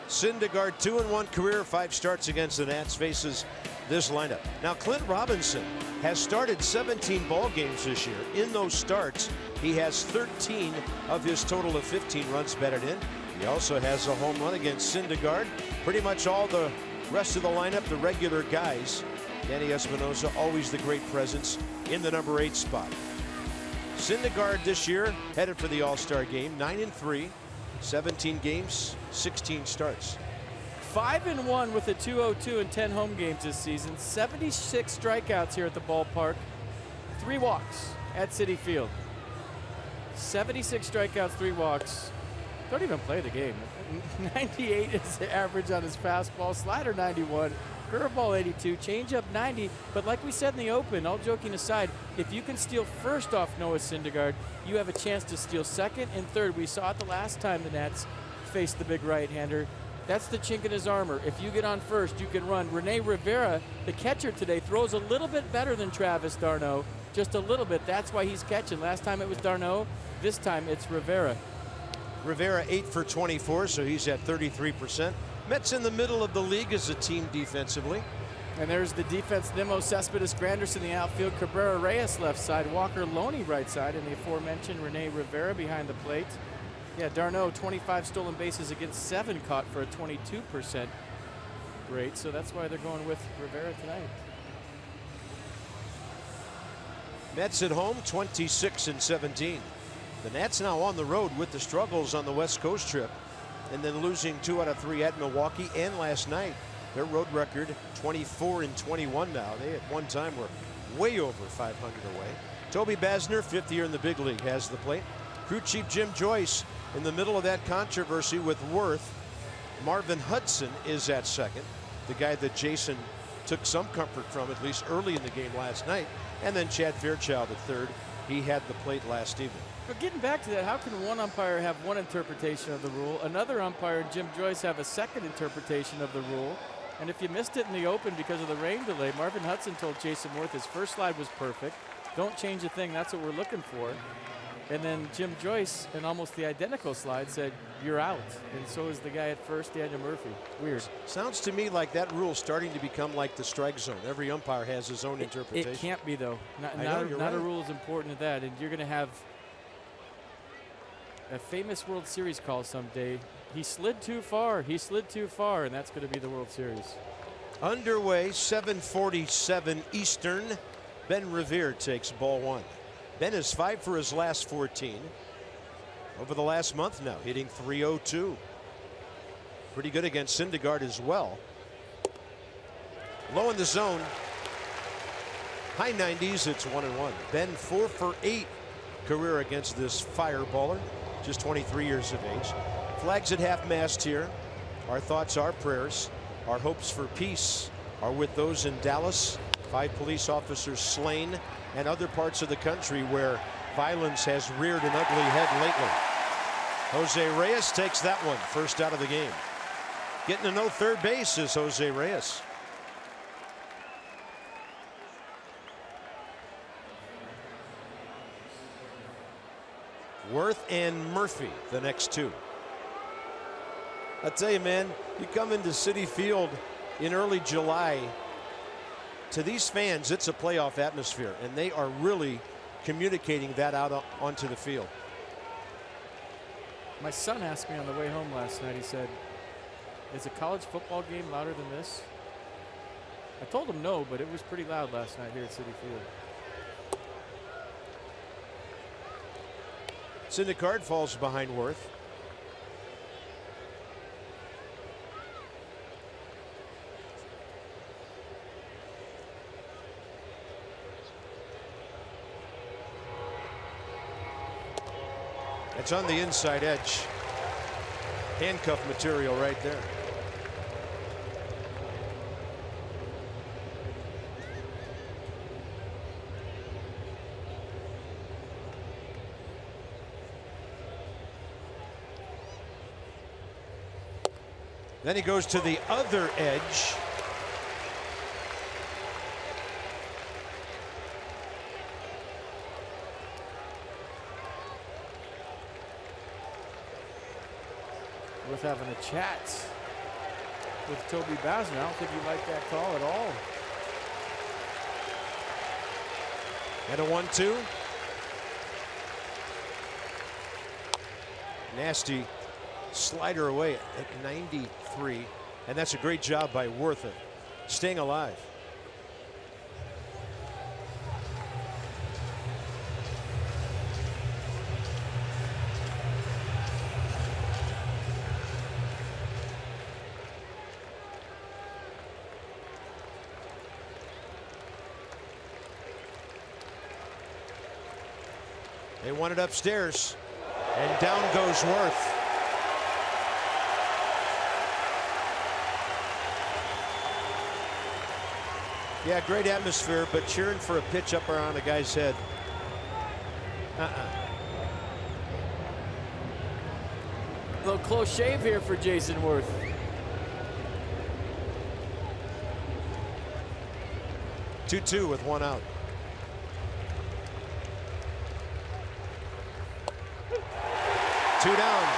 Syndergaard, 2-1 career, 5 starts against the Nats, faces this lineup. Now, Clint Robinson has started 17 ball games this year. In those starts, he has 13 of his total of 15 runs batted in. He also has a home run against Syndergaard. Pretty much all the rest of the lineup, the regular guys. Danny Espinosa, always the great presence in the number 8 spot. Syndergaard this year headed for the All-Star game, 9-3, 17 games, 16 starts. 5-1 with a 2.02 in 10 home games this season. 76 strikeouts here at the ballpark. 3 walks at Citi Field. 76 strikeouts, 3 walks. Don't even play the game. 98 is the average on his fastball. Slider 91. Curveball 82, changeup 90, but like we said in the open, all joking aside, if you can steal first off Noah Syndergaard, you have a chance to steal second and third. We saw it the last time the Nats faced the big right-hander. That's the chink in his armor. If you get on first, you can run. Rene Rivera, the catcher today, throws a little bit better than Travis d'Arnaud, just a little bit. That's why he's catching. Last time it was d'Arnaud, this time it's Rivera. Rivera 8 for 24, so he's at 33%. Mets in the middle of the league as a team defensively. And there's the defense. Nimmo, Cespedes, Granderson the outfield, Cabrera Reyes left side, Walker Loney right side, and the aforementioned Rene Rivera behind the plate. Yeah, d'Arnaud 25 stolen bases against 7 caught for a 22% rate, so that's why they're going with Rivera tonight. Mets at home 26-17. The Nats now on the road with the struggles on the West Coast trip, and then losing 2 out of 3 at Milwaukee and last night. Their road record 24-21 now. They at one time were way over 500 away. Toby Basner, 5th year in the big league, has the plate. Crew chief Jim Joyce in the middle of that controversy with Worth. Marvin Hudson is at second, the guy that Jason took some comfort from at least early in the game last night. And then Chad Fairchild at third. He had the plate last evening. But getting back to that, how can one umpire have one interpretation of the rule, another umpire, Jim Joyce, have a second interpretation of the rule? And if you missed it in the open because of the rain delay, Marvin Hudson told Jason Worth his first slide was perfect. Don't change a thing. That's what we're looking for. And then Jim Joyce, in almost the identical slide, said, you're out. And so is the guy at first, Daniel Murphy. Weird. Sounds to me like that rule's starting to become like the strike zone. Every umpire has his own interpretation. It can't be, though. Not right. a rule as important as that. And you're going to have a famous World Series call someday. He slid too far. He slid too far, and that's going to be the World Series. Underway, 7:47 Eastern. Ben Revere takes ball 1. Ben is 5 for his last 14. Over the last month now, hitting .302. Pretty good against Syndergaard as well. Low in the zone. High 90s, it's 1-1. Ben 4 for 8 career against this fireballer, just 23 years of age. Flags at half mast here. Our thoughts, our prayers, our hopes for peace are with those in Dallas. 5 police officers slain, and other parts of the country where violence has reared an ugly head lately. Jose Reyes takes that one, first out of the game. Getting to know third base is Jose Reyes. Worth and Murphy, the next 2. I tell you, man, you come into Citi Field in early July. To these fans, it's a playoff atmosphere, and they are really communicating that out onto the field. My son asked me on the way home last night, he said, is a college football game louder than this? I told him no, but it was pretty loud last night here at Citi Field. Syndergaard falls behind Worth. It's on the inside edge. Handcuff material right there. Then he goes to the other edge. Worth having a chat with Toby Basner. I don't think he liked that call at all. And a 1-2. Nasty slider away at 93. And that's a great job by Worthen, staying alive. They want it upstairs, and down goes Worth. Yeah, great atmosphere, but cheering for a pitch up around a guy's head. A little close shave here for Jason Worth. Two with one out. Two down.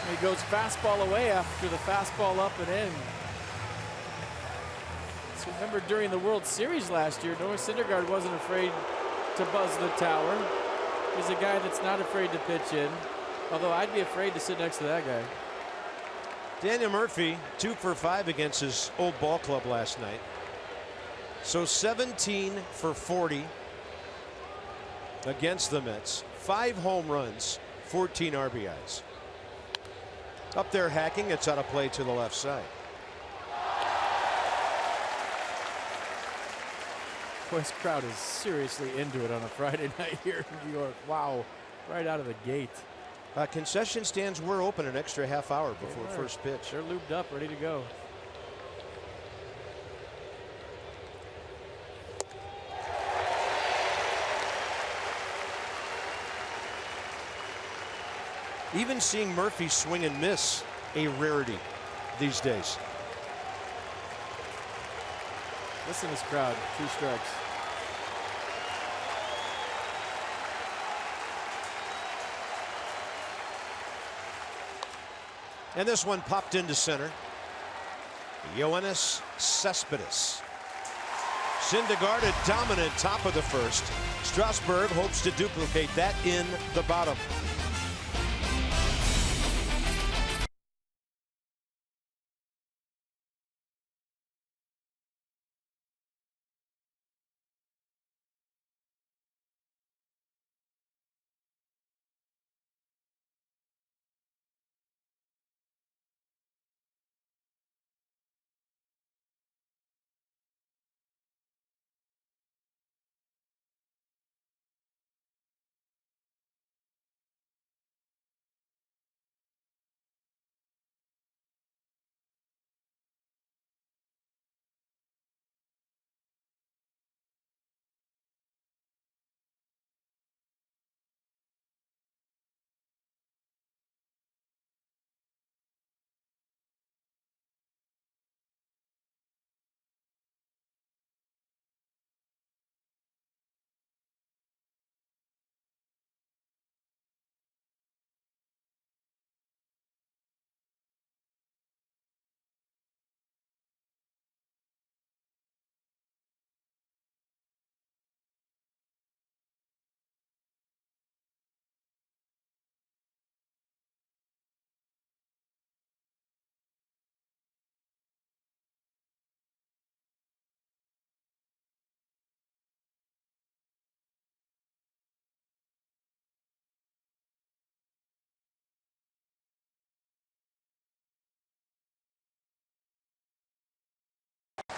He goes fastball away after the fastball up and in. So remember during the World Series last year, Noah Syndergaard wasn't afraid to buzz the tower. He's a guy that's not afraid to pitch in, although I'd be afraid to sit next to that guy. Daniel Murphy 2 for 5 against his old ball club last night. So 17 for 40 against the Mets. 5 home runs, 14 RBIs. Up there hacking, it's out of play to the left side. Boy, this crowd is seriously into it on a Friday night here in New York. Wow, right out of the gate. Concession stands were open an extra half hour before first pitch. They're lubed up, ready to go. Even seeing Murphy swing and miss a rarity these days. Listen to this crowd. 2 strikes. And this one popped into center. Yoenis Cespedes. Syndergaard a dominant top of the first. Strasburg hopes to duplicate that in the bottom.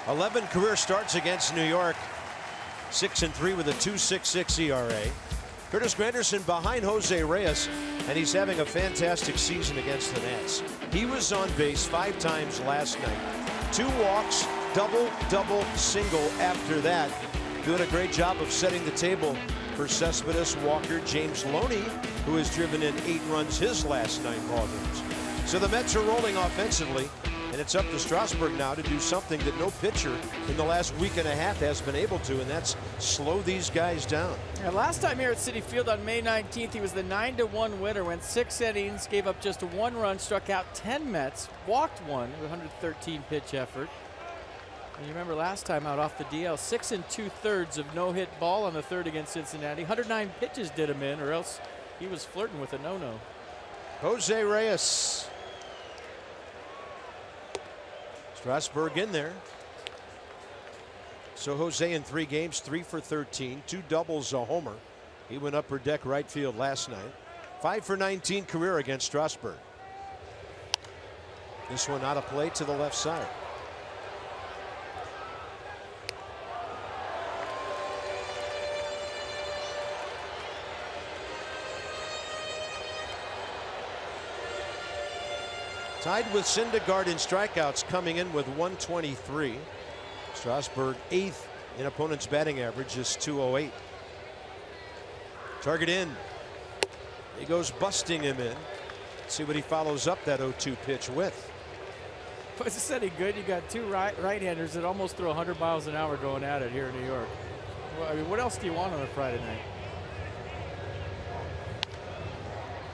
.11 career starts against New York. 6-3 with a 2.66 ERA. Curtis Granderson behind Jose Reyes, and he's having a fantastic season against the Nats. He was on base 5 times last night. 2 walks, double, single after that. Doing a great job of setting the table for Cespedes, Walker, James Loney, who has driven in 8 runs his last 9 ball games. So the Mets are rolling offensively. And it's up to Strasburg now to do something that no pitcher in the last week and a half has been able to, and that's slow these guys down. And last time here at Citi Field on May 19th, he was the 9-1 winner, went 6 innings, gave up just 1 run, struck out 10 Mets, walked 1 with a 113 pitch effort. And you remember last time out off the DL, 6 2/3 of no-hit ball on the 3rd against Cincinnati. 109 pitches did him in, or else he was flirting with a no-no. Jose Reyes. Strasburg in there. So Jose in 3 games, 3 for 13, 2 doubles, a homer. He went upper deck right field last night. 5 for 19 career against Strasburg. This one out of play to the left side. Tied with Syndergaard in strikeouts, coming in with 123. Strasburg 8th in opponent's batting average, is 208. Target in. He goes busting him in. See what he follows up that 0-2 pitch with. Was this any good? You got 2 right-handers that almost throw 100 miles an hour going at it here in New York. Well, I mean, what else do you want on a Friday night?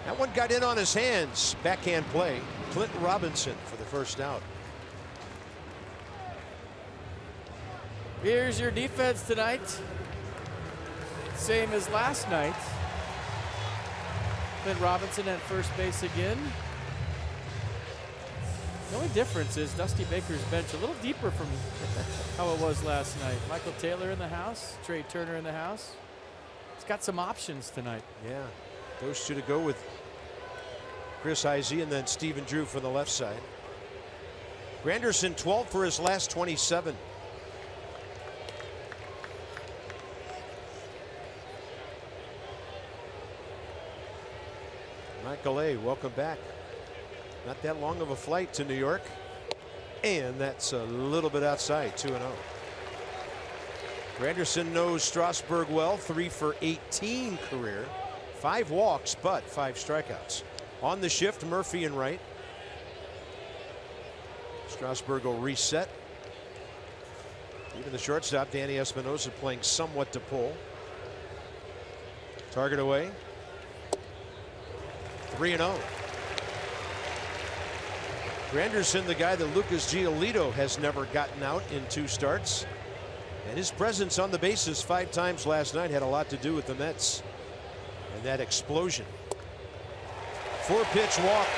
That one got in on his hands. Backhand play. Clint Robinson for the first out. Here's your defense tonight. Same as last night. Clint Robinson at first base again. The only difference is Dusty Baker's bench a little deeper from how it was last night. Michael Taylor in the house, Trey Turner in the house. It's got some options tonight. Yeah, those two to go with Chris Izey and then Stephen Drew from the left side. Granderson 12 for his last 27. Michael A., welcome back. Not that long of a flight to New York. And that's a little bit outside, 2-0. Granderson knows Strasburg well, 3 for 18 career. 5 walks, but 5 strikeouts. On the shift, Murphy and right. Strasburg will reset. Even the shortstop, Danny Espinosa, playing somewhat to pull. Target away. 3-0. Granderson, the guy that Lucas Giolito has never gotten out in 2 starts. And his presence on the bases 5 times last night had a lot to do with the Mets and that explosion. 4-pitch walk.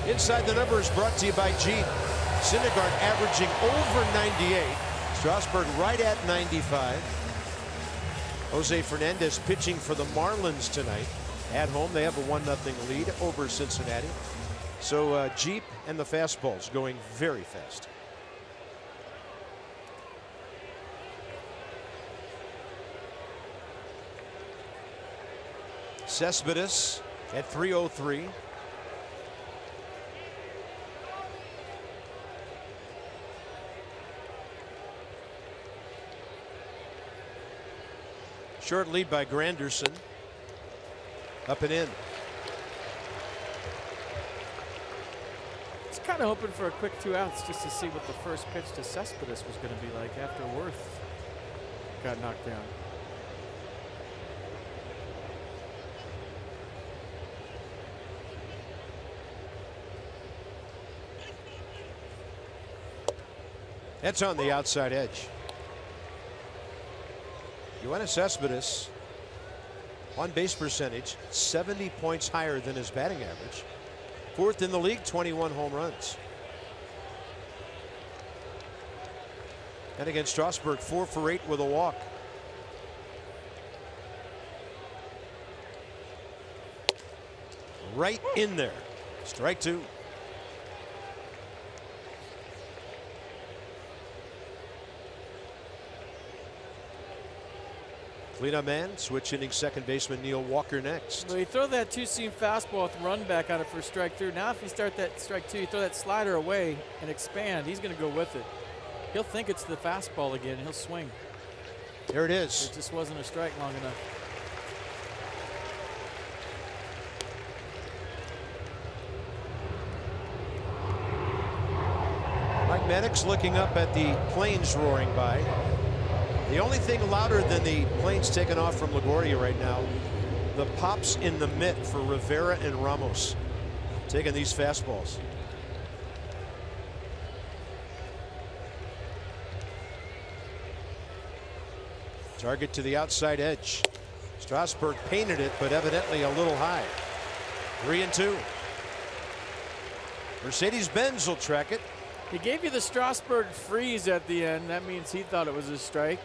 Inside the Numbers brought to you by Jeep. Syndergaard averaging over 98. Strasburg right at 95. Jose Fernandez pitching for the Marlins tonight. At home, they have a 1-0 lead over Cincinnati. So Jeep and the fastballs going very fast. Cespedes at 303. Short lead by Granderson. Up and in. Just kind of hoping for a quick 2 outs just to see what the first pitch to Cespedes was going to be like after Worth got knocked down. That's on the outside edge. Yoenis Cespedes, on base percentage 70 points higher than his batting average. 4th in the league, 21 home runs. And against Strasburg, 4 for 8 with a walk. Right in there. Strike 2. Cleanup man, switch inning second baseman Neil Walker next. Well, you throw that 2-seam fastball with run back on it for strike 3. Now if you start that strike 2, you throw that slider away and expand. He's going to go with it. He'll think it's the fastball again. He'll swing. There it is. It just wasn't a strike long enough. Mike Maddox looking up at the planes roaring by. The only thing louder than the planes taking off from LaGuardia right now, the pops in the mitt for Rivera and Ramos taking these fastballs. Target to the outside edge. Strasburg painted it, but evidently a little high. 3-2. Mercedes-Benz will track it. He gave you the Strasburg freeze at the end. That means he thought it was a strike.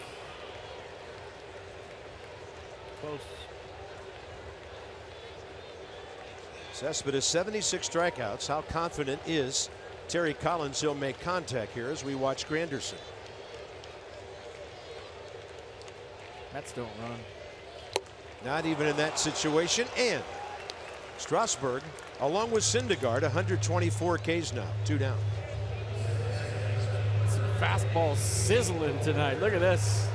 Close. Cespedes 76 strikeouts. How confident is Terry Collins he'll make contact here as we watch Granderson? Mets don't run. Not even in that situation. And Strasburg, along with Syndergaard, 124 Ks now. 2 down. Some fastball sizzling tonight. Look at this.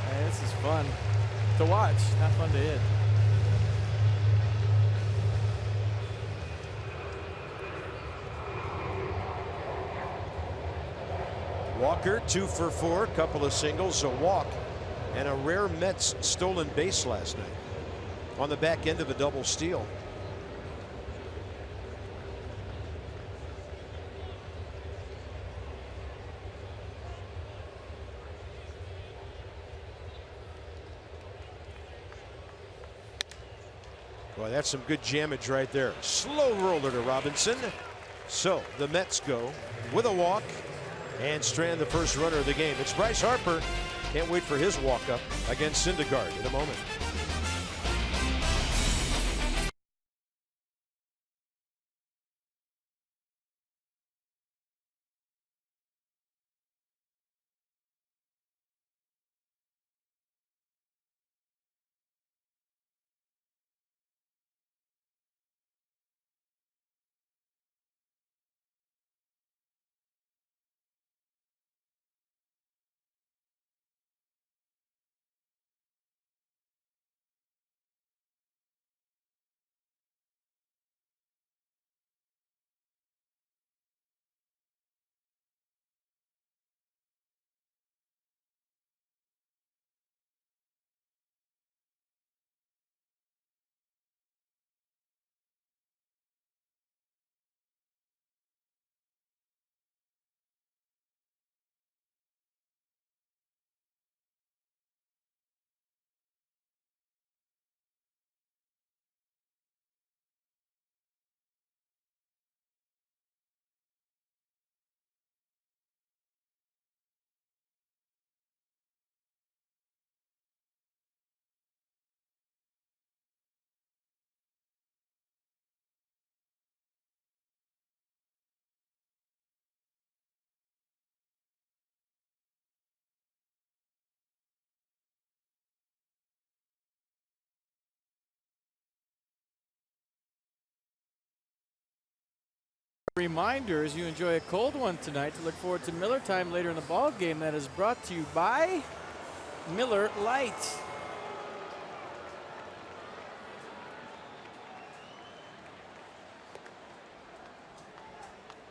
Hey, this is fun to watch. Not fun to hit. Walker 2 for 4, couple of singles, a walk, and a rare Mets stolen base last night on the back end of a double steal. Boy, that's some good jammage right there. Slow roller to Robinson. So the Mets go with a walk and strand the first runner of the game. It's Bryce Harper. Can't wait for his walk-up against Syndergaard in a moment. Reminder, as you enjoy a cold one tonight, to look forward to Miller Time later in the ball game. That is brought to you by Miller Lite.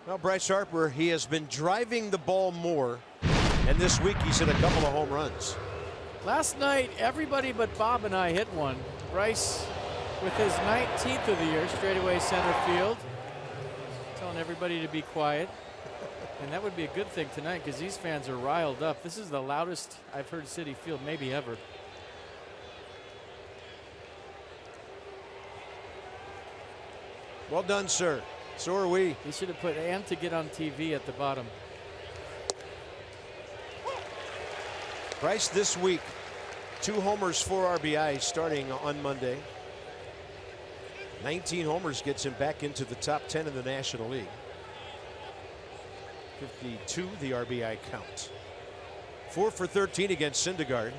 Well, Bryce Harper, he has been driving the ball more, and this week he's hit a couple of home runs. Last night, everybody but Bob and I hit one. Bryce with his 19th of the year, straightaway center field. Telling everybody to be quiet. And that would be a good thing tonight because these fans are riled up. This is the loudest I've heard Citi Field maybe ever. Well done, sir. So are we. He should have put "and to get on TV" at the bottom. Bryce this week, 2 homers, 4 RBIs starting on Monday. 19 homers gets him back into the top 10 in the National League. 52 the RBI count. 4 for 13 against Syndergaard.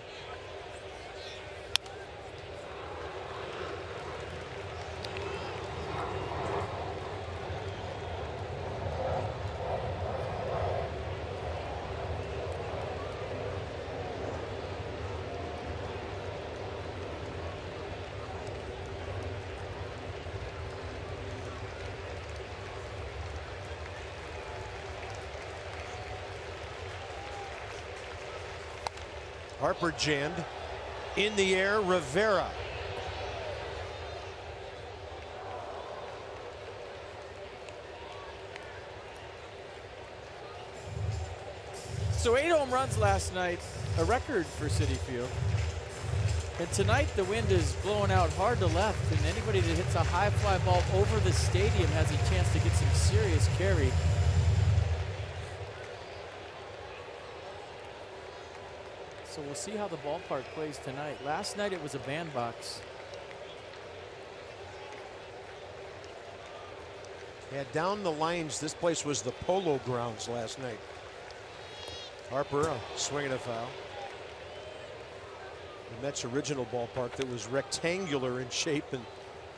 Harper jammed. In the air, Rivera. So 8 home runs last night, a record for Citi Field. And tonight the wind is blowing out hard to left, and anybody that hits a high fly ball over the stadium has a chance to get some serious carry. So we'll see how the ballpark plays tonight. Last night it was a bandbox. Yeah, down the lines, this place was the Polo Grounds last night. Harper swinging a foul. The Mets' original ballpark that was rectangular in shape, and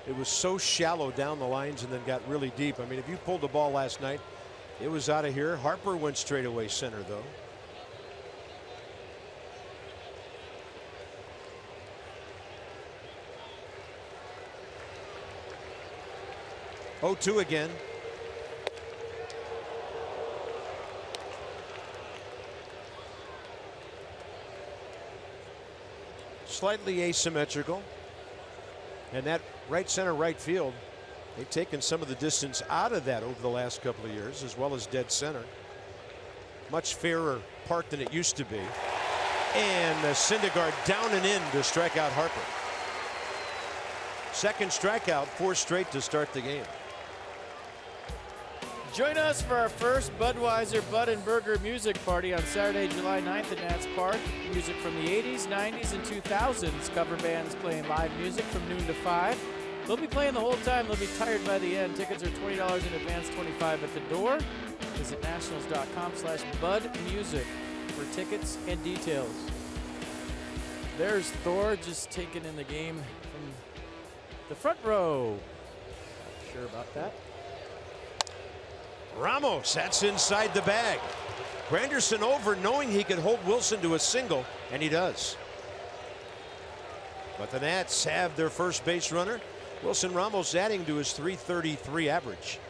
it was so shallow down the lines and then got really deep. I mean, if you pulled the ball last night, it was out of here. Harper went straight away center, though. Oh, 2 again. Slightly asymmetrical. And that right center, right field, they've taken some of the distance out of that over the last couple of years, as well as dead center. Much fairer park than it used to be. And Syndergaard down and in to strike out Harper. Second strikeout, 4 straight to start the game. Join us for our first Budweiser Bud and Burger music party on Saturday, July 9th at Nats Park. Music from the 80s, 90s, and 2000s. Cover bands playing live music from noon to 5. They'll be playing the whole time. They'll be tired by the end. Tickets are $20 in advance, $25 at the door. Visit nationals.com/budmusic for tickets and details. There's Thor just taking in the game from the front row. Not sure about that. Ramos, that's inside the bag. Granderson over, knowing he could hold Wilson to a single, and he does. But the Nats have their first base runner. Wilson Ramos adding to his .333 average.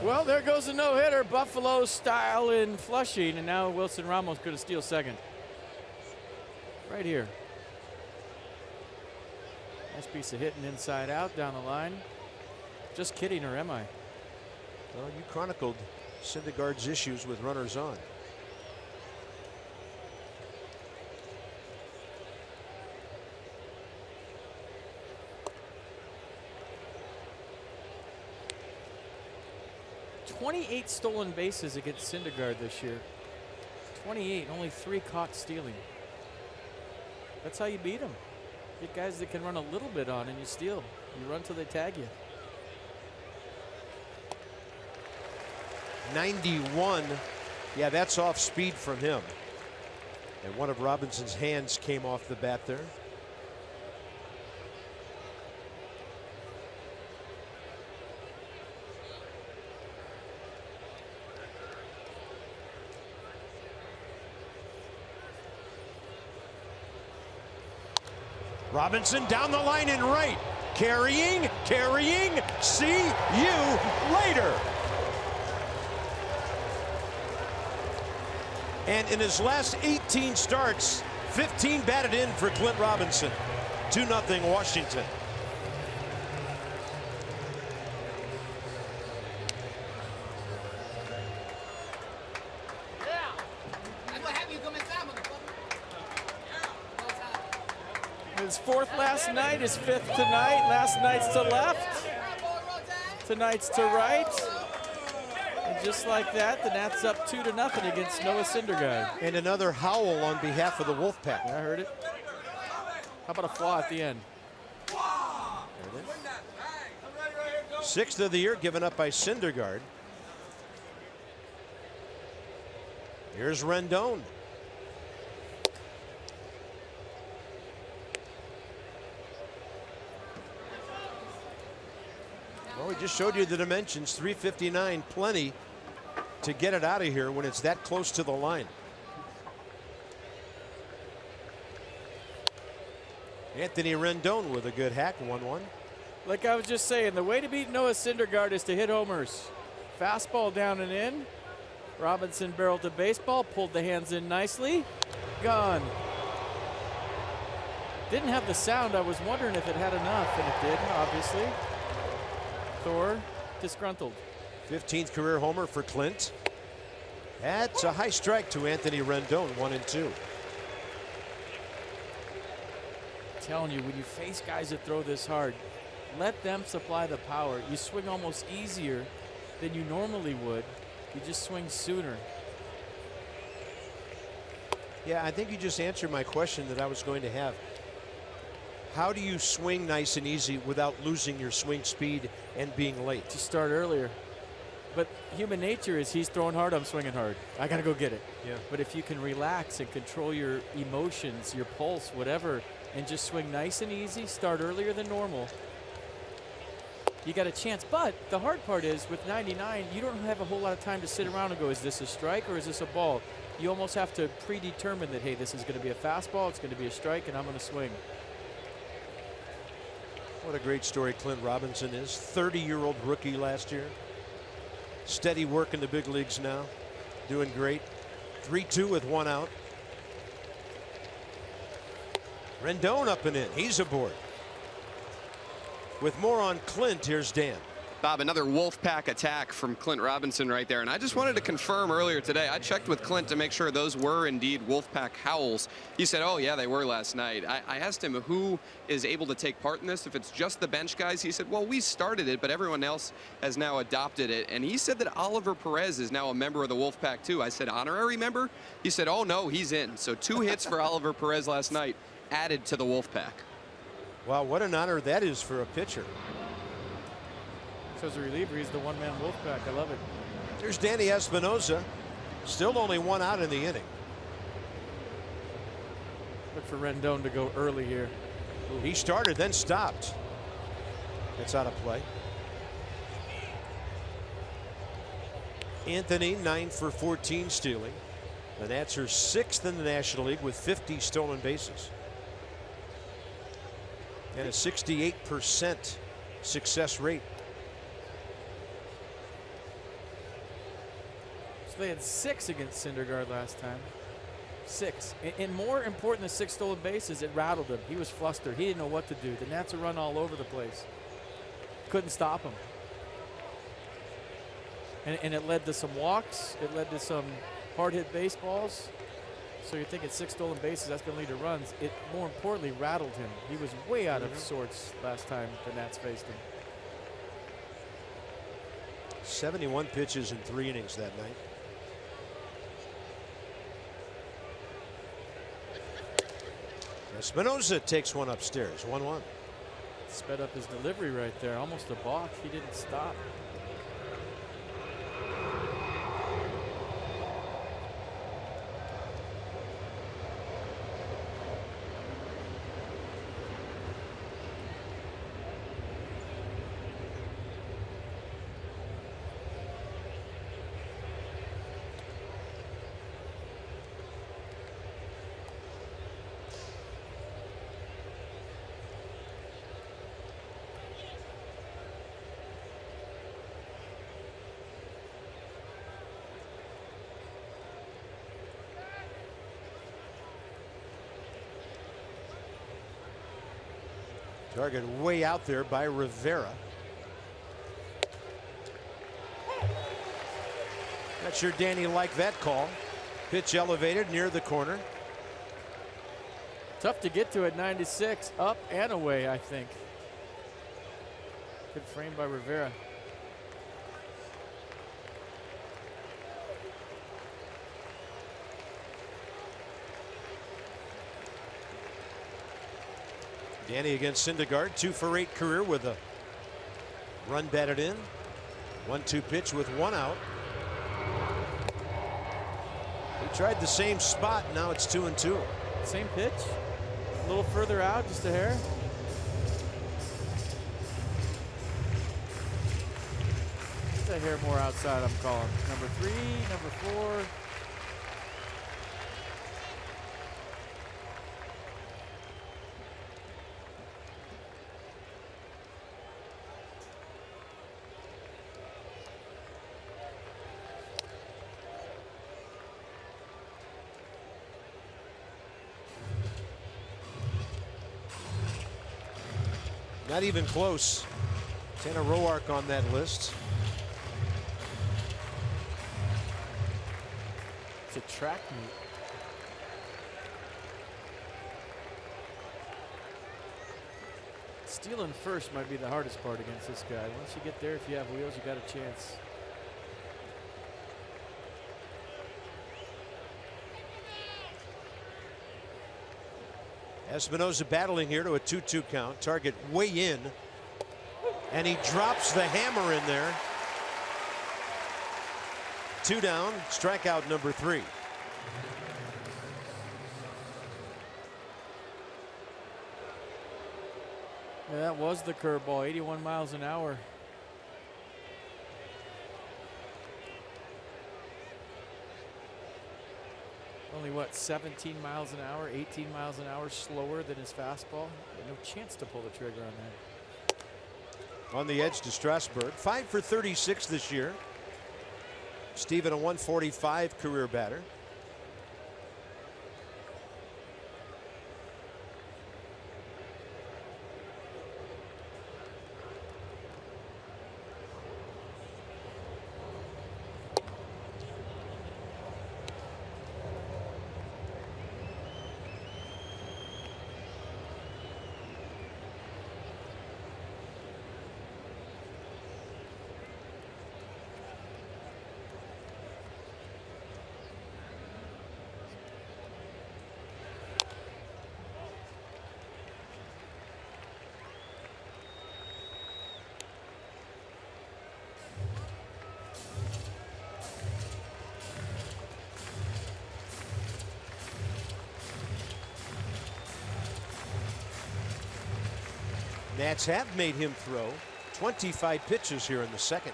Well, there goes a no-hitter, Buffalo style in Flushing, and now Wilson Ramos going to steal second. Right here. Nice piece of hitting inside out down the line. Just kidding, or am I? Well, you chronicled Syndergaard's issues with runners on. .28 stolen bases against Syndergaard this year. 28, only 3 caught stealing. That's how you beat him. Get guys that can run a little bit on and you steal. You run till they tag you. 91. Yeah, that's off speed from him. And one of Robinson's hands came off the bat there. Robinson down the line and right. Carrying. See you later. And in his last 18 starts, 15 batted in for Clint Robinson. 2-0 Washington. His 4th last night, his 5th tonight. Last night's to left. Tonight's to right. And just like that, the Nats up 2-0 against Noah Syndergaard. And another howl on behalf of the Wolfpack. I heard it. How about a flaw at the end? There it is. 6th of the year given up by Syndergaard. Here's Rendon. Well, we just showed you the dimensions. 359, plenty to get it out of here when it's that close to the line. Anthony Rendon with a good hack, 1-1. Like I was just saying, the way to beat Noah Syndergaard is to hit homers. Fastball down and in, Robinson barreled the baseball, pulled the hands in nicely. Gone. Didn't have the sound. I was wondering if it had enough, and it did, obviously. Thor disgruntled. 15th career homer for Clint. That's a high strike to Anthony Rendon, 1-2. Telling you, when you face guys that throw this hard, let them supply the power. You swing almost easier than you normally would. You just swing sooner. Yeah, I think you just answered my question that I was going to have. How do you swing nice and easy without losing your swing speed and being late? To start earlier. But human nature is he's throwing hard, I'm swinging hard. I got to go get it. Yeah. But if you can relax and control your emotions, your pulse, whatever, and just swing nice and easy, start earlier than normal, you got a chance. But the hard part is with 99, you don't have a whole lot of time to sit around and go, is this a strike or is this a ball? You almost have to predetermine that, hey, this is going to be a fastball, it's going to be a strike, and I'm going to swing. What a great story Clint Robinson is. 30-year-old rookie last year. Steady work in the big leagues now. Doing great. 3-2 with 1 out. Rendon up and in. He's aboard. With more on Clint, here's Dan. Bob, another Wolfpack attack from Clint Robinson right there. And I just wanted to confirm earlier today, I checked with Clint to make sure those were indeed Wolfpack howls. He said, oh, yeah, they were last night. I asked him who is able to take part in this. If it's just the bench guys, he said, well, we started it, but everyone else has now adopted it. And he said that Oliver Perez is now a member of the Wolfpack, too. I said, honorary member? He said, oh, no, he's in. So 2 hits for Oliver Perez last night added to the Wolfpack. Wow, what an honor that is for a pitcher. So as a reliever, he's the one-man Wolfpack. I love it. There's Danny Espinosa. Still only 1 out in the inning. Look for Rendon to go early here. He started, then stopped. That's out of play. Anthony, 9 for 14 stealing. The Nats are 6th in the National League with 50 stolen bases. And a 68% success rate. They had 6 against Syndergaard last time. 6. And more important than 6 stolen bases, it rattled him. He was flustered. He didn't know what to do. The Nats are run all over the place. Couldn't stop him. And it led to some walks. It led to some hard-hit baseballs. So you're thinking 6 stolen bases, that's going to lead to runs. It, more importantly, rattled him. He was way out of sorts last time the Nats faced him. 71 pitches in 3 innings that night. Espinosa takes one upstairs. 1-1. Sped up his delivery right there. Almost a balk. He didn't stop. Target way out there by Rivera. Not sure Danny liked that call. Pitch elevated near the corner. Tough to get to at 96, up and away, I think. Good frame by Rivera. Danny against Syndergaard, 2 for 8 career with a run batted in. 1-2 pitch with 1 out. He tried the same spot. Now it's 2-2. Same pitch. A little further out, just a hair. Just a hair more outside, I'm calling. Number 3, number 4. Not even close. Tanner Roark on that list. It's a track meet. Stealing first might be the hardest part against this guy. Once you get there, if you have wheels, you got a chance. Espinosa battling here to a 2-2 count. Target way in. And he drops the hammer in there. 2 down, strikeout number 3. Yeah, that was the curveball, 81 miles an hour. Only what, 17 miles an hour, 18 miles an hour slower than his fastball. No chance to pull the trigger on that. On the edge to Strasburg. 5 for 36 this year. Steven, a 145 career batter. Nats have made him throw 25 pitches here in the second.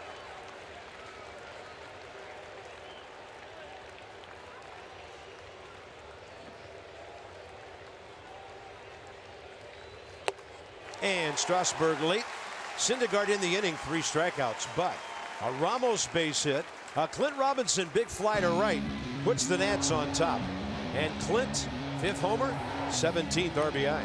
And Strasburg late. Syndergaard in the inning, 3 strikeouts, but a Ramos base hit, a Clint Robinson big fly to right puts the Nats on top. And Clint, 5th homer, 17th RBI.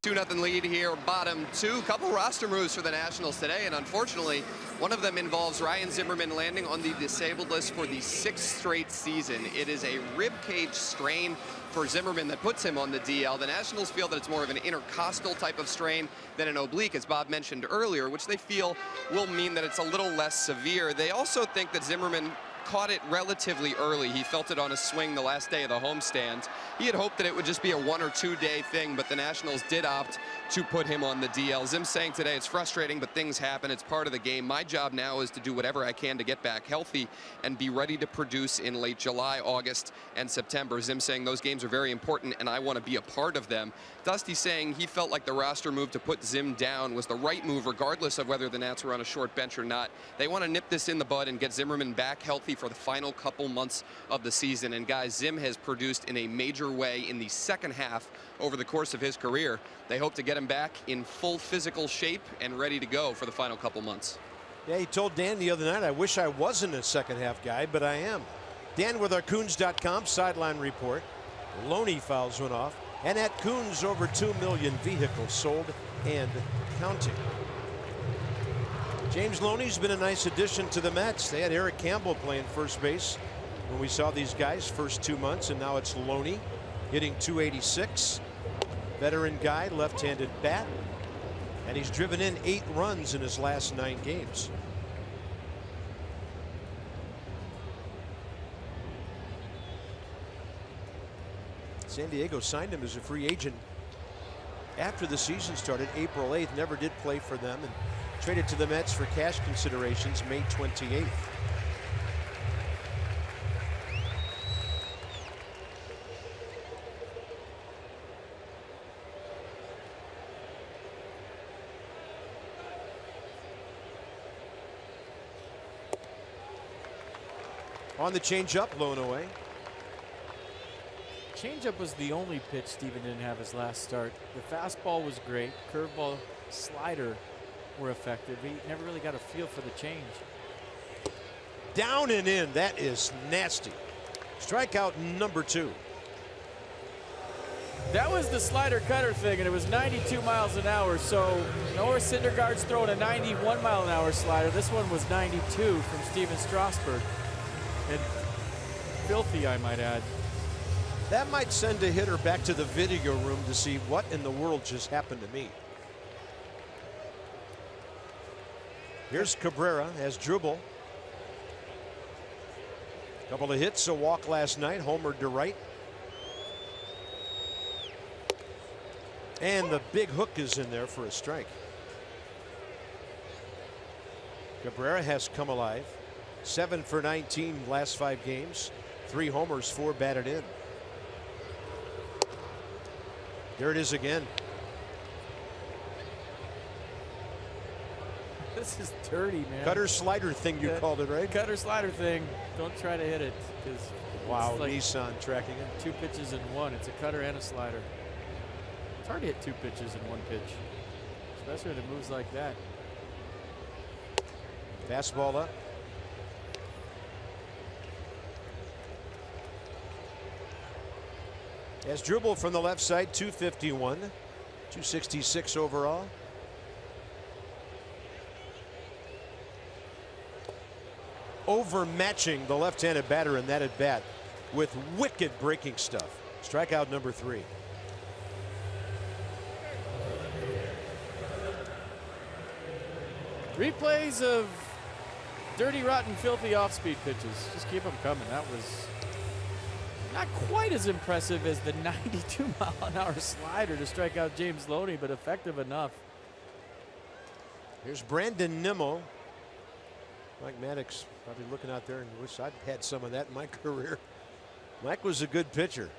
Two 2-0 lead here, bottom 2. Couple roster moves for the Nationals today, and unfortunately, one of them involves Ryan Zimmerman landing on the disabled list for the 6th straight season. It is a rib cage strain for Zimmerman that puts him on the DL. The Nationals feel that it's more of an intercostal type of strain than an oblique, as Bob mentioned earlier, which they feel will mean that it's a little less severe. They also think that Zimmerman caught it relatively early. He felt it on a swing the last day of the homestand. He had hoped that it would just be a 1 or 2 day thing, but the Nationals did opt to put him on the DL. Zim saying today it's frustrating, but things happen. It's part of the game. My job now is to do whatever I can to get back healthy and be ready to produce in late July, August, and September. Zim saying those games are very important and I want to be a part of them. Dusty saying he felt like the roster move to put Zim down was the right move regardless of whether the Nats were on a short bench or not. They want to nip this in the bud and get Zimmerman back healthy for the final couple months of the season. And guys, Zim has produced in a major way in the second half over the course of his career. They hope to get him back in full physical shape and ready to go for the final couple months. Yeah, he told Dan the other night, I wish I wasn't a second half guy, but I am. Dan with our Coons.com sideline report. Loney fouls one off. And at Coons, over 2 million vehicles sold and counting. James Loney's been a nice addition to the Mets. They had Eric Campbell playing first base when we saw these guys first 2 months, and now it's Loney hitting .286. Veteran guy, left-handed bat, and he's driven in 8 runs in his last 9 games. San Diego signed him as a free agent after the season started April 8th. Never did play for them and traded to the Mets for cash considerations May 28th. On the changeup, blown away. Changeup was the only pitch Steven didn't have his last start. The fastball was great. Curveball, slider were effective. He never really got a feel for the change. Down and in. That is nasty. Strikeout number 2. That was the slider cutter thing, and it was 92 miles an hour. So Noah Syndergaard's throwing a 91 mile an hour slider. This one was 92 from Steven Strasburg. And filthy, I might add. That might send a hitter back to the video room to see what in the world just happened to me. Here's Cabrera as Dribble. Couple of hits, a walk last night, homered to right. And the big hook is in there for a strike. Cabrera has come alive. 7 for 19 last 5 games. 3 homers, 4 batted in. There it is again. This is dirty, man. Cutter slider thing, you called it, right? Cutter slider thing. Don't try to hit it. Wow, like Nissan tracking it. 2 pitches in one. It's a cutter and a slider. It's hard to hit 2 pitches in 1 pitch, especially when it moves like that. Fastball up. As Dribble from the left side, 251, 266 overall. Overmatching the left-handed batter in that at bat with wicked breaking stuff. Strikeout number 3. Replays of dirty, rotten, filthy off-speed pitches. Just keep them coming. That was not quite as impressive as the 92 mile an hour slider to strike out James Loney, but effective enough. Here's Brandon Nimmo. Mike Maddox probably looking out there and wish I'd had some of that in my career. Mike was a good pitcher.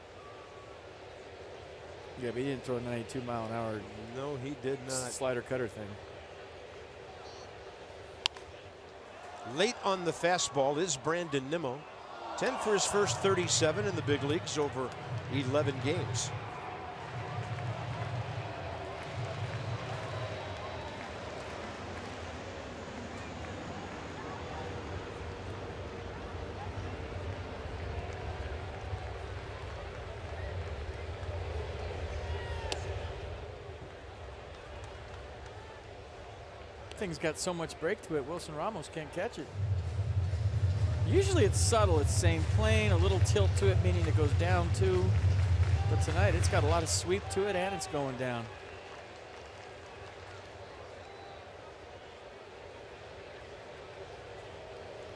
Yeah, but he didn't throw a 92 mile an hour. No, he did not. Slider cutter thing. Late on the fastball is Brandon Nimmo. 10 for his first 37 in the big leagues over 11 games. Thing's got so much break to it, Wilson Ramos can't catch it. Usually it's subtle, it's same plane, a little tilt to it, meaning it goes down too. But tonight it's got a lot of sweep to it and it's going down.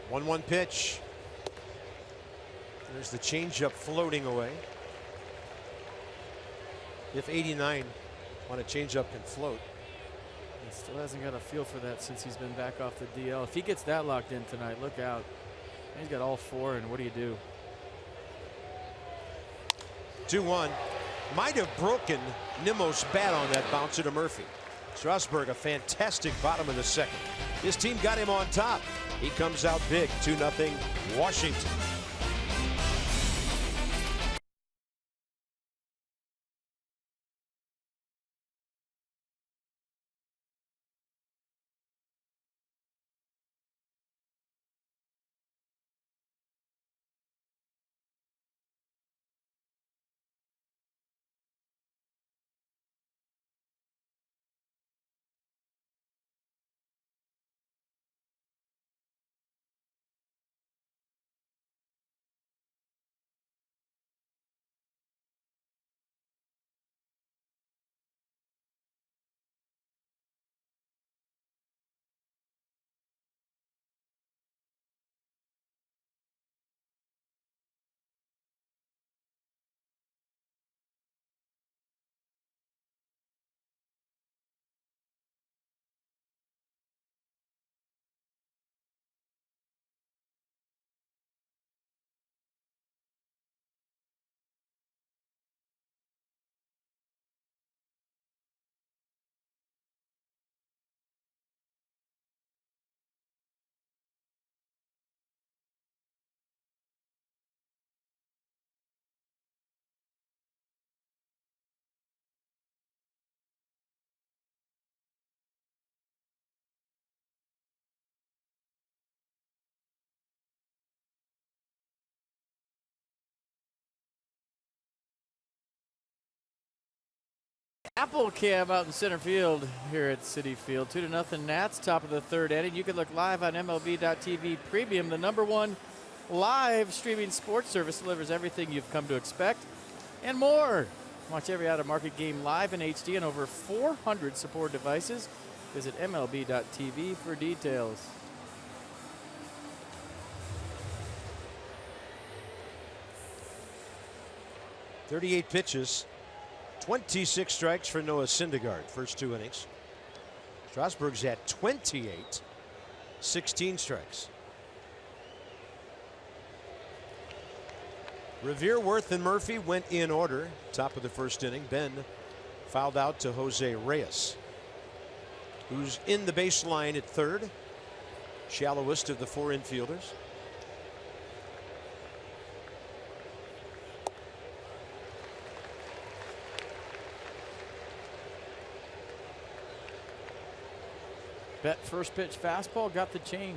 One pitch. There's the changeup floating away. If 89 on a changeup can float. He still hasn't got a feel for that since he's been back off the DL. If he gets that locked in tonight, look out. He's got all 4, and what do you do? 2-1. Might have broken Nimmo's bat on that bouncer to Murphy. Strasburg, a fantastic bottom of the second. His team got him on top. He comes out big, 2-0 Washington. Apple Cam out in center field here at Citi Field. 2-0 Nats, top of the third inning. You can look live on MLB.TV Premium. The #1 live streaming sports service delivers everything you've come to expect and more. Watch every out-of-market game live in HD on over 400 support devices. Visit MLB.TV for details. .38 pitches. 26 strikes for Noah Syndergaard, first 2 innings. Strasburg's at 28, 16 strikes. Revere, Worth, and Murphy went in order. Top of the first inning. Ben fouled out to Jose Reyes, who's in the baseline at third. Shallowest of the 4 infielders. Bet first pitch fastball, got the change.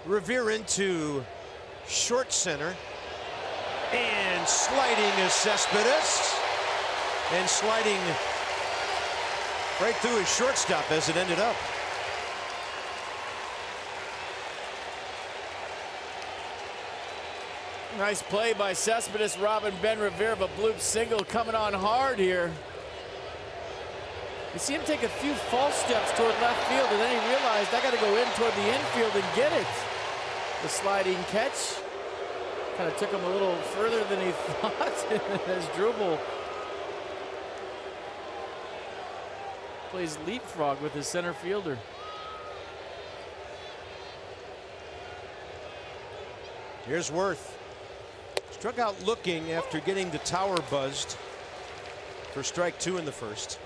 Revere into short center, and sliding is Cespedes, and sliding right through his shortstop as it ended up. Nice play by Cespedes, robbing Ben Revere, but bloop single coming on hard here. You see him take a few false steps toward left field, and then he realized I got to go in toward the infield and get it. The sliding catch kind of took him a little further than he thought as Drupal plays leapfrog with his center fielder. Here's Worth. Struck out looking after getting the tower buzzed for strike 2 in the first.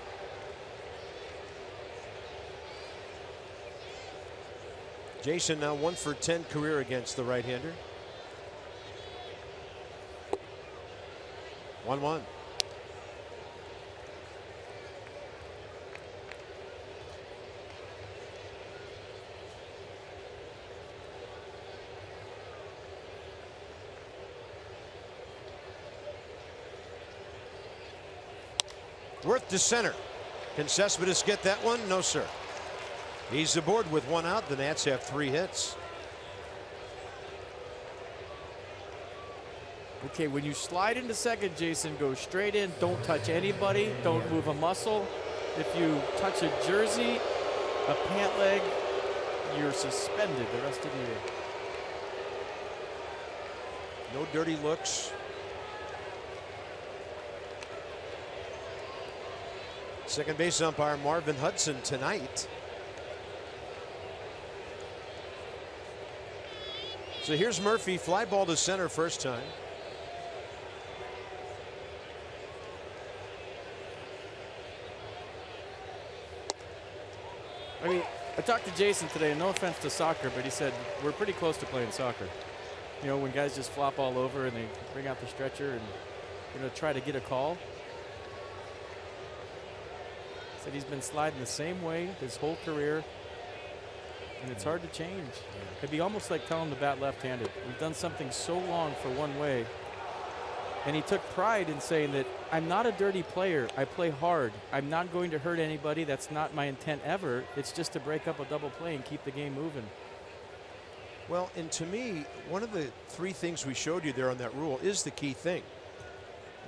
Jason now 1 for 10 career against the right-hander. 1-1. Worth to center. Can Cespedes get that one? No, sir. He's aboard with 1 out. The Nats have 3 hits. Okay, when you slide into second, Jason, go straight in. Don't touch anybody. Don't move a muscle. If you touch a jersey, a pant leg, you're suspended the rest of the year. No dirty looks. Second base umpire Marvin Hudson tonight. So here's Murphy, fly ball to center first time. I mean, I talked to Jason today, and no offense to soccer, but he said we're pretty close to playing soccer. You know, when guys just flop all over and they bring out the stretcher and, you know, try to get a call. Said he's been sliding the same way his whole career, and it's hard to change. It'd be almost like telling him to bat left-handed. We've done something so long for one way, and he took pride in saying that I'm not a dirty player. I play hard. I'm not going to hurt anybody. That's not my intent ever. It's just to break up a double play and keep the game moving. Well, and to me, one of the three things we showed you there on that rule is the key thing.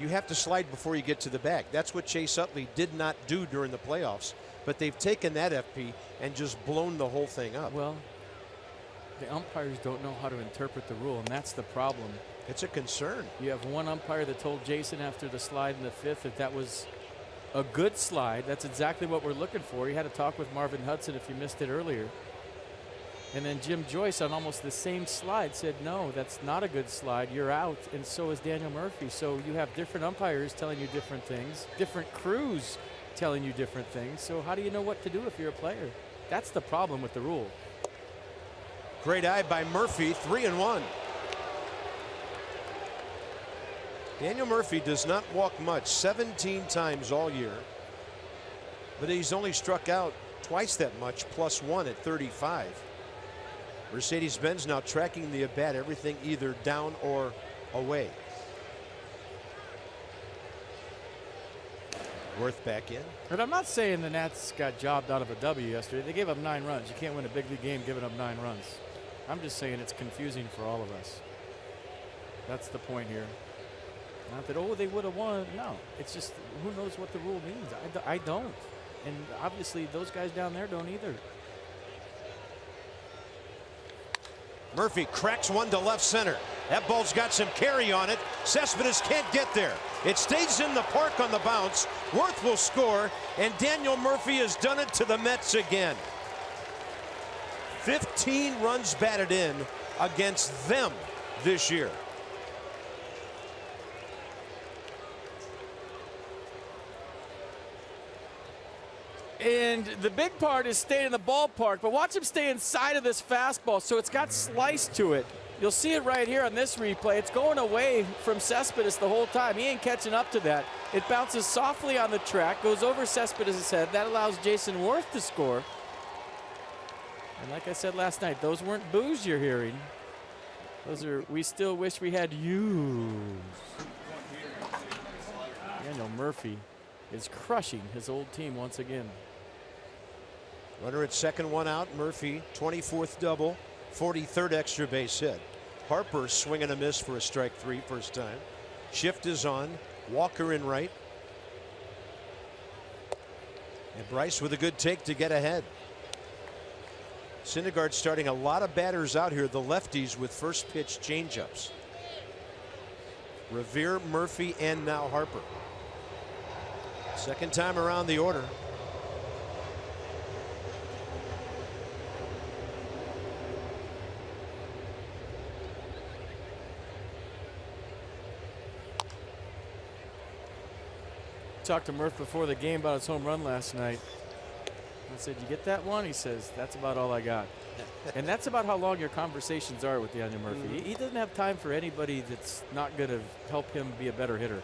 You have to slide before you get to the bag. That's what Chase Utley did not do during the playoffs. But they've taken that FP and just blown the whole thing up. Well, the umpires don't know how to interpret the rule, and that's the problem. It's a concern. You have one umpire that told Jason after the slide in the fifth that that was a good slide. That's exactly what we're looking for. He had a talk with Marvin Hudson if you missed it earlier. And then Jim Joyce on almost the same slide said, no, that's not a good slide. You're out. And so is Daniel Murphy. So you have different umpires telling you different things, different crews telling you different things. So how do you know what to do if you're a player? That's the problem with the rule. Great eye by Murphy, 3-1. Daniel Murphy does not walk much, 17 times all year. But he's only struck out twice that much, +1 at 35. Mercedes-Benz now tracking the at bat, everything either down or away. Worth back in. But I'm not saying the Nats got jobbed out of a W yesterday. They gave up 9 runs. You can't win a big league game giving up 9 runs. I'm just saying it's confusing for all of us. That's the point here. Not that, oh, they would have won. No, it's just who knows what the rule means. I don't. And obviously those guys down there don't either. Murphy cracks one to left center. That ball's got some carry on it. Cespedes can't get there. It stays in the park on the bounce. Worth will score, and Daniel Murphy has done it to the Mets again. 15 runs batted in against them this year. And the big part is staying in the ballpark, but watch him stay inside of this fastball, so it's got slice to it. You'll see it right here on this replay. It's going away from Cespedes the whole time. He ain't catching up to that. It bounces softly on the track, goes over Cespedes' head. That allows Jason Worth to score. And like I said last night, those weren't boos you're hearing. Those are, we still wish we had you. Daniel Murphy is crushing his old team once again. Runner at second, one out. Murphy, 24th double, 43rd extra base hit. Harper swinging a miss for a strike 3 first time. Shift is on. Walker in right. And Bryce with a good take to get ahead. Syndergaard starting a lot of batters out here, the lefties with first pitch changeups. Revere, Murphy, and now Harper. Second time around the order. Talked to Murph before the game about his home run last night. I said, you get that one? He says, that's about all I got. And that's about how long your conversations are with Daniel Murphy. He doesn't have time for anybody that's not going to help him be a better hitter.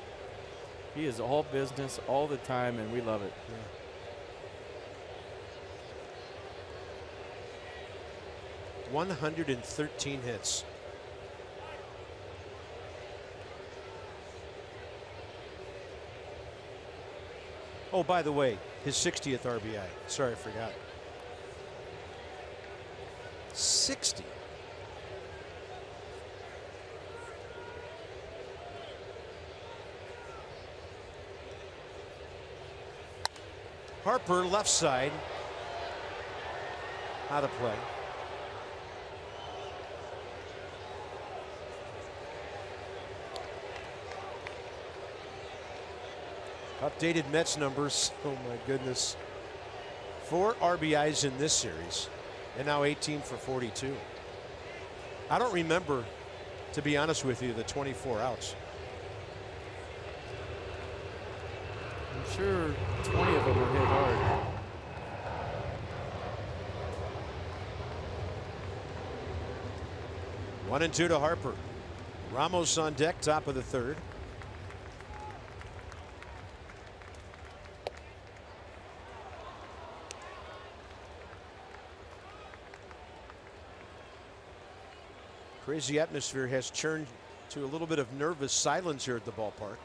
He is all business all the time, and we love it. Yeah. 113 hits. Oh, by the way, his 60th RBI. Sorry, I forgot. 60. Harper left side. How to play. Updated Mets numbers. Oh my goodness. 4 RBIs in this series, and now 18 for 42. I don't remember, to be honest with you, the 24 outs. I'm sure 20 of them were hit hard. One and two to Harper. Ramos on deck, top of the third. Crazy atmosphere has turned to a little bit of nervous silence here at the ballpark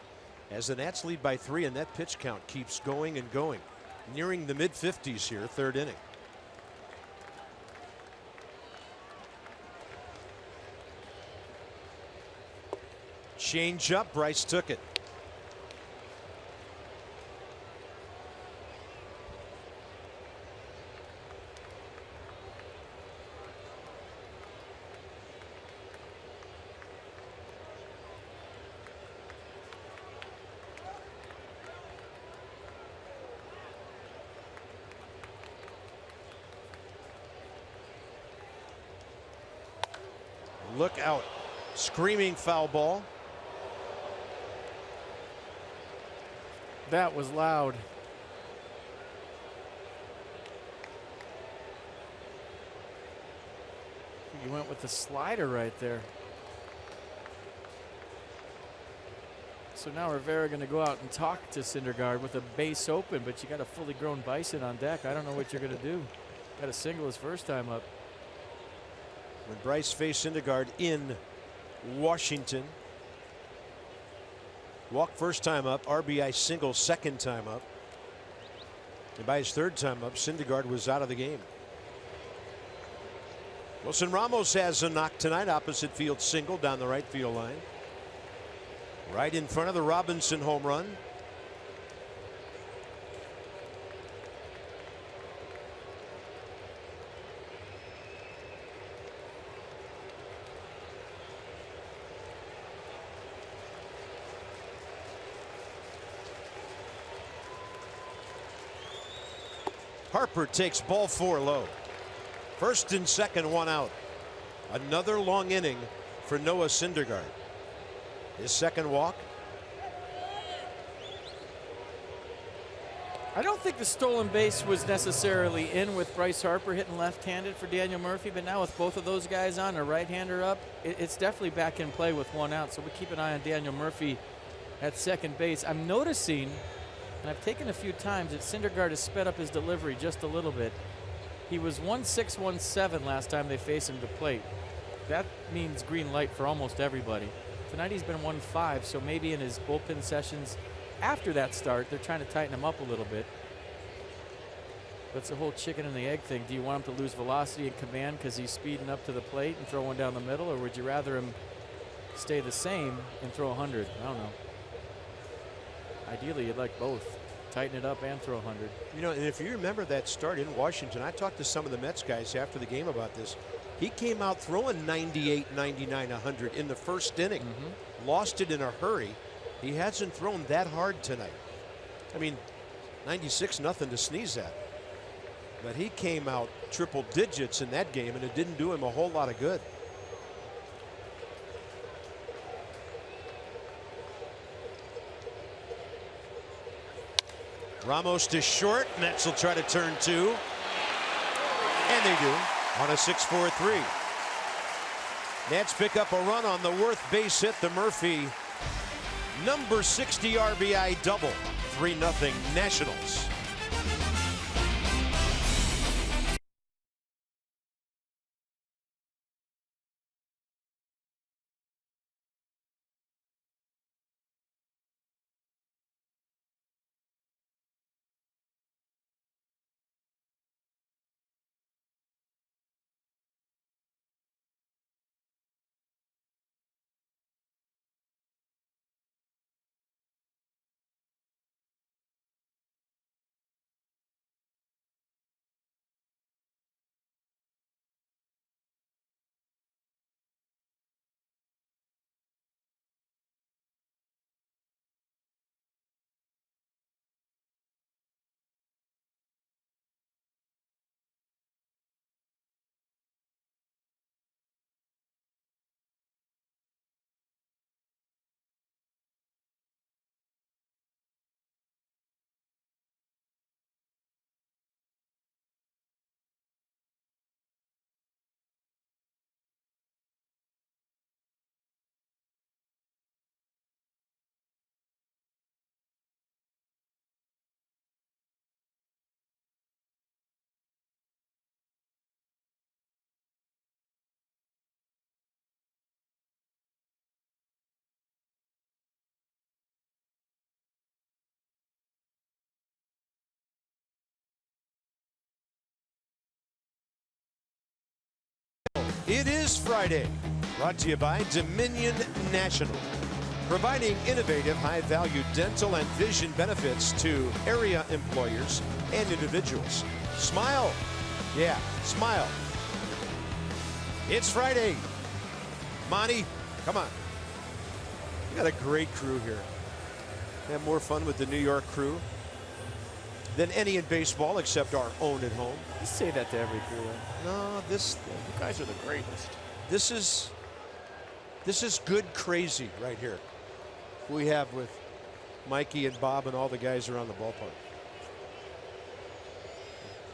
as the Nats lead by 3, and that pitch count keeps going and going. Nearing the mid-50s here, third inning. Change up, Bryce took it. Look out. Screaming foul ball. That was loud. You went with the slider right there. So now Rivera going to go out and talk to Syndergaard with a base open, but you got a fully grown bison on deck. I don't know what you're going to do. Got a single his first time up. When Bryce faced Syndergaard in Washington. Walk first time up, RBI single second time up. And by his third time up, Syndergaard was out of the game. Wilson Ramos has a knock tonight, opposite field single down the right field line. Right in front of the Robinson home run. Harper takes ball 4 low. First and second, 1 out. Another long inning for Noah Syndergaard. His second walk. I don't think the stolen base was necessarily in with Bryce Harper hitting left-handed for Daniel Murphy, but now with both of those guys on, a right-hander up, it's definitely back in play with 1 out. So we keep an eye on Daniel Murphy at second base. I'm noticing, and I've taken a few times, that Syndergaard has sped up his delivery just a little bit. He was 1.6, 1.7 last time they faced him to plate. That means green light for almost everybody. Tonight he's been 1.5, so maybe in his bullpen sessions after that start, they're trying to tighten him up a little bit. That's the whole chicken and the egg thing. Do you want him to lose velocity and command because he's speeding up to the plate and throw one down the middle, or would you rather him stay the same and throw 100? I don't know. Ideally, you'd like both. Tighten it up and throw 100. You know, and if you remember that start in Washington, I talked to some of the Mets guys after the game about this. He came out throwing 98, 99, 100 in the first inning. Lost it in a hurry. He hasn't thrown that hard tonight. I mean, 96, nothing to sneeze at. But he came out triple digits in that game, and it didn't do him a whole lot of good. Ramos to short. Mets will try to turn 2. And they do on a 6-4-3. Nats pick up a run on the Worth base hit. The Murphy number 60 RBI double. 3-0 Nationals. It is Friday, brought to you by Dominion National, providing innovative, high-value dental and vision benefits to area employers and individuals. Smile. Yeah, smile. It's Friday. Monty, come on. We got a great crew here. We have more fun with the New York crew than any in baseball except our own at home. You say that to every crew. No, You guys are the greatest. this is good crazy right here. We have with Mikey and Bob and all the guys around the ballpark.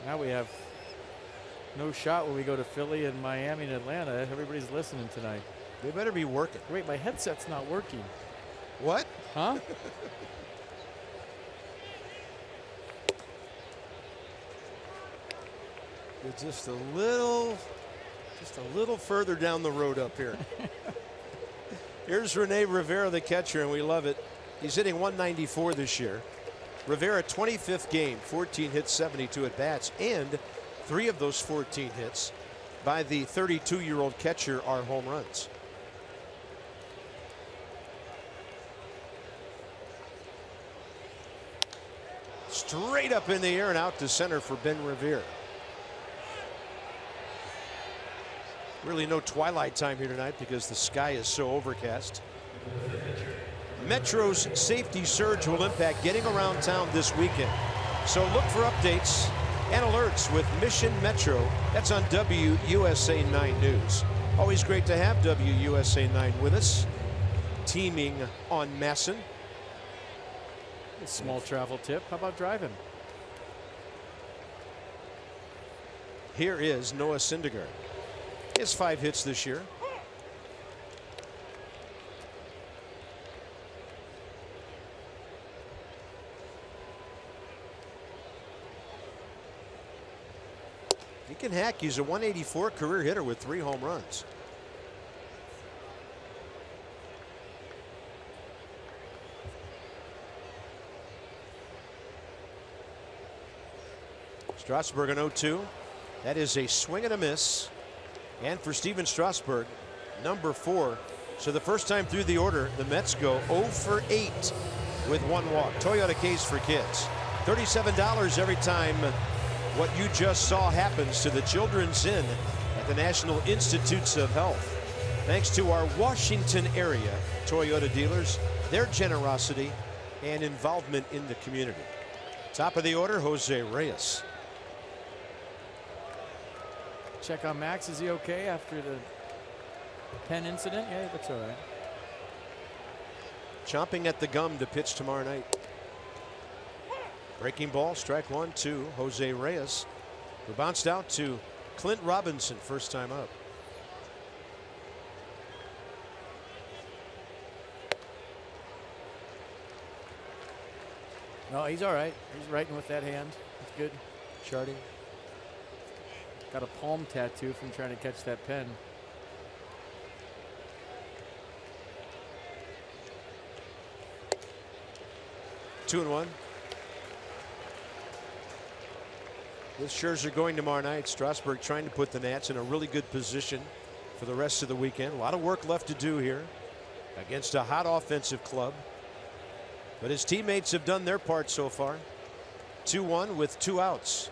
Now we have no shot when we go to Philly and Miami and Atlanta. Everybody's listening tonight. They better be working. Wait, my headset's not working. What? Huh? It's just a little further down the road up here. Here's Rene Rivera, the catcher, and we love it. He's hitting 194 this year. Rivera, 25th game, 14 hits, 72 at bats, and 3 of those 14 hits by the 32-year-old catcher are home runs. Straight up in the air and out to center for Ben Revere. Really no twilight time here tonight because the sky is so overcast. Metro's safety surge will impact getting around town this weekend. So look for updates and alerts with Mission Metro. That's on WUSA 9 News. Always great to have WUSA 9 with us. Teaming on Masson. A small travel tip. How about driving? Here is Noah Syndergaard. He has 5 hits this year. He can hack. He's a 184 career hitter with 3 home runs. Strasburg an 0-2. That is a swing and a miss. And for Steven Strasburg, number 4. So the first time through the order, the Mets go 0 for 8 with 1 walk. Toyota case for kids. $37 every time what you just saw happens to the Children's Inn at the National Institutes of Health. Thanks to our Washington area Toyota dealers, their generosity and involvement in the community. Top of the order, Jose Reyes. Check on Max. Is he okay after the pen incident? Yeah, he looks all right. Chomping at the gum to pitch tomorrow night. Breaking ball, strike 1, 2. Jose Reyes, who bounced out to Clint Robinson, first time up. No, he's all right. He's writing with that hand. It's good. Charting. Got a palm tattoo from trying to catch that pen. Two and 1. With Scherzer going tomorrow night, Strasburg trying to put the Nats in a really good position for the rest of the weekend. A lot of work left to do here against a hot offensive club. But his teammates have done their part so far. 2-1 with 2 outs.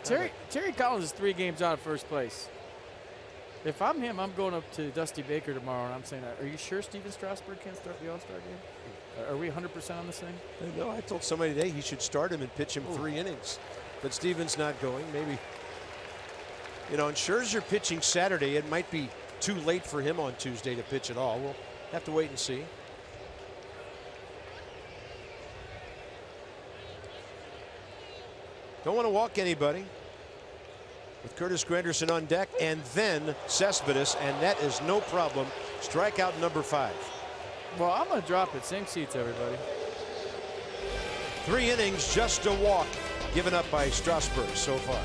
Terry Collins is 3 games out of first place. If I'm him, I'm going up to Dusty Baker tomorrow and I'm saying, are you sure Steven Strasburg can't start the All-Star game? Are we 100% on this thing? No, I told somebody today he should start him and pitch him 3 innings. But Steven's not going. Maybe, you know, and Scherzer pitching Saturday, it might be too late for him on Tuesday to pitch at all. We'll have to wait and see. Don't want to walk anybody. With Curtis Granderson on deck and then Cespedes, and that is no problem. Strikeout number 5. Well, I'm going to drop it. Same seats, everybody. 3 innings, just a walk given up by Strasburg so far.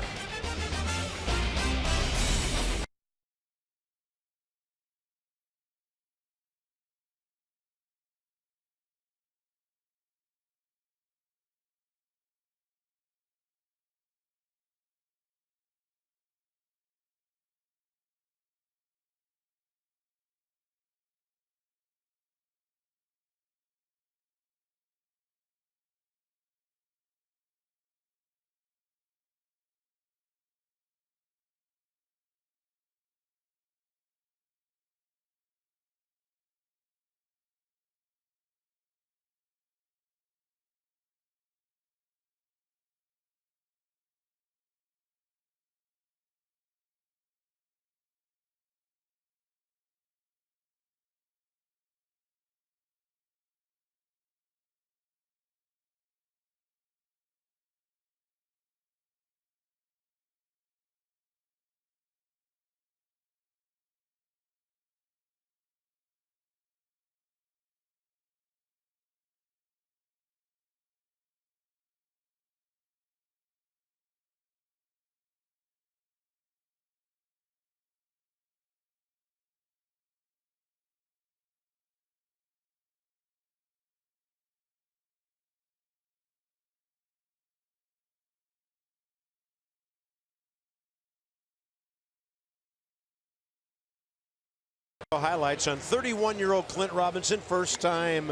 Highlights on 31-year-old Clint Robinson. First time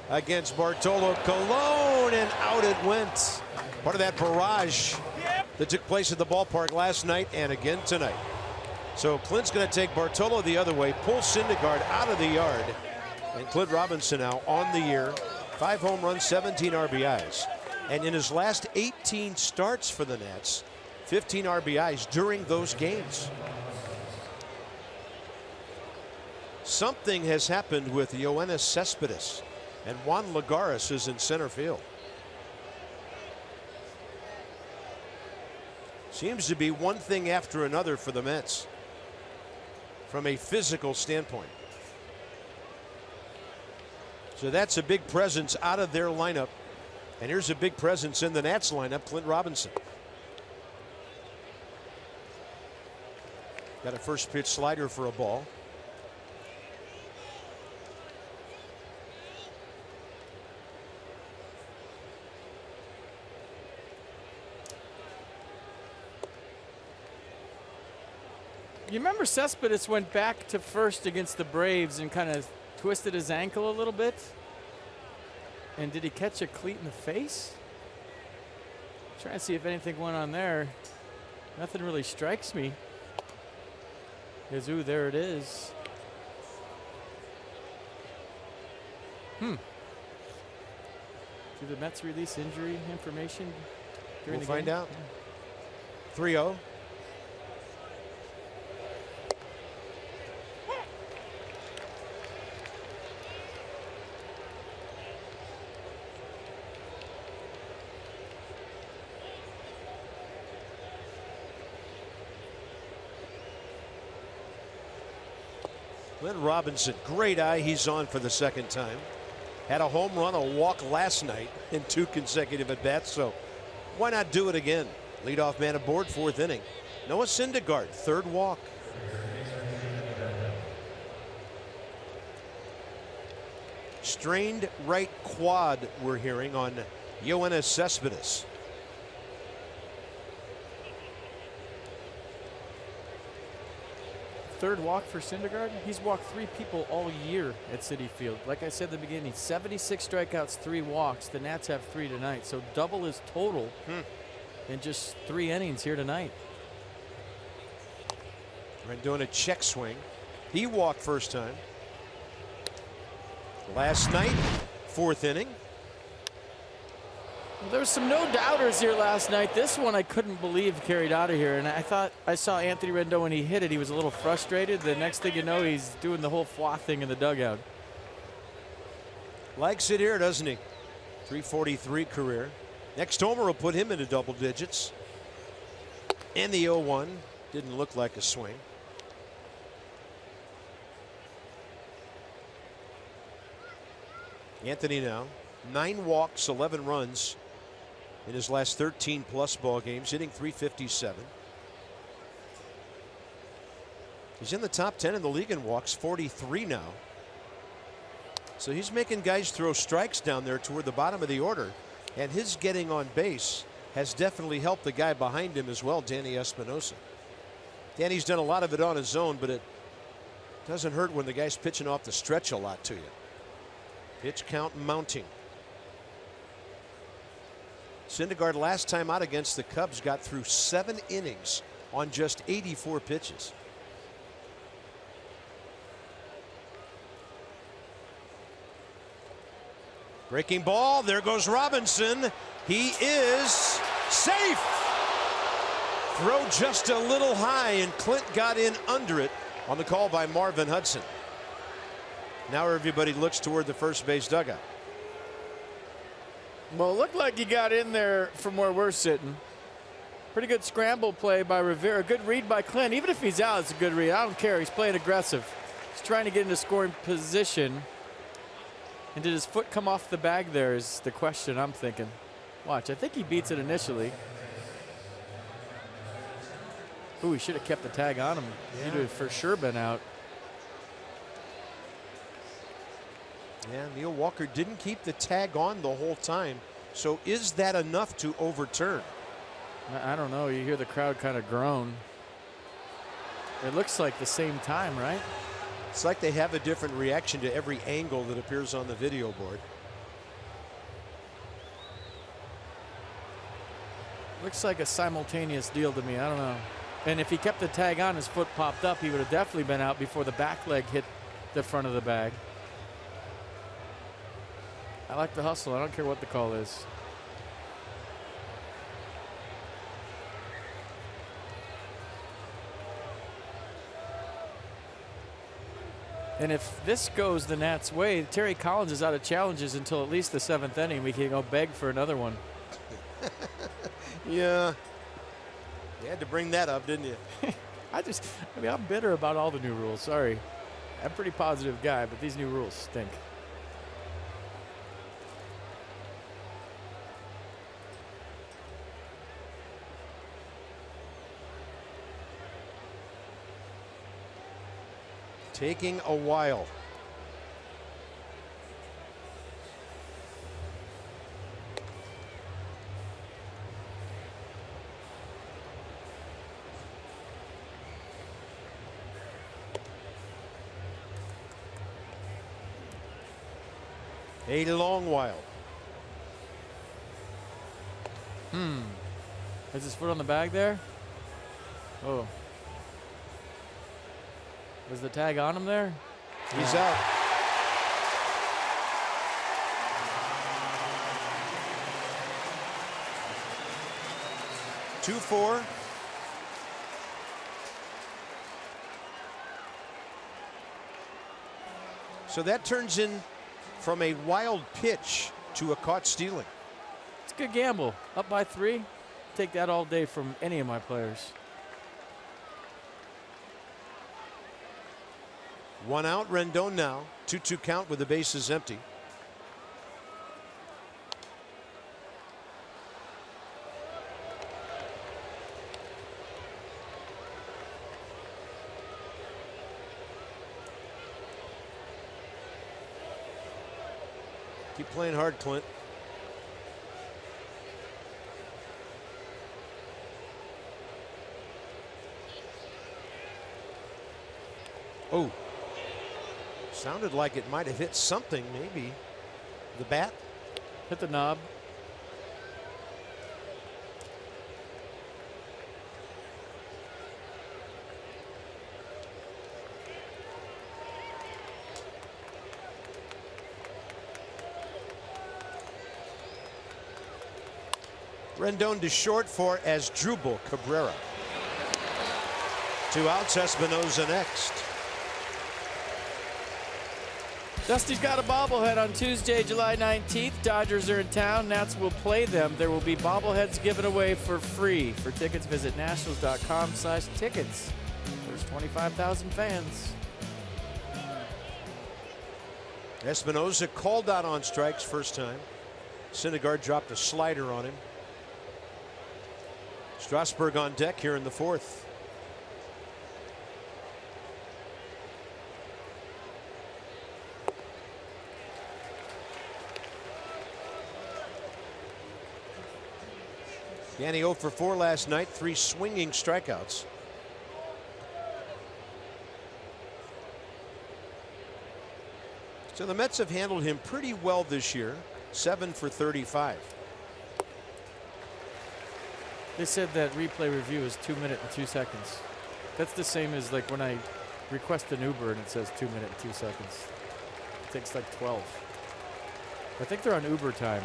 against Bartolo Colon, and out it went. Part of that barrage that took place at the ballpark last night and again tonight. So Clint's going to take Bartolo the other way, pull Syndergaard out of the yard, and Clint Robinson now on the year. 5 home runs, 17 RBIs. And in his last 18 starts for the Nats, 15 RBIs during those games. Something has happened with Yoenis Cespedes, and Juan Lagares is in center field. Seems to be one thing after another for the Mets from a physical standpoint. So that's a big presence out of their lineup. And here's a big presence in the Nats lineup, Clint Robinson. Got a first pitch slider for a ball. You remember Cespedes went back to first against the Braves and kind of twisted his ankle a little bit? And did he catch a cleat in the face? Trying to see if anything went on there. Nothing really strikes me. Because, ooh, there it is. Did the Mets release injury information during the game? We'll find out. 3-0. Clint Robinson, great eye. He's on for the second time. Had a home run, a walk last night in 2 consecutive at-bats, so why not do it again? Leadoff man aboard, 4th inning. Noah Syndergaard, 3rd walk. Strained right quad, we're hearing, on Yoenis Cespedes. Third walk for Syndergaard. He's walked 3 people all year at Citi Field. Like I said at the beginning, 76 strikeouts, 3 walks. The Nats have 3 tonight, so double his total in just 3 innings here tonight. Right, doing a check swing. He walked first time. Last night, 4th inning. Well, there was some no-doubters here last night. This one I couldn't believe carried out of here. And I thought I saw Anthony Rendon when he hit it. He was a little frustrated. The next thing you know, he's doing the whole fwa thing in the dugout. Likes it here, doesn't he? 343 career. Next homer will put him into double digits. And the 0-1 didn't look like a swing. Anthony now, 9 walks, 11 runs in his last 13+ ball games, hitting .357. He's in the top 10 in the league in walks, 43 now. So he's making guys throw strikes down there toward the bottom of the order, and his getting on base has definitely helped the guy behind him as well, Danny Espinosa. Danny's done a lot of it on his own, but it doesn't hurt when the guy's pitching off the stretch a lot to you. Pitch count mounting. Syndergaard last time out against the Cubs got through 7 innings on just 84 pitches. Breaking ball. There goes Robinson. He is safe. Throw just a little high, and Clint got in under it on the call by Marvin Hudson. Now everybody looks toward the first base dugout. Well, it looked like he got in there from where we're sitting. Pretty good scramble play by Rivera. Good read by Clint. Even if he's out, it's a good read. I don't care. He's playing aggressive. He's trying to get into scoring position. And did his foot come off the bag there is the question I'm thinking. Watch. I think he beats it initially. Ooh, he should have kept the tag on him. Yeah. He'd have for sure been out. Yeah, Neil Walker didn't keep the tag on the whole time. So is that enough to overturn? I don't know. You hear the crowd kind of groan. It looks like the same time, right? It's like they have a different reaction to every angle that appears on the video board. Looks like a simultaneous deal to me. I don't know. And if he kept the tag on, his foot popped up, he would have definitely been out before the back leg hit the front of the bag. I like the hustle. I don't care what the call is. And if this goes the Nats' way, Terry Collins is out of challenges until at least the 7th inning. We can go beg for another one. Yeah. You had to bring that up, didn't you? I mean, I'm bitter about all the new rules. Sorry. I'm a pretty positive guy, but these new rules stink. Taking a while. A long while. Has his foot on the bag there? Oh. Was the tag on him there? He's out. Two, 4. So that turns in from a wild pitch to a caught stealing. It's a good gamble. Up by 3. Take that all day from any of my players. 1 out, Rendon now. 2-2 count with the bases empty. Keep playing hard, Clint. Oh. Sounded like it might have hit something, maybe. The bat? Hit the knob. Rendon to short for Asdrubal Cabrera. 2 outs, Espinosa next. Dusty's got a bobblehead on Tuesday, July 19th. Dodgers are in town. Nats will play them. There will be bobbleheads given away for free. For tickets, visit nationals.com/tickets. There's 25,000 fans. Espinosa called out on strikes first time. Syndergaard dropped a slider on him. Strasburg on deck here in the 4th. Yanni 0 for 4 last night, 3 swinging strikeouts. So the Mets have handled him pretty well this year. 7 for 35. They said that replay review is 2 minutes and 2 seconds. That's the same as like when I request an Uber and it says 2 minutes and 2 seconds. It takes like 12. I think they're on Uber time.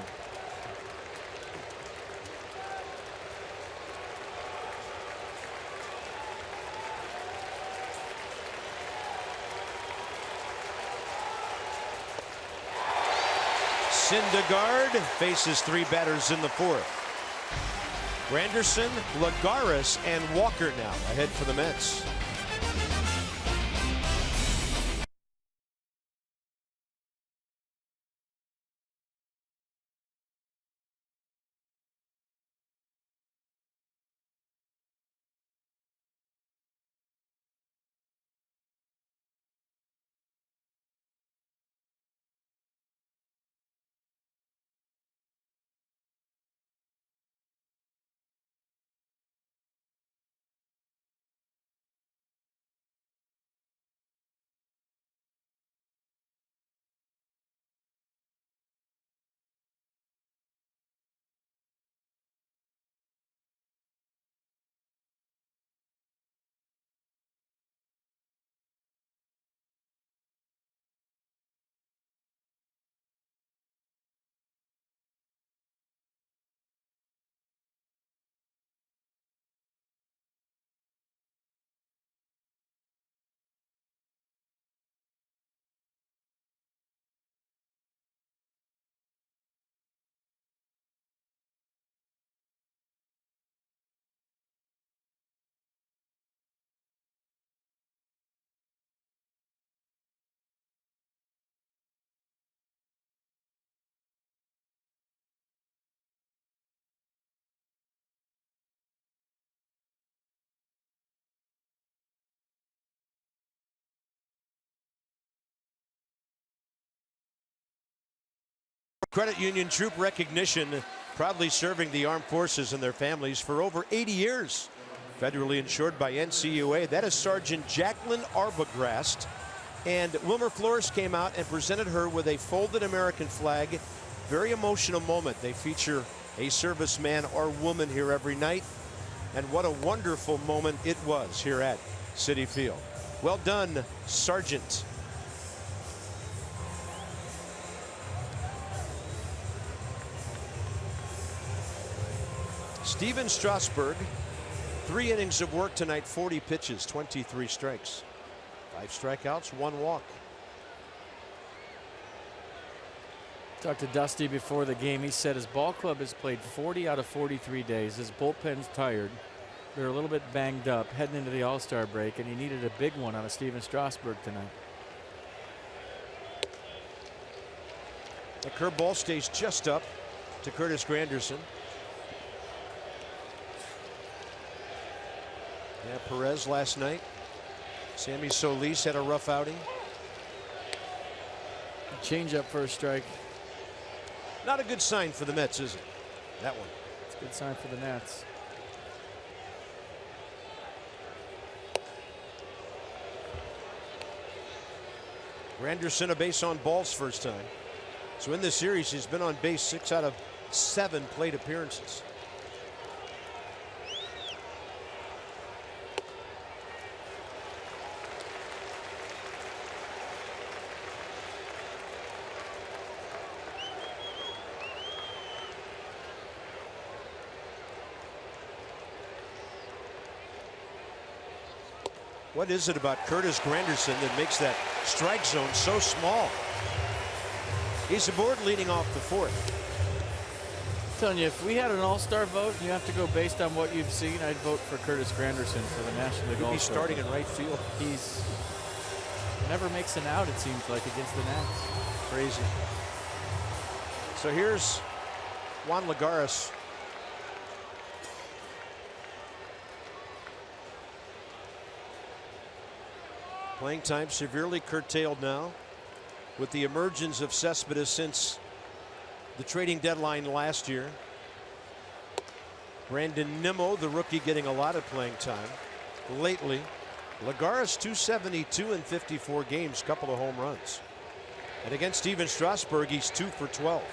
Syndergaard faces 3 batters in the 4th. Granderson, Lagares, and Walker now ahead for the Mets. Credit Union Troop Recognition, proudly serving the armed forces and their families for over 80 years. Federally insured by NCUA. That is Sergeant Jacqueline Arbogast. And Wilmer Flores came out and presented her with a folded American flag. Very emotional moment. They feature a serviceman or woman here every night. And what a wonderful moment it was here at Citi Field. Well done, Sergeant. Steven Strasburg, 3 innings of work tonight, 40 pitches, 23 strikes, 5 strikeouts, 1 walk. Talked to Dusty before the game. He said his ball club has played 40 out of 43 days. His bullpen's tired. They're a little bit banged up heading into the All-Star break, and he needed a big one out of Steven Strasburg tonight. The curveball stays just up to Curtis Granderson. Yeah, Perez last night. Sammy Solis had a rough outing. Change up for a strike. Not a good sign for the Mets, is it? That one. It's a good sign for the Nats. Granderson a base on balls first time. So in this series, he's been on base 6 out of 7 plate appearances. What is it about Curtis Granderson that makes that strike zone so small? He's aboard leading off the 4th. I'm telling you, if we had an all-star vote and you have to go based on what you've seen, I'd vote for Curtis Granderson for the National League All-Star. He's starting in right field. He's never makes an out, it seems like, against the Nats. Crazy. So here's Juan Lagares. Playing time severely curtailed now with the emergence of Cespedes since the trading deadline last year. Brandon Nimmo, the rookie, getting a lot of playing time lately. Lagares 272 in 54 games, couple of home runs. And against Steven Strasburg, he's 2 for 12.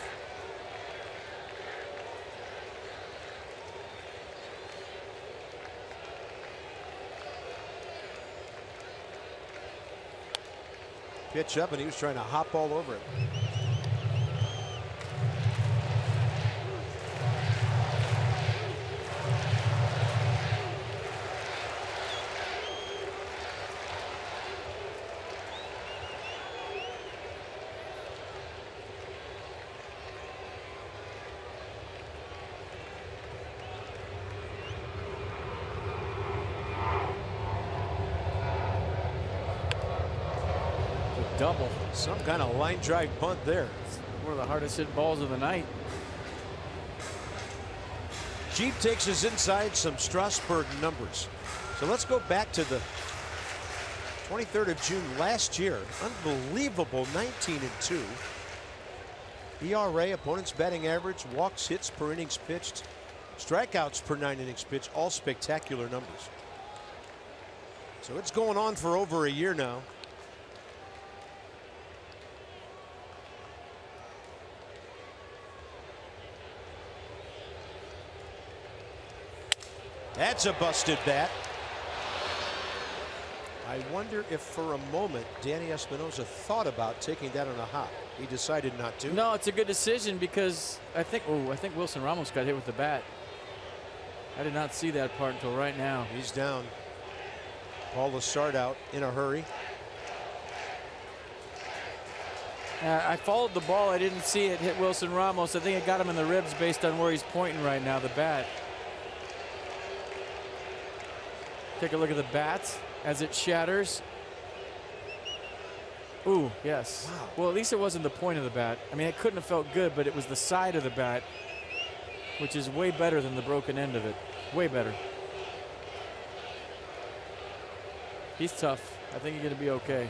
Pitch up, and he was trying to hop all over it. Double. Some kind of line drive bunt there. It's one of the hardest hit balls of the night. Jeep takes us inside some Strasburg numbers. So let's go back to the 23rd of June last year. Unbelievable 19-2. ERA, opponent's batting average, walks, hits per innings pitched, strikeouts per 9 innings pitched, all spectacular numbers. So it's going on for over a year now. That's a busted bat. I wonder if for a moment Danny Espinosa thought about taking that on a hop. He decided not to. No, it's a good decision because I think Wilson Ramos got hit with the bat. I did not see that part until right now. He's down. Paul Lessard out in a hurry. I followed the ball. I didn't see it hit Wilson Ramos. I think it got him in the ribs based on where he's pointing right now, the bat. Take a look at the bat as it shatters. Ooh, yes. Wow. Well, at least it wasn't the point of the bat. I mean, it couldn't have felt good, but it was the side of the bat, which is way better than the broken end of it. Way better. He's tough. I think he's going to be okay.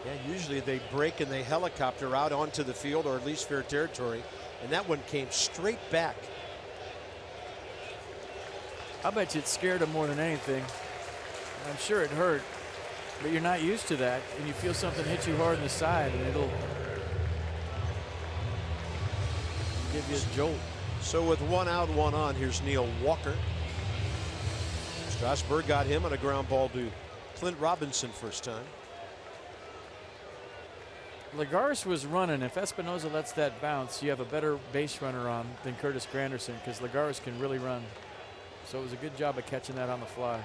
Yeah, usually they break and they helicopter out onto the field, or at least fair territory, and that one came straight back. I bet you it scared him more than anything. I'm sure it hurt, but you're not used to that, and you feel something hit you hard in the side, and it'll give you a jolt. So with 1 out, 1 on, here's Neil Walker. Strasburg got him on a ground ball to Clint Robinson first time. Lagares was running. If Espinoza lets that bounce, you have a better base runner on than Curtis Granderson, because Lagares can really run. So it was a good job of catching that on the fly.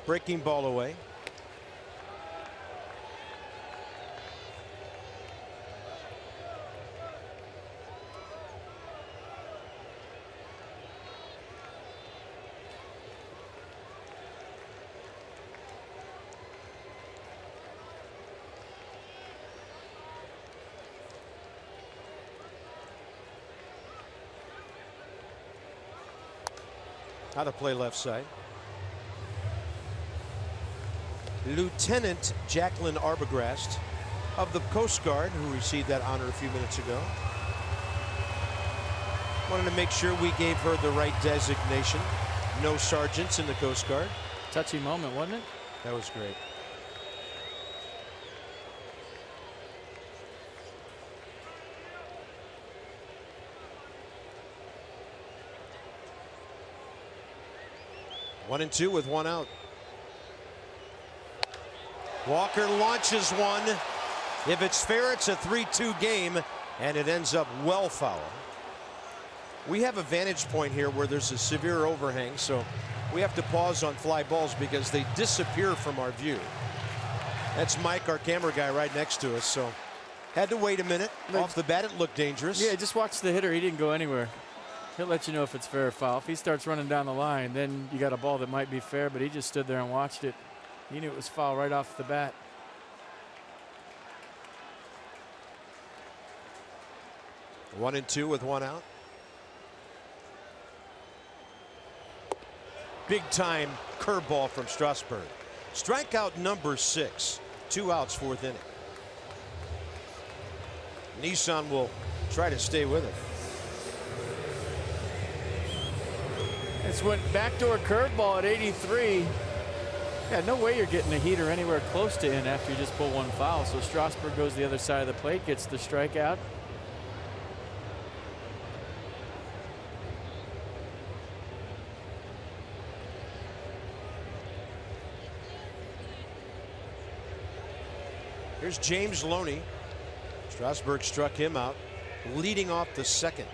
Breaking ball away. How to play left side. Lieutenant Jacqueline Arbogast of the Coast Guard, who received that honor a few minutes ago. Wanted to make sure we gave her the right designation. No sergeants in the Coast Guard. Touchy moment, wasn't it? That was great. One and two with 1 out. Walker launches one. If it's fair, it's a 3-2 game, and it ends up well foul. We have a vantage point here where there's a severe overhang, so we have to pause on fly balls because they disappear from our view. That's Mike, our camera guy, right next to us, so had to wait a minute. Off the bat, it looked dangerous. Yeah, just watch the hitter. He didn't go anywhere. He'll let you know if it's fair or foul. If he starts running down the line, then you got a ball that might be fair, but he just stood there and watched it. He knew it was foul right off the bat. One and two with 1 out. Big time curveball from Strasburg. Strikeout number 6. 2 outs, 4th inning. Nissan will try to stay with it. It's went backdoor curveball at 83. Yeah, no way you're getting a heater anywhere close to in after you just pull 1 foul. So Strasburg goes the other side of the plate, gets the strikeout. Here's James Loney. Strasburg struck him out, leading off the 2nd.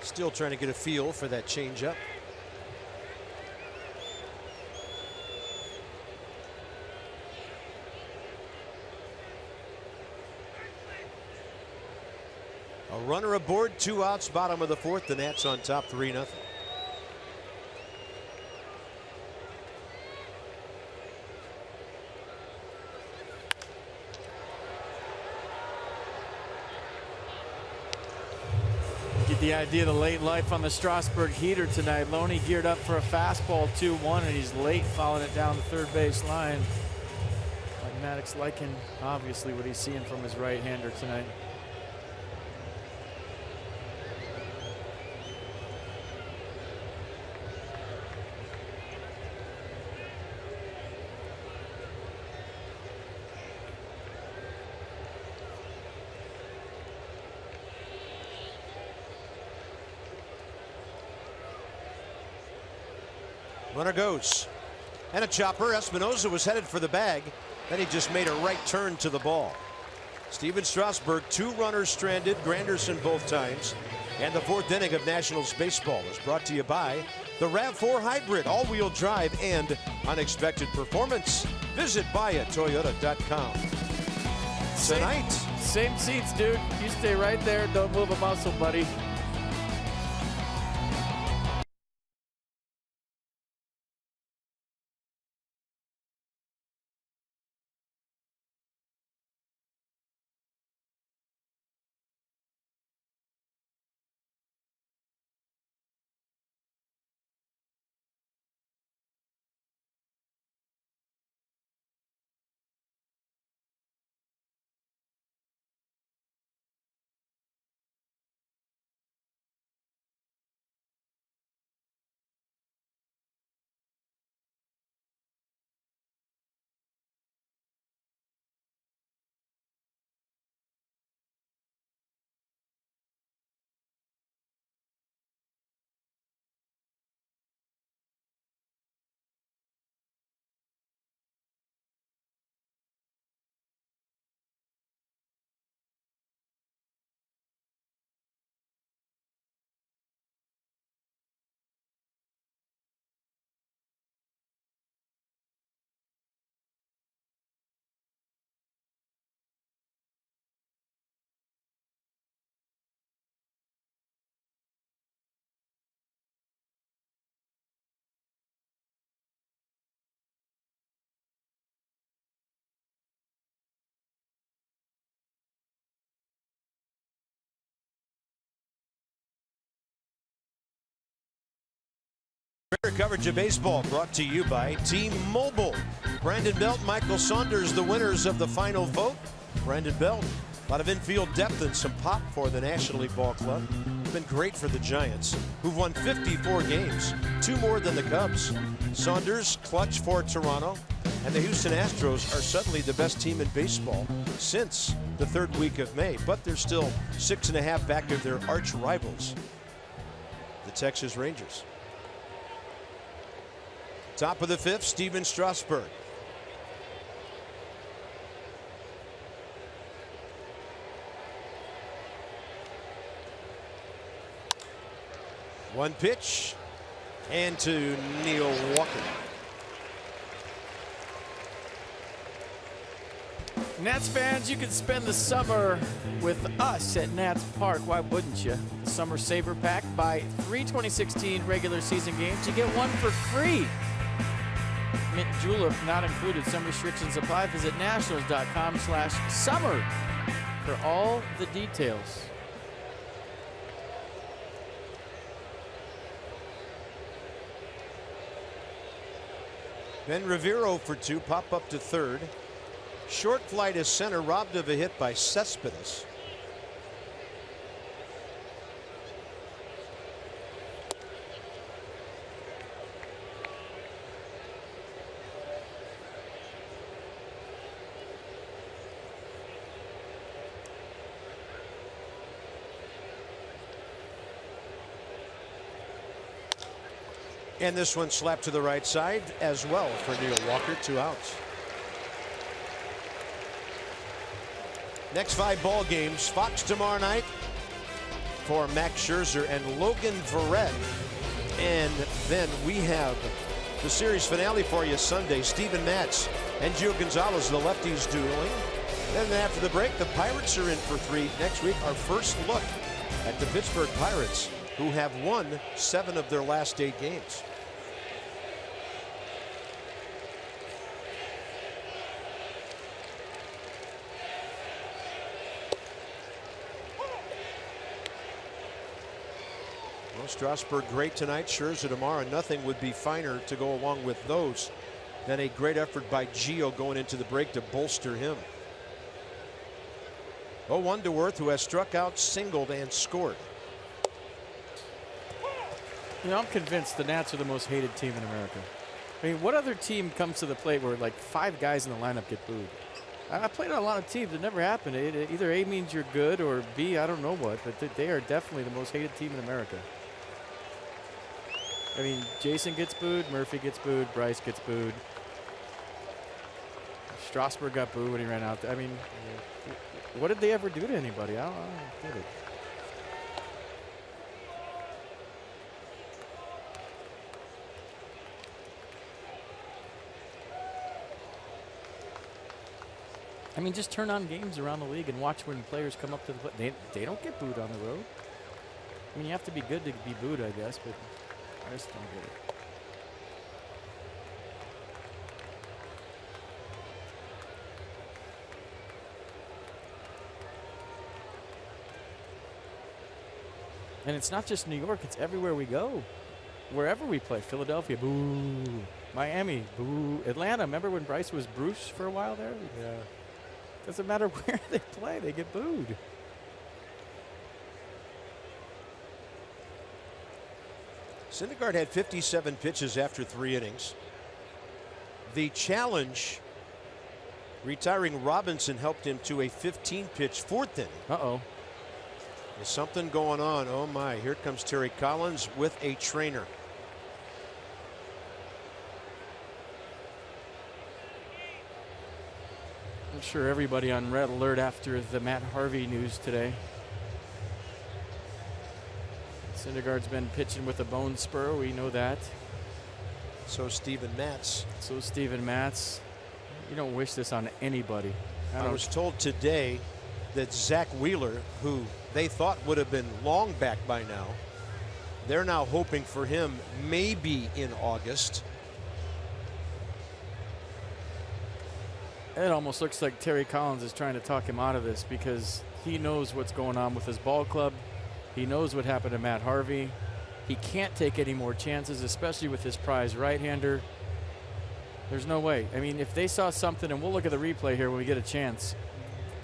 Still trying to get a feel for that changeup. runner aboard, 2 outs, bottom of the 4th. The Nats on top 3-0. Get the idea of the late life on the Strasburg heater tonight. Loney geared up for a fastball 2-1, and he's late fouling it down the third base line. Like Maddox liking, obviously, what he's seeing from his right-hander tonight. Runner goes. And a chopper. Espinoza was headed for the bag. Then he just made a right turn to the ball. Steven Strasburg, 2 runners stranded. Granderson both times. And the 4th inning of Nationals baseball is brought to you by the RAV4 Hybrid, all-wheel drive and unexpected performance. Visit buyatoyota.com. Tonight. Same seats, dude. You stay right there. Don't move a muscle, buddy. Coverage of baseball brought to you by T-Mobile. Brandon Belt, Michael Saunders, the winners of the final vote. Brandon Belt, a lot of infield depth and some pop for the National League Ball Club. Been great for the Giants, who've won 54 games, 2 more than the Cubs. Saunders, clutch for Toronto. And the Houston Astros are suddenly the best team in baseball since the 3rd week of May. But they're still 6.5 back of their arch rivals, the Texas Rangers. Top of the 5th, Steven Strasburg. One pitch, and to Neil Walker. Nats fans, you can spend the summer with us at Nats Park. Why wouldn't you? Summer Saver Pack. Buy 3 2016 regular season games. You get 1 for free. Mint julep not included. Some restrictions apply. Visit nationals.com/summer for all the details. Ben Rivero for 2, pop up to 3rd. Short fly to center, robbed of a hit by Cespedes. And this one slapped to the right side as well for Neil Walker, 2 outs. Next 5 ball games, Fox tomorrow night for Max Scherzer and Logan Verrett. And then we have the series finale for you Sunday. Steven Matz and Gio Gonzalez, the lefties dueling. Then after the break, the Pirates are in for 3 next week. Our first look at the Pittsburgh Pirates, who have won 7 of their last 8 games. Well, Strasburg great tonight. Scherzer tomorrow. Nothing would be finer to go along with those than a great effort by Gio going into the break to bolster him. 0-1 to Worth, who has struck out, singled, and scored. You know, I'm convinced the Nats are the most hated team in America. I mean, what other team comes to the plate where like 5 guys in the lineup get booed? I played on a lot of teams. It never happened. Either A means you're good or B, I don't know what, but they are definitely the most hated team in America. I mean, Jason gets booed, Murphy gets booed, Bryce gets booed. Strasburg got booed when he ran out there. I mean, what did they ever do to anybody? I don't get it. I mean, just turn on games around the league and watch when players come up to the plate. They don't get booed on the road. I mean, you have to be good to be booed, I guess, but I just don't get it. And it's not just New York, it's everywhere we go. Wherever we play. Philadelphia, boo. Miami, boo. Atlanta, remember when Bryce was Bruce for a while there? Yeah. Doesn't matter where they play, they get booed. Syndergaard had 57 pitches after 3 innings. The challenge, retiring Robinson, helped him to a 15-pitch 4th inning. Uh-oh. There's something going on. Oh, my. Here comes Terry Collins with a trainer. I'm sure everybody on red alert after the Matt Harvey news today. Syndergaard's been pitching with a bone spur. We know that. So Steven Matz. So Steven Matz. You don't wish this on anybody. I was told today that Zach Wheeler, who they thought would have been long back by now, they're now hoping for him maybe in August. It almost looks like Terry Collins is trying to talk him out of this because he knows what's going on with his ball club. He knows what happened to Matt Harvey. He can't take any more chances, especially with his prize right-hander. There's no way. I mean, if they saw something, and we'll look at the replay here when we get a chance.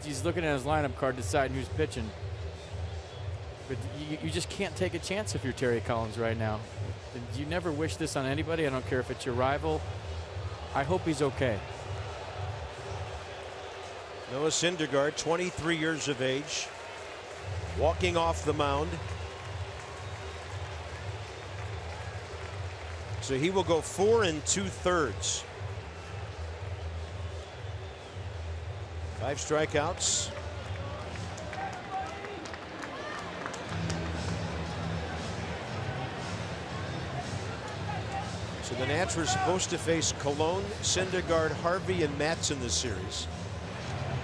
He's looking at his lineup card, deciding who's pitching. But you just can't take a chance if you're Terry Collins right now. You never wish this on anybody. I don't care if it's your rival. I hope he's okay. Noah Syndergaard, 23 years of age, walking off the mound. So he will go 4 2/3. 5 strikeouts. So the Nats were supposed to face Cologne, Syndergaard, Harvey, and Matz in this series.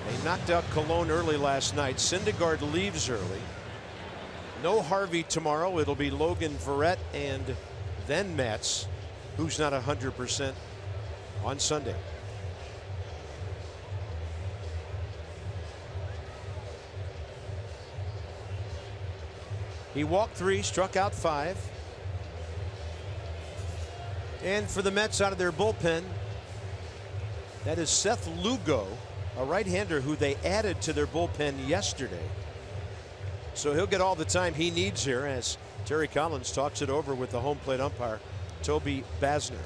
They knocked out Cologne early last night. Syndergaard leaves early. No Harvey tomorrow. It'll be Logan Verrett and then Matz, who's not 100% on Sunday. He walked 3, struck out 5. And for the Mets out of their bullpen, that is Seth Lugo, a right-hander who they added to their bullpen yesterday. So he'll get all the time he needs here as Terry Collins talks it over with the home plate umpire, Toby Basner.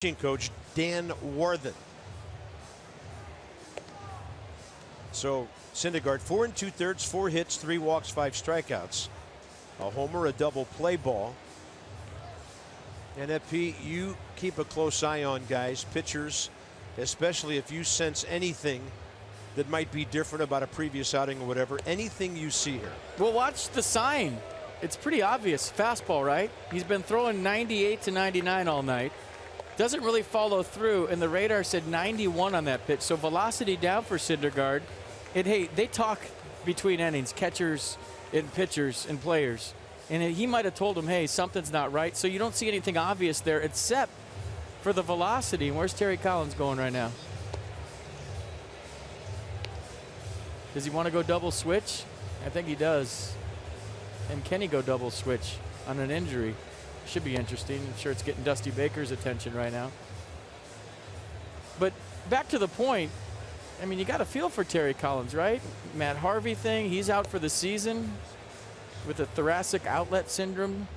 coach Dan Warthen. So Syndergaard 4 2/3, 4 hits, 3 walks, 5 strikeouts, a homer, a double play ball. And FP, you keep a close eye on guys, pitchers, especially if you sense anything that might be different about a previous outing or whatever. Anything you see here. Well, watch the sign. It's pretty obvious. Fastball, right? He's been throwing 98 to 99 all night. Doesn't really follow through, and the radar said 91 on that pitch. So velocity down for Syndergaard. And hey, they talk between innings, catchers and pitchers and players. And he might have told him, hey, something's not right. So you don't see anything obvious there except for the velocity. And where's Terry Collins going right now? Does he want to go double switch? I think he does. And can he go double switch on an injury? Should be interesting. I'm sure it's getting Dusty Baker's attention right now. But back to the point, I mean, you got to feel for Terry Collins, right? Matt Harvey thing, he's out for the season with a thoracic outlet syndrome.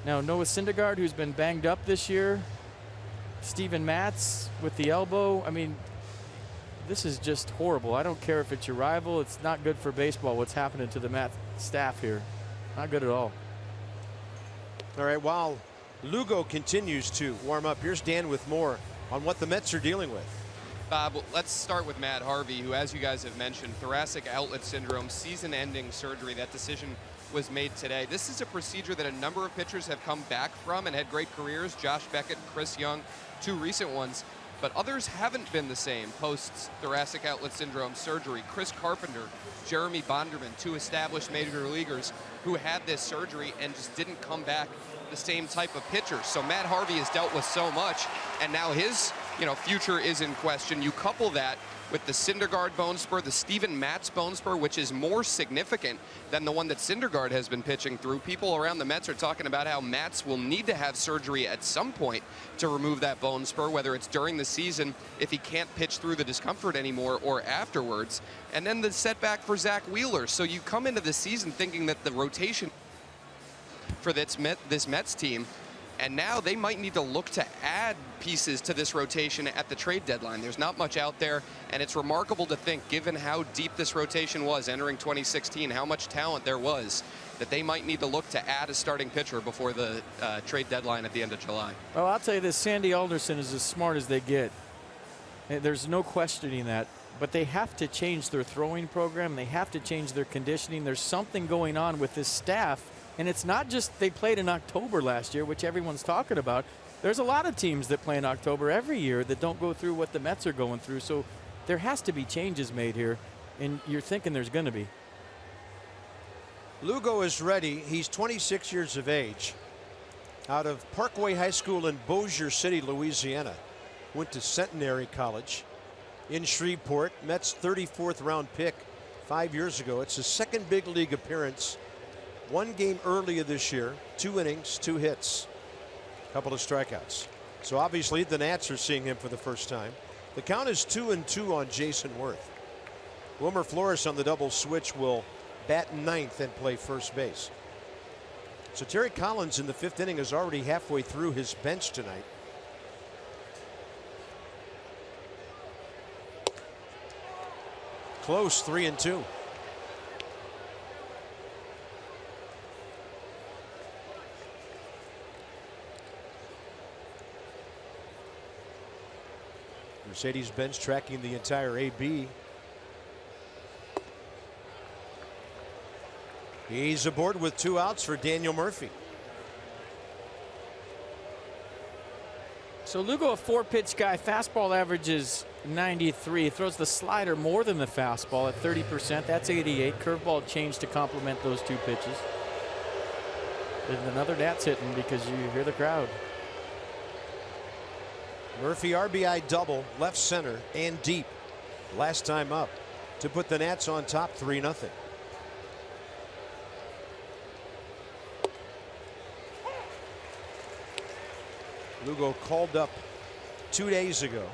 Now Noah Syndergaard, who's been banged up this year. Steven Matz with the elbow. I mean, this is just horrible. I don't care if it's your rival. It's not good for baseball what's happening to the Met staff here. Not good at all. All right, while Lugo continues to warm up, here's Dan with more on what the Mets are dealing with. Bob, let's start with Matt Harvey, who, as you guys have mentioned, thoracic outlet syndrome, season-ending surgery. That decision was made today. This is a procedure that a number of pitchers have come back from and had great careers. Josh Beckett, Chris Young, 2 recent ones. But others haven't been the same post-thoracic outlet syndrome surgery. Chris Carpenter, Jeremy Bonderman, 2 established major leaguers who had this surgery and just didn't come back the same type of pitcher. So Matt Harvey has dealt with so much, and now his future is in question. You couple that with the Syndergaard bone spur, the Steven Matz bone spur, which is more significant than the one that Syndergaard has been pitching through. People around the Mets are talking about how Matz will need to have surgery at some point to remove that bone spur, whether it's during the season if he can't pitch through the discomfort anymore or afterwards. And then the setback for Zach Wheeler. So you come into the season thinking that the rotation for this Mets team, and now they might need to look to add pieces to this rotation at the trade deadline. There's not much out there, and it's remarkable to think, given how deep this rotation was entering 2016, how much talent there was, that they might need to look to add a starting pitcher before the trade deadline at the end of July. Well, I'll tell you this, Sandy Alderson is as smart as they get. There's no questioning that. But they have to change their throwing program. They have to change their conditioning. There's something going on with this staff. And it's not just they played in October last year, which everyone's talking about. There's a lot of teams that play in October every year that don't go through what the Mets are going through. So there has to be changes made here, and you're thinking there's going to be. Lugo is ready. He's 26 years of age. Out of Parkway High School in Bossier City, Louisiana. Went to Centenary College in Shreveport. Mets 34th round pick 5 years ago. It's his second big league appearance. 1 game earlier this year, 2 innings, 2 hits, a couple of strikeouts. So obviously the Nats are seeing him for the first time. The count is 2-2 on Jason Worth. Wilmer Flores on the double switch will bat 9th and play first base. So Terry Collins in the 5th inning is already halfway through his bench tonight. Close, 3-2. Mercedes-Benz tracking the entire AB. He's aboard with 2 outs for Daniel Murphy. So Lugo, a 4-pitch guy, fastball averages 93. Throws the slider more than the fastball at 30%. That's 88. Curveball changed to complement those 2 pitches. And another Nats hitting because you hear the crowd. Murphy RBI double, left center and deep. Last time up to put the Nats on top 3-0. Lugo called up 2 days ago.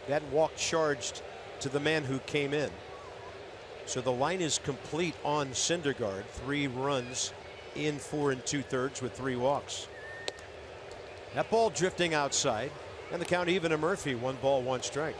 That walk charged to the man who came in. So the line is complete on Syndergaard. 3 runs in 4 2/3 with 3 walks. That ball drifting outside, and the count even to Murphy. 1 ball, 1 strike.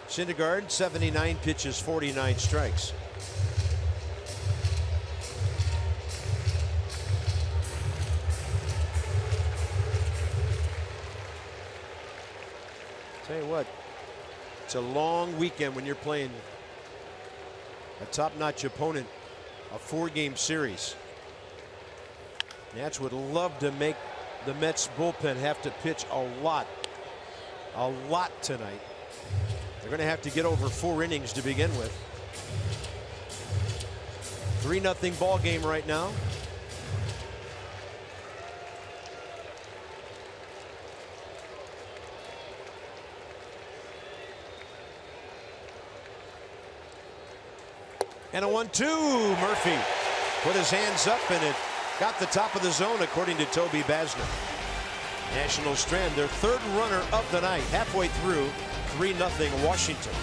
Syndergaard, 79 pitches, 49 strikes. Tell you what, it's a long weekend when you're playing a top-notch opponent, a 4-game series. Nats would love to make the Mets bullpen have to pitch a lot tonight. They're going to have to get over 4 innings to begin with. 3-0 ball game right now. And a 1-2. Murphy put his hands up, and it got the top of the zone, according to Toby Basner. Nationals strand their 3rd runner of the night, halfway through. 3-0 Washington.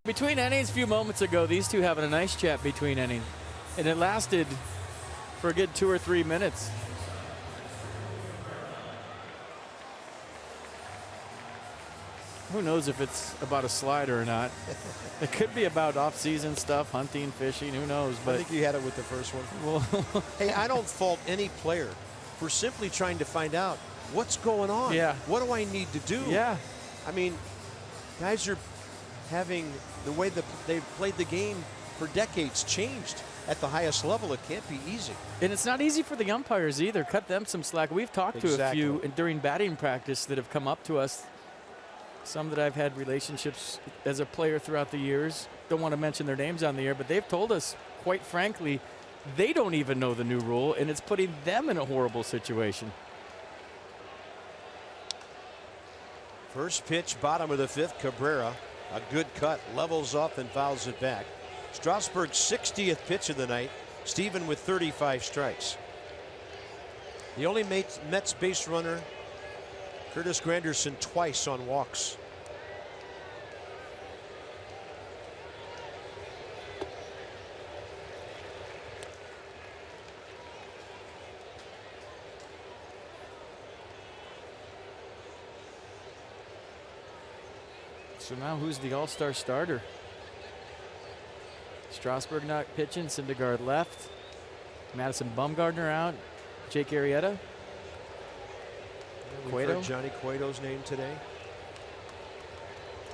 Between innings a few moments ago, these two having a nice chat between innings, and it lasted for a good 2 or 3 minutes. Who knows if it's about a slider or not. It could be about off-season stuff, hunting, fishing, who knows. But I think you had it with the first one. Well, hey, I don't fault any player for simply trying to find out what's going on. Yeah. What do I need to do? Yeah. I mean, guys are having the way that they've played the game for decades changed at the highest level. It can't be easy. And it's not easy for the umpires either. Cut them some slack. We've talked to a few during batting practice that have come up to us. Some that I've had relationships as a player throughout the years. Don't want to mention their names on the air, but they've told us, quite frankly, they don't even know the new rule, and it's putting them in a horrible situation. First pitch, bottom of the 5th, Cabrera. A good cut, levels off and fouls it back. Strasburg's 60th pitch of the night. Steven with 35 strikes. The only Mets base runner, Curtis Granderson, twice on walks. So now who's the all-star starter? Strasburg not pitching, Syndergaard left. Madison Bumgarner out. Jake Arrieta. We've heard Johnny Cueto's name today.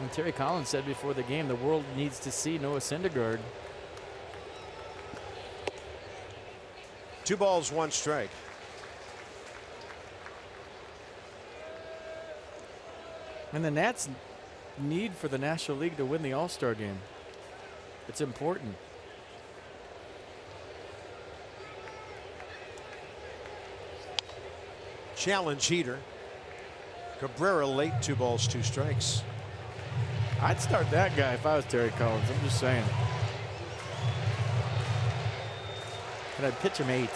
And Terry Collins said before the game, the world needs to see Noah Syndergaard. 2 balls, 1 strike. And the Nats need for the National League to win the All-Star game. It's important. Challenge heater. Cabrera late, 2 balls, 2 strikes. I'd start that guy if I was Terry Collins. I'm just saying. And I'd pitch him 8.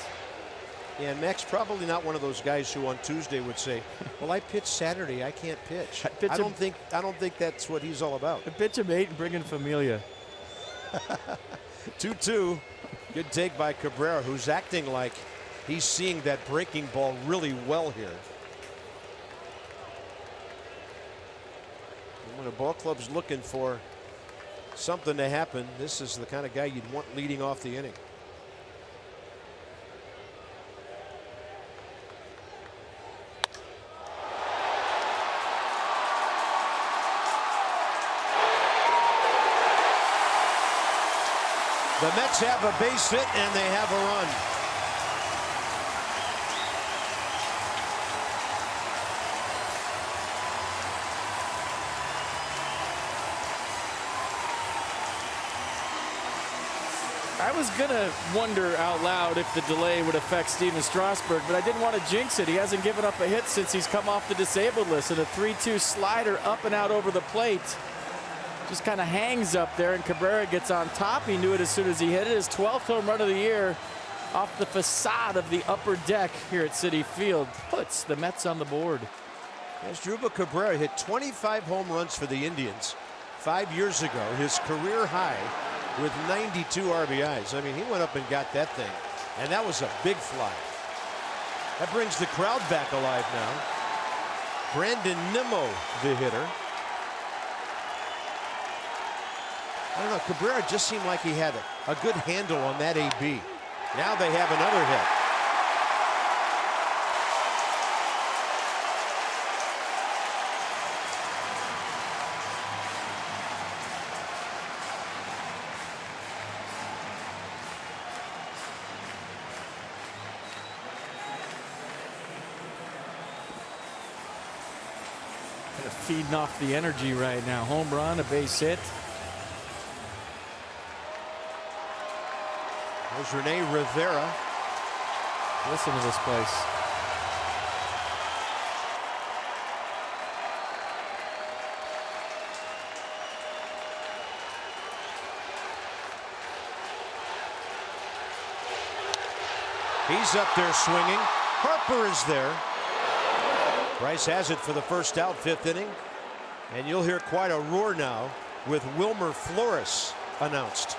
Yeah, and Mac's probably not one of those guys who on Tuesday would say, well, I pitched Saturday, I can't pitch. I don't think that's what he's all about. I'd pitch him 8 and bring in Familia. 2-2. Good take by Cabrera, who's acting like he's seeing that breaking ball really well here. And when a ball club's looking for something to happen, this is the kind of guy you'd want leading off the inning. The Mets have a base hit and they have a run. I was going to wonder out loud if the delay would affect Steven Strasburg, but I didn't want to jinx it. He hasn't given up a hit since he's come off the disabled list, and a 3-2 slider up and out over the plate. Just kind of hangs up there, and Cabrera gets on top. He knew it as soon as he hit it. His 12th home run of the year off the facade of the upper deck here at Citi Field puts the Mets on the board. Asdrubal Cabrera hit 25 home runs for the Indians 5 years ago, his career high with 92 RBIs. I mean, he went up and got that thing, and that was a big fly. That brings the crowd back alive now. Brandon Nimmo, the hitter. I don't know, Cabrera just seemed like he had a good handle on that AB. Now they have another hit. Kind of feeding off the energy right now. Home run, a base hit. There's Rene Rivera. Listen to this place. He's up there swinging. Harper is there. Bryce has it for the first out, 5th inning. And you'll hear quite a roar now with Wilmer Flores announced.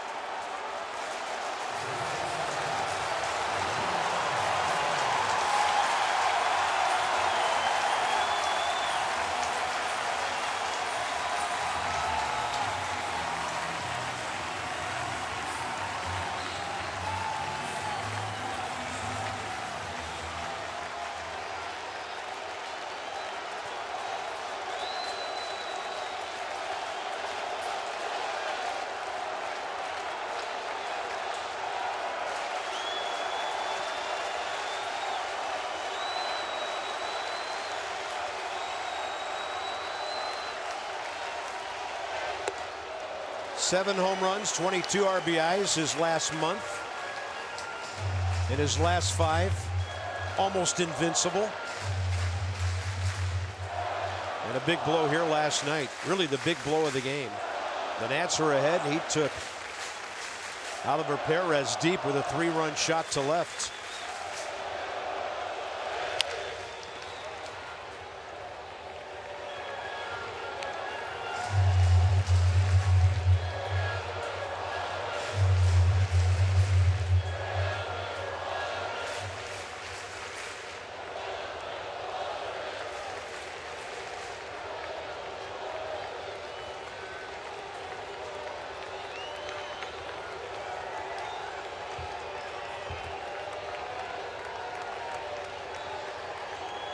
Seven home runs, 22 RBIs his last month. In his last 5, almost invincible. And a big blow here last night. Really the big blow of the game. The Nats are ahead. He took Oliver Perez deep with a 3-run shot to left.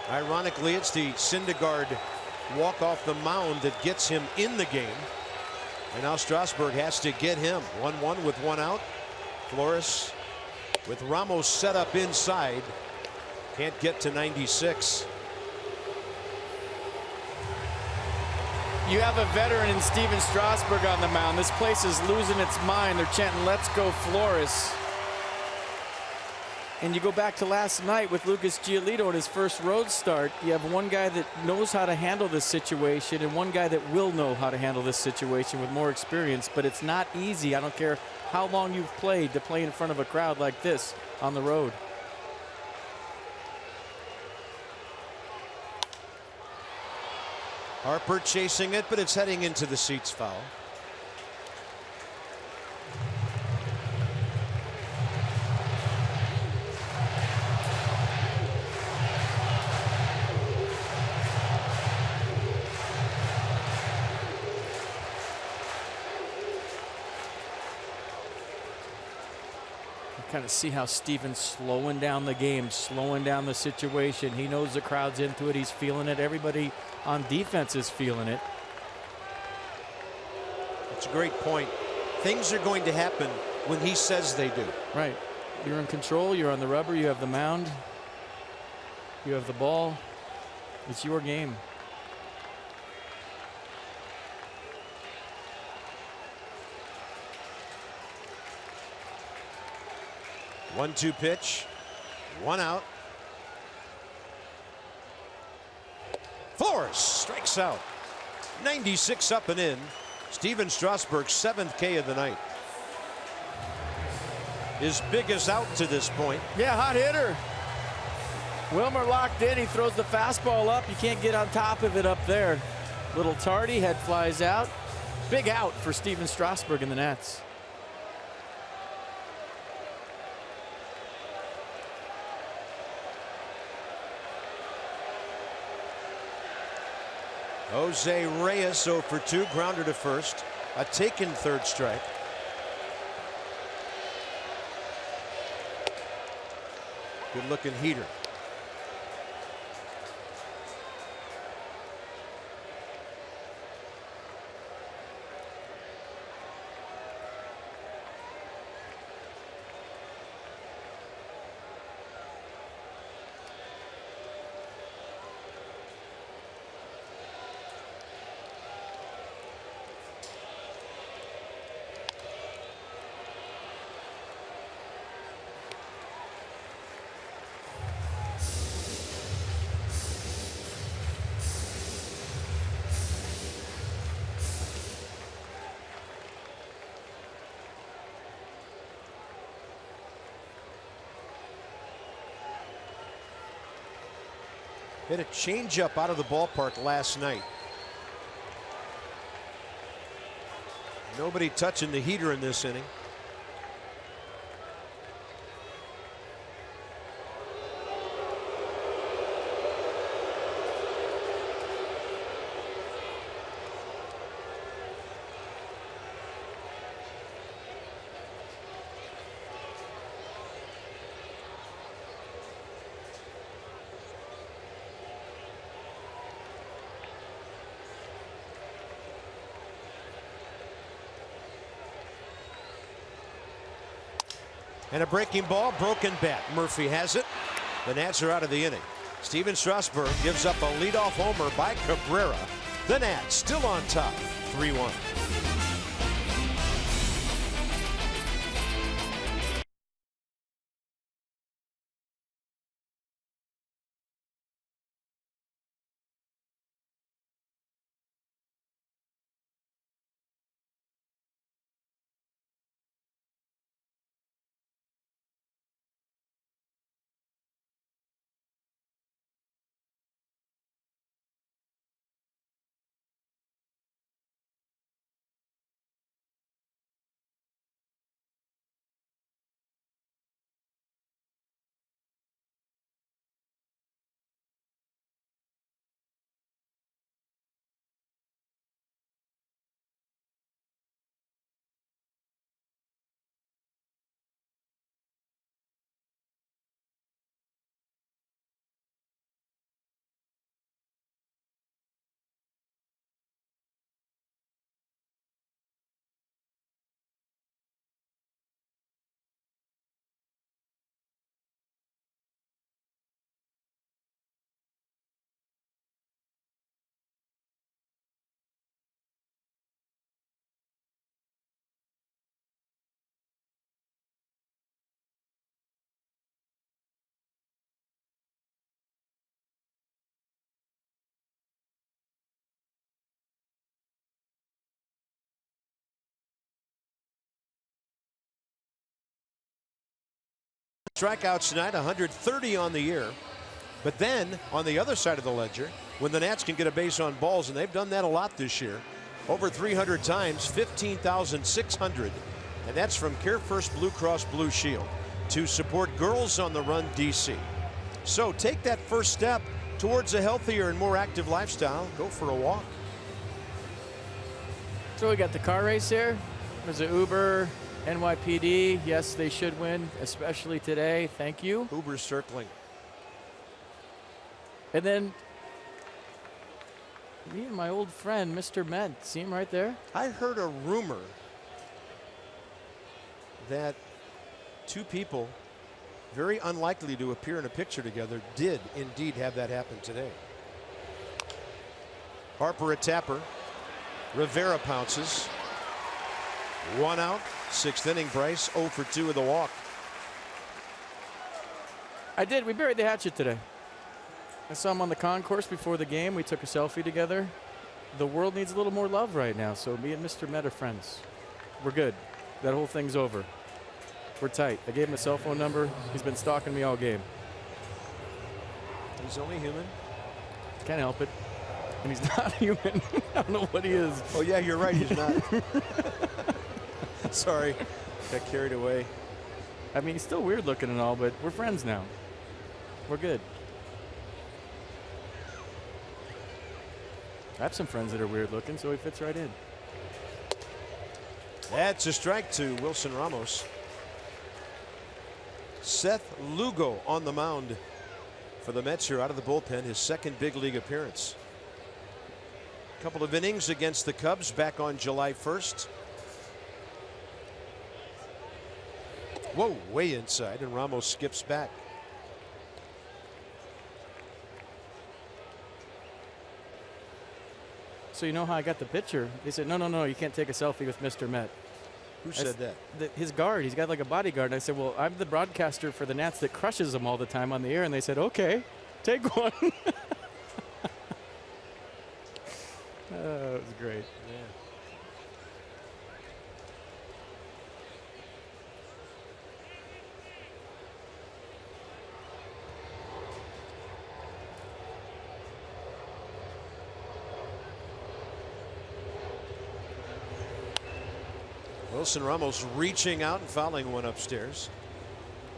Ironically, it's the Syndergaard walk off the mound that gets him in the game. And now Strasburg has to get him. 1-1 with 1 out. Flores with Ramos set up inside. Can't get to 96. You have a veteran in Steven Strasburg on the mound. This place is losing its mind. They're chanting, "Let's go Flores." And you go back to last night with Lucas Giolito in his first road start. You have one guy that knows how to handle this situation and one guy that will know how to handle this situation with more experience. But it's not easy. I don't care how long you've played to play in front of a crowd like this on the road. Harper chasing it, but it's heading into the seats, foul. Kind of see how Steven's slowing down the game, slowing down the situation. He knows the crowd's into it. He's feeling it. Everybody on defense is feeling it. That's a great point. Things are going to happen when he says they do. Right. You're in control. You're on the rubber. You have the mound. You have the ball. It's your game. One-two pitch, one out. Flores strikes out. 96 up and in. Steven Strasburg's 7th K of the night. His biggest out to this point. Yeah, hot hitter. Wilmer locked in. He throws the fastball up. You can't get on top of it up there. Little tardy, head flies out. Big out for Steven Strasburg in the Nats. Jose Reyes 0 for 2, grounder to first. A taken third strike. Good looking heater. Hit a changeup out of the ballpark last night. Nobody touching the heater in this inning. And a breaking ball, broken bat. Murphy has it. The Nats are out of the inning. Steven Strasburg gives up a leadoff homer by Cabrera. The Nats still on top, 3-1. Strikeouts tonight, 130 on the year. But then on the other side of the ledger, when the Nats can get a base on balls, and they've done that a lot this year, over 300 times, 15,600. And that's from Care First Blue Cross Blue Shield to support Girls on the Run DC. So take that first step towards a healthier and more active lifestyle. Go for a walk. So we got the car race here. There's an Uber, NYPD. Yes, they should win, especially today. Thank you. Uber's circling. And then me and my old friend, Mr. Met. See him right there? I heard a rumor that two people very unlikely to appear in a picture together did indeed have that happen today. Harper a tapper. Rivera pounces. 1 out. 6th inning. Bryce 0 for 2 with a walk. I did. We buried the hatchet today. I saw him on the concourse before the game. We took a selfie together. The world needs a little more love right now, so me and Mr. Met are friends. We're good. That whole thing's over. We're tight. I gave him a cell phone number. He's been stalking me all game. He's only human. Can't help it. And he's not human. I don't know what he is. Oh, yeah, you're right. He's not. Sorry. Got carried away. I mean, he's still weird looking and all, but we're friends now. We're good. I have some friends that are weird looking, so he fits right in. That's a strike to Wilson Ramos. Seth Lugo on the mound for the Mets here out of the bullpen, his second big league appearance. A couple of innings against the Cubs back on July 1st. Whoa, way inside, and Ramos skips back. So you know how I got the picture? They said, no, you can't take a selfie with Mr. Met. Who said that? His guard. He's got like a bodyguard. And I said, well, I'm the broadcaster for the Nats that crushes them all the time on the air. And they said, okay, take one. Oh, it was great. Yeah. Wilson Ramos reaching out and fouling one upstairs.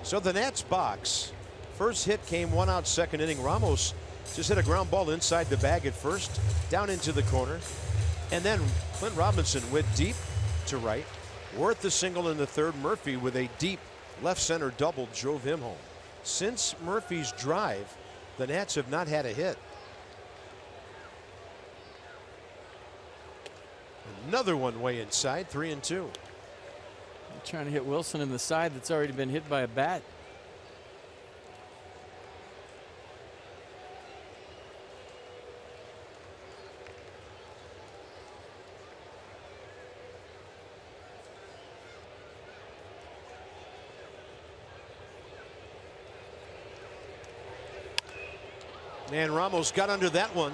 So the Nats box. First hit came 1 out, 2nd inning. Ramos just hit a ground ball inside the bag at first, down into the corner. And then Clint Robinson went deep to right. Worth the single in the 3rd. Murphy with a deep left center double drove him home. Since Murphy's drive, the Nats have not had a hit. Another one way inside, 3-2. Trying to hit Wilson in the side that's already been hit by a bat. And Ramos got under that one.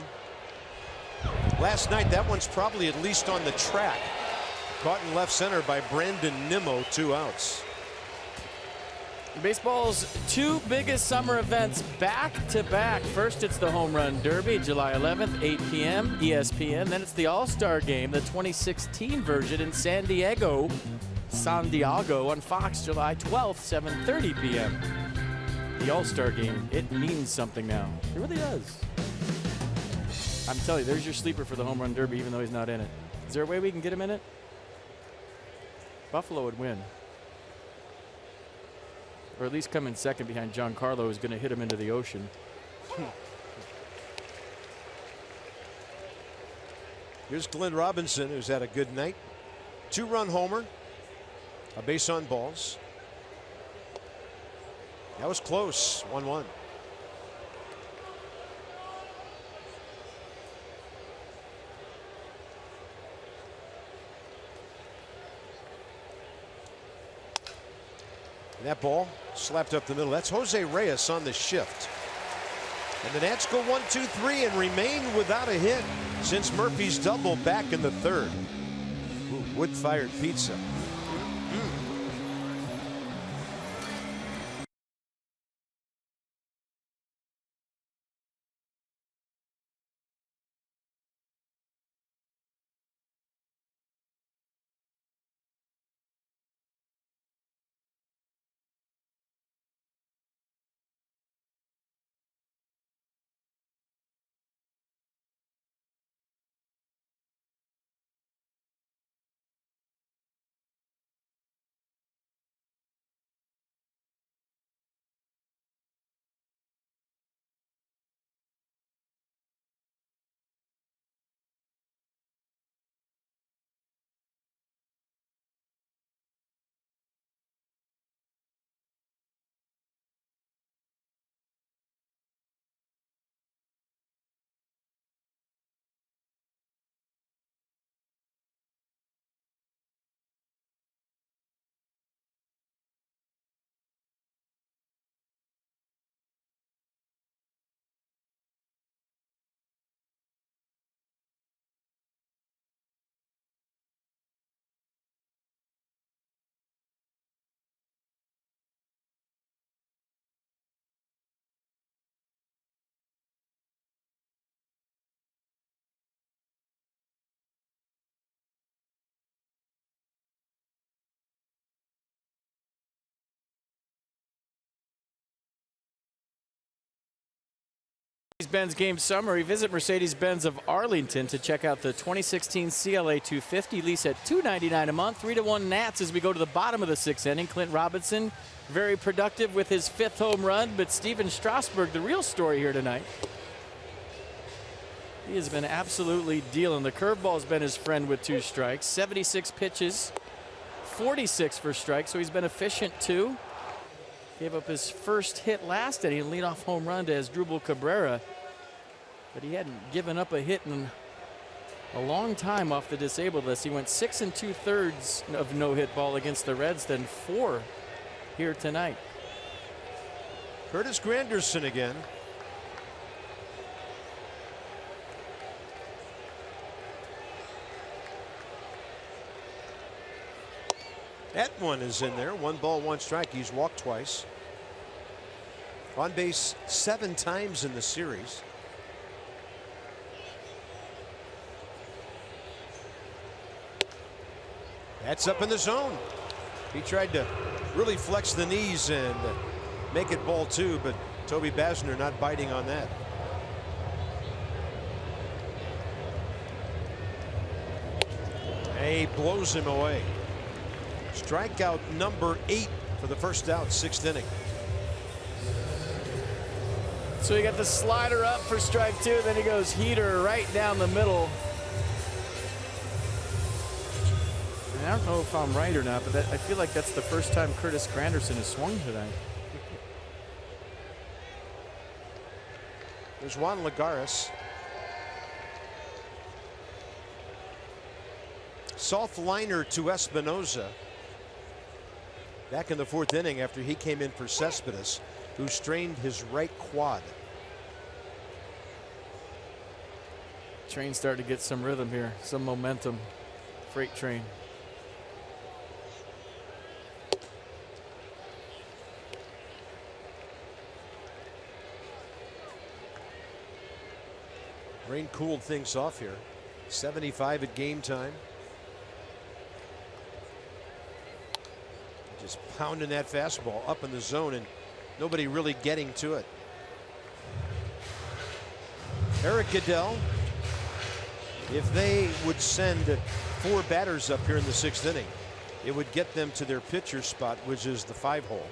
Last night, that one's probably at least on the track. Caught in left center by Brandon Nimmo, 2 outs. Baseball's 2 biggest summer events back to back. First, it's the Home Run Derby, July 11th, 8 p.m. ESPN. Then it's the All-Star Game, the 2016 version in San Diego on Fox, July 12th, 7:30 p.m. The All-Star Game, it means something now. It really does. I'm telling you, there's your sleeper for the Home Run Derby, even though he's not in it. Is there a way we can get him in it? Buffalo would win. Or at least come in second behind Giancarlo, who's going to hit him into the ocean. Here's Glenn Robinson, who's had a good night. 2-run homer. A base on balls. That was close. 1-1. That ball slapped up the middle. That's Jose Reyes on the shift. And the Nats go 1-2-3 and remain without a hit since Murphy's double back in the 3rd. Ooh, wood-fired pizza. Mercedes-Benz game summary. Visit Mercedes-Benz of Arlington to check out the 2016 CLA 250. Lease at $299 a month. 3-1 Nats as we go to the bottom of the 6th inning. Clint Robinson, very productive with his 5th home run, but Steven Strasburg, the real story here tonight. He has been absolutely dealing. The curveball's been his friend with 2 strikes. 76 pitches, 46 for strikes, so he's been efficient too. Gave up his first hit last inning, a leadoff home run to Asdrubal Cabrera, but he hadn't given up a hit in a long time off the disabled list. He went 6 2/3 of no-hit ball against the Reds, then 4 here tonight. Curtis Granderson again. AT NYN is in there. 1 ball, 1 strike. He's walked twice. On base 7 times in the series. That's up in the zone. He tried to really flex the knees and make it ball 2, but Toby Basner not biting on that. He blows him away. Strikeout number 8 for the first out, 6th inning. So he got the slider up for strike 2, then he goes heater right down the middle. And I don't know if I'm right or not, but I feel like that's the first time Curtis Granderson has swung tonight. There's Juan Lagares. Soft liner to Espinoza. Back in the 4th inning after he came in for Cespedes, who strained his right quad. Train starting to get some rhythm here, some momentum. Freight train. Rain cooled things off here. 75 at game time. Just pounding that fastball up in the zone and nobody really getting to it. Eric Goodell, if they would send 4 batters up here in the 6th inning, it would get them to their pitcher spot, which is the 5-hole.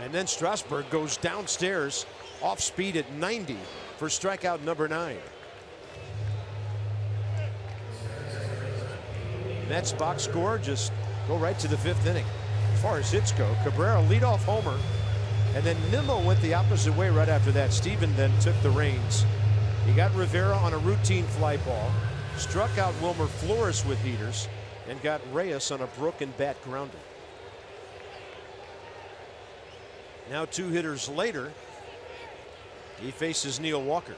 And then Strasburg goes downstairs off speed at 90 for strikeout number 9. Mets box score, just go right to the 5th inning. As far as hits go, Cabrera leadoff homer, and then Nimmo went the opposite way right after that. Steven then took the reins. He got Rivera on a routine fly ball, struck out Wilmer Flores with heaters, and got Reyes on a broken bat grounder. Now 2 hitters later, he faces Neil Walker.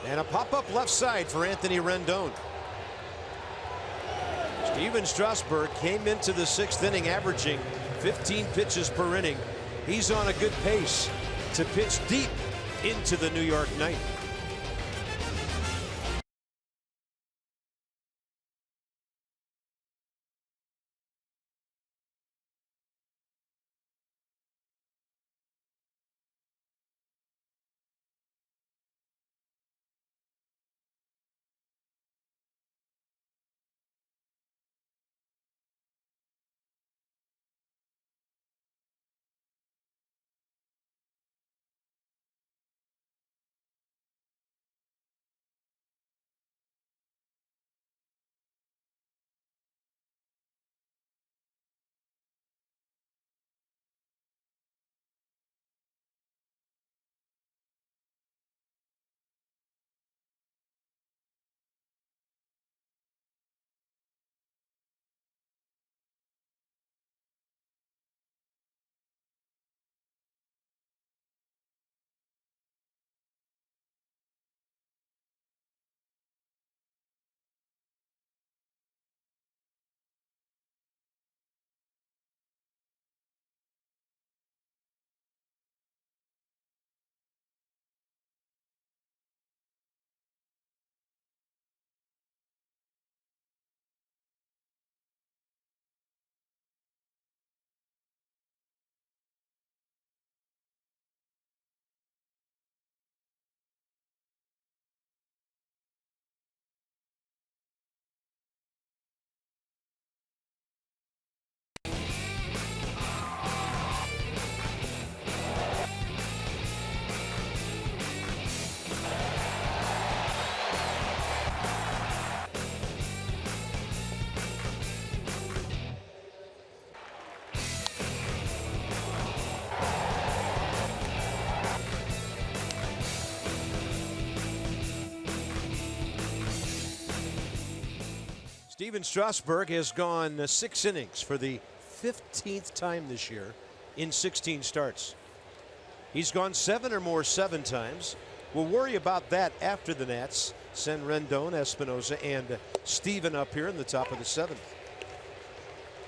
And a pop-up left side for Anthony Rendon. Steven Strasburg came into the 6th inning averaging 15 pitches per inning. He's on a good pace to pitch deep into the New York night. Steven Strasburg has gone 6 innings for the 15th time this year in 16 starts. He's gone 7 or more 7 times. We'll worry about that after the Nats send Rendon, Espinosa, and Steven up here in the top of the 7th.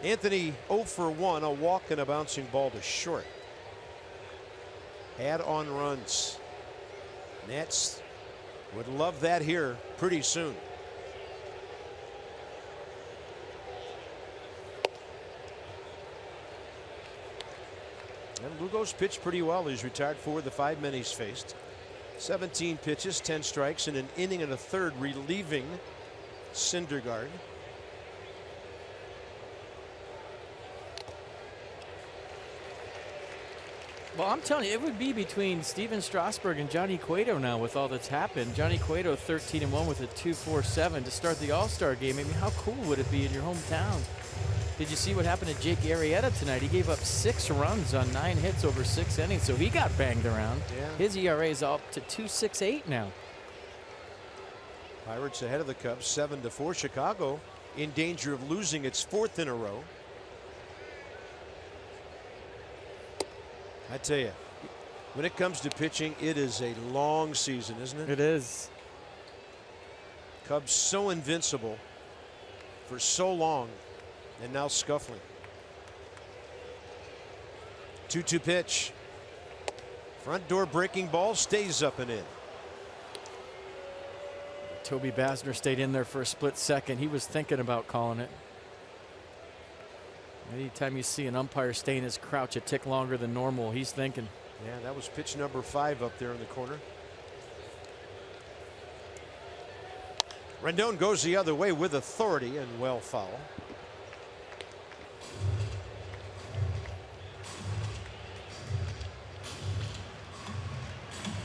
Anthony 0 for 1, a walk and a bouncing ball to short. Add on runs. Nats would love that here pretty soon. And Lugo's pitched pretty well. He's retired 4 of the 5 men he's faced. 17 pitches, 10 strikes, and an inning and a third, relieving Syndergaard. Well, I'm telling you, it would be between Steven Strasburg and Johnny Cueto now with all that's happened. Johnny Cueto 13-1 with a 2.47 to start the All-Star game. I mean, how cool would it be in your hometown? Did you see what happened to Jake Arrieta tonight? He gave up 6 runs on 9 hits over 6 innings, so he got banged around. Yeah. His ERA is up to 2.68 now. Pirates ahead of the Cubs 7-4. Chicago in danger of losing its 4th in a row. I tell you, when it comes to pitching, it is a long season, isn't it? It is. Cubs so invincible for so long, and now scuffling. 2-2 pitch. Front door breaking ball stays up and in. Toby Basner stayed in there for a split second. He was thinking about calling it. Anytime you see an umpire stay in his crouch a tick longer than normal, he's thinking. Yeah, that was pitch number 5 up there in the corner. Rendon goes the other way with authority and well foul.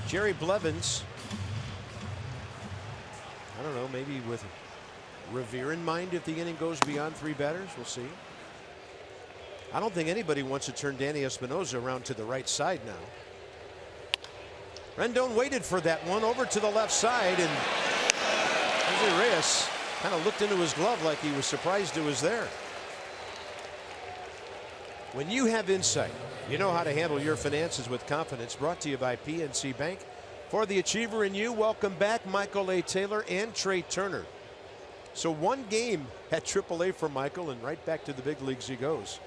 Jerry Blevins, I don't know, maybe with Revere in mind if the inning goes beyond 3 batters. We'll see. I don't think anybody wants to turn Danny Espinosa around to the right side now. Rendon waited for that one over to the left side, and Jose Reyes kind of looked into his glove like he was surprised it was there. When you have insight, you know how to handle your finances with confidence. Brought to you by PNC Bank. For the achiever in you, welcome back Michael A. Taylor and Trey Turner. So 1 game at AAA for Michael, and right back to the big leagues he goes.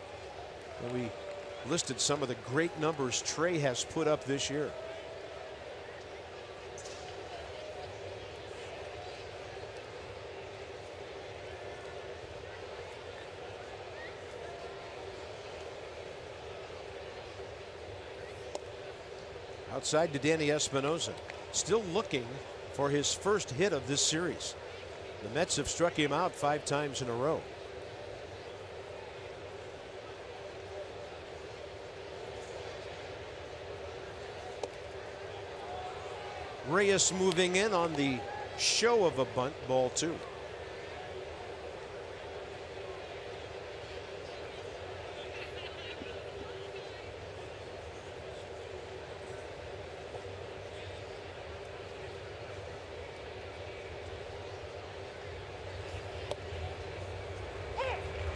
And we listed some of the great numbers Trey has put up this year. Outside to Danny Espinosa, still looking for his first hit of this series. The Mets have struck him out 5 times in a row. Reyes moving in on the show of a bunt, ball 2.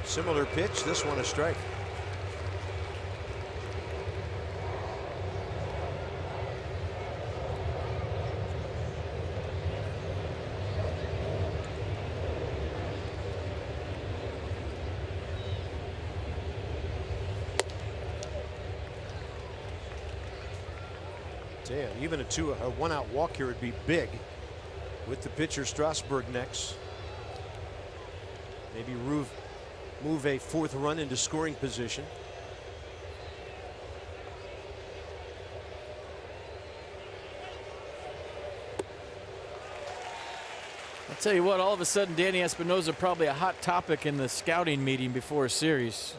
Similar pitch, this one a strike. Damn, even a 1-out walk here would be big with the pitcher Strasburg next. Maybe move a 4th run into scoring position. I'll tell you what, all of a sudden Danny Espinosa probably a hot topic in the scouting meeting before a series.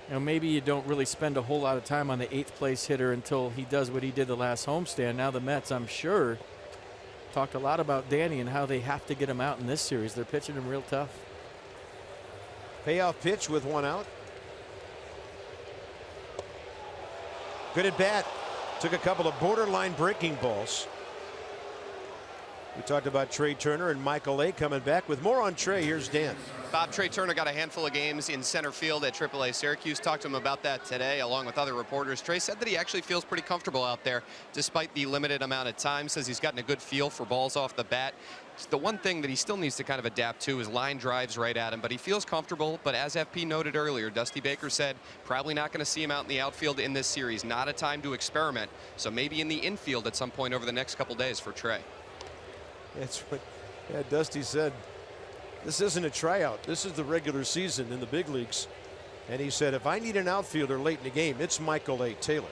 You know, maybe you don't really spend a whole lot of time on the 8th place hitter until he does what he did the last homestand. Now the Mets, I'm sure, talked a lot about Danny and how they have to get him out in this series. They're pitching him real tough. Payoff pitch with 1 out. Good at bat. Took a couple of borderline breaking balls. We talked about Trey Turner and Michael A. coming back. With more on Trey, here's Dan. Bob, Trey Turner got a handful of games in center field at AAA Syracuse. Talked to him about that today, along with other reporters. Trey said that he actually feels pretty comfortable out there, despite the limited amount of time. Says he's gotten a good feel for balls off the bat. The one thing that he still needs to kind of adapt to is line drives right at him, but he feels comfortable. But as FP noted earlier, Dusty Baker said probably not going to see him out in the outfield in this series. Not a time to experiment. So maybe in the infield at some point over the next couple days for Trey. That's what Dusty said. This isn't a tryout. This is the regular season in the big leagues. And he said, if I need an outfielder late in the game, it's Michael A. Taylor.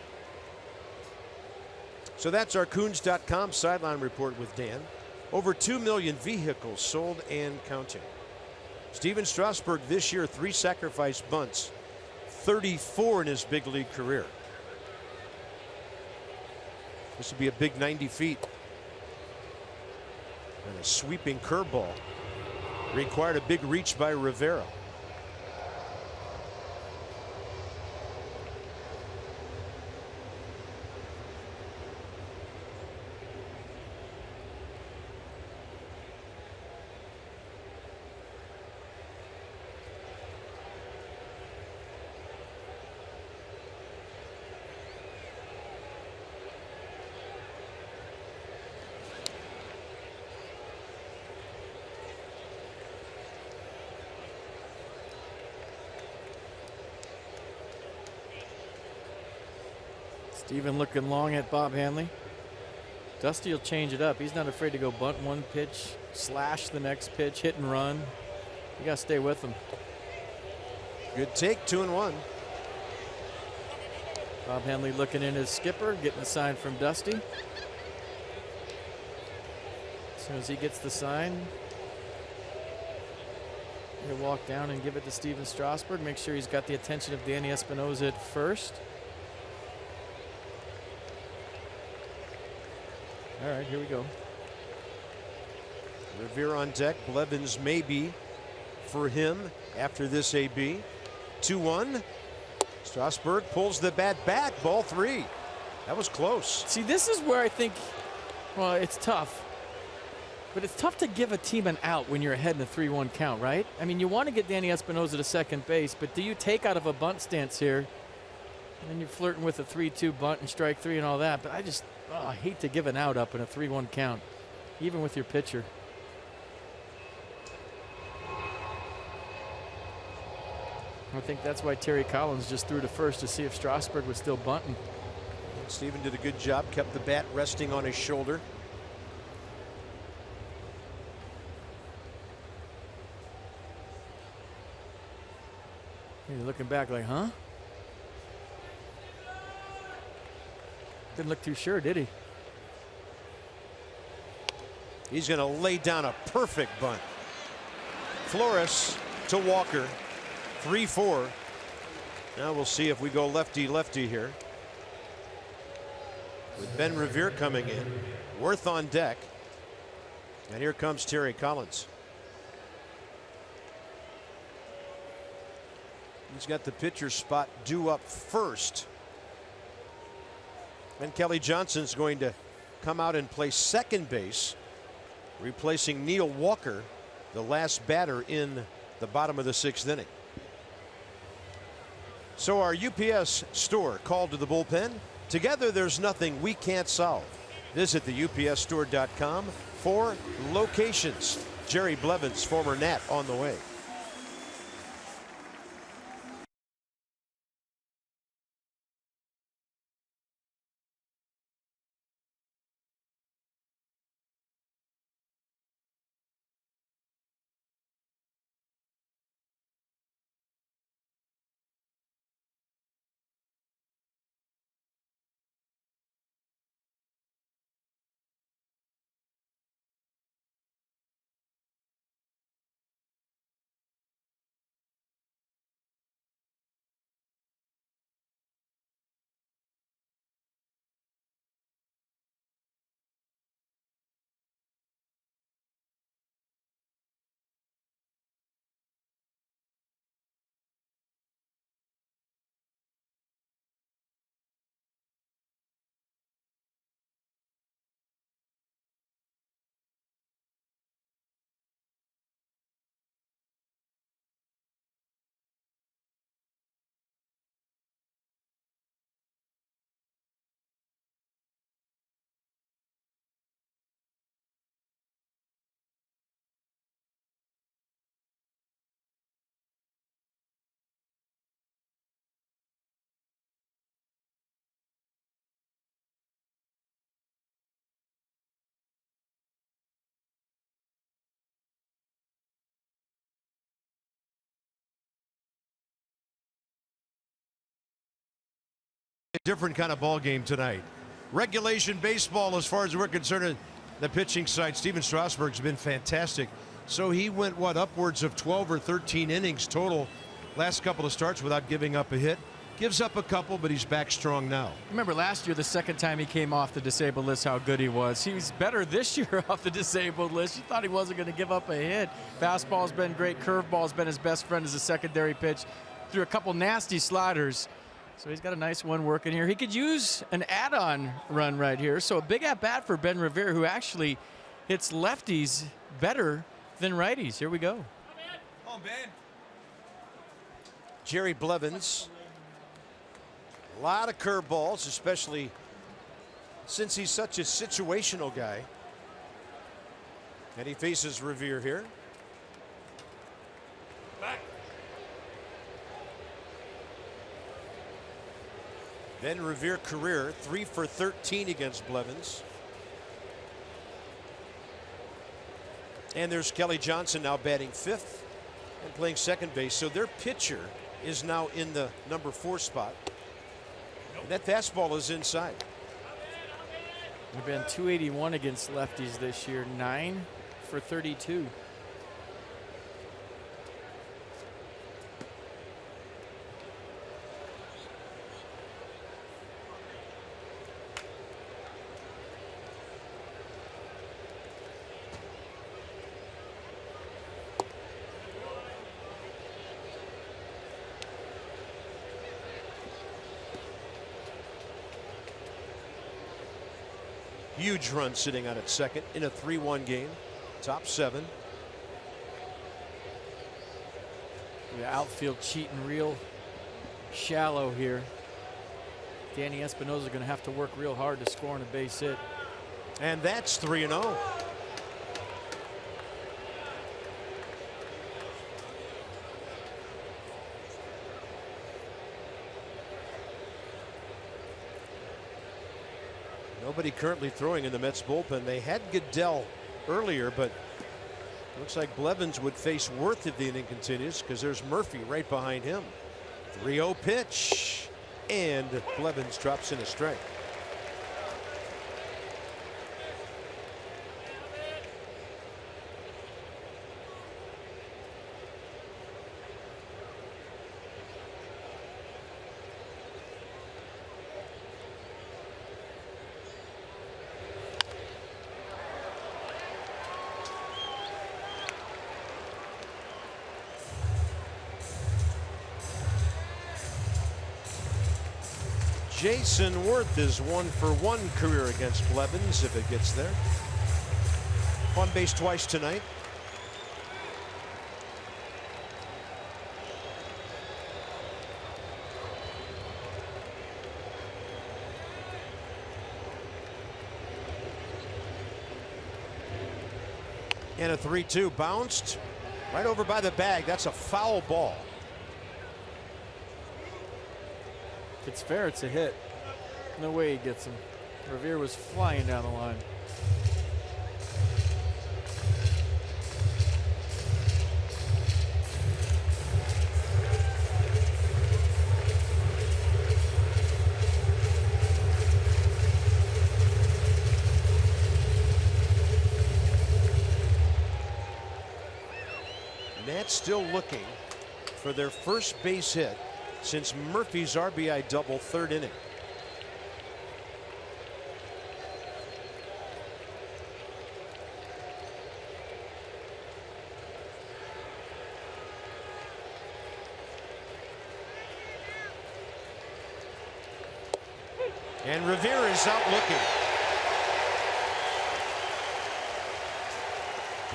So that's our Coons.com sideline report with Dan. Over 2 million vehicles sold and counting. Steven Strasburg this year, 3 sacrifice bunts, 34 in his big league career. This would be a big 90 feet. And a sweeping curveball. Required a big reach by Rivera. Steven looking long at Bob Hanley. Dusty will change it up. He's not afraid to go bunt one pitch, slash the next pitch, hit and run. You got to stay with him. Good take, 2-1. Bob Hanley looking in his skipper, getting a sign from Dusty. As soon as he gets the sign, he'll walk down and give it to Steven Strasburg. Make sure he's got the attention of Danny Espinosa at first. All right, here we go. Revere on deck. Blevins maybe for him after this AB. 2-1. Strasburg pulls the bat back. Ball 3. That was close. See, this is where I think, well, it's tough. But it's tough to give a team an out when you're ahead in a 3-1 count, right? I mean, you want to get Danny Espinosa to second base, but do you take out of a bunt stance here? And then you're flirting with a 3-2 bunt and strike 3 and all that. But I hate to give an out up in a 3-1 count, even with your pitcher. I think that's why Terry Collins just threw to first to see if Strasburg was still bunting. Steven did a good job, kept the bat resting on his shoulder. He's looking back like, huh? Didn't look too sure, did he? He's going to lay down a perfect bunt. Flores to Walker. 3-4. Now we'll see if we go lefty-lefty here. With Ben Revere coming in. Worth on deck. And here comes Terry Collins. He's got the pitcher spot due up first. And Kelly Johnson's going to come out and play second base, replacing Neil Walker, the last batter in the bottom of the 6th inning. So our UPS store called to the bullpen. Together there's nothing we can't solve. Visit the UPSstore.com for locations. Jerry Blevins, former Nat, on the way. A different kind of ball game tonight. Regulation baseball, as far as we're concerned, the pitching side. Steven Strasburg's been fantastic. So he went, what, upwards of 12 or 13 innings total last couple of starts without giving up a hit. Gives up a couple, but he's back strong now. Remember last year, the second time he came off the disabled list, how good he was. He was better this year off the disabled list. You thought he wasn't going to give up a hit. Fastball's been great. Curveball's been his best friend as a secondary pitch. Threw a couple nasty sliders. So he's got a nice one working here. He could use an add-on run right here. So a big at-bat for Ben Revere, who actually hits lefties better than righties. Here we go. Come on, Ben. Jerry Blevins. A lot of curveballs, especially since he's such a situational guy. And he faces Revere here. Back. Ben Revere career 3 for 13 against Blevins. And there's Kelly Johnson now batting 5th and playing second base. So their pitcher is now in the number 4 spot. And that fastball is inside. We've been 281 against lefties this year, 9 for 32. Huge run sitting on its second in a 3-1 game. Top 7. The outfield cheating real shallow here. Danny Espinosa going to have to work real hard to score on a base hit. And that's 3-0. Nobody currently throwing in the Mets bullpen. They had Goodell earlier, but looks like Blevins would face Worth if the inning continues, because there's Murphy right behind him. 3-0 pitch, and Blevins drops in a strike. Jason Worth is 1 for 1 career against Blevins if it gets there. On base twice tonight. And a 3-2 bounced right over by the bag. That's a foul ball. If it's fair, it's a hit. No way he gets him. Revere was flying down the line. Nats still looking for their first base hit since Murphy's RBI double 3rd inning. And Revere is out looking.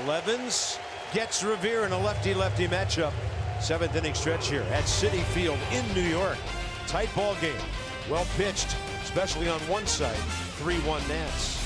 Blevins gets Revere in a lefty-lefty matchup. 7th inning stretch here at Citi Field in New York. Tight ball game. Well pitched, especially on one side. 3-1 Nats.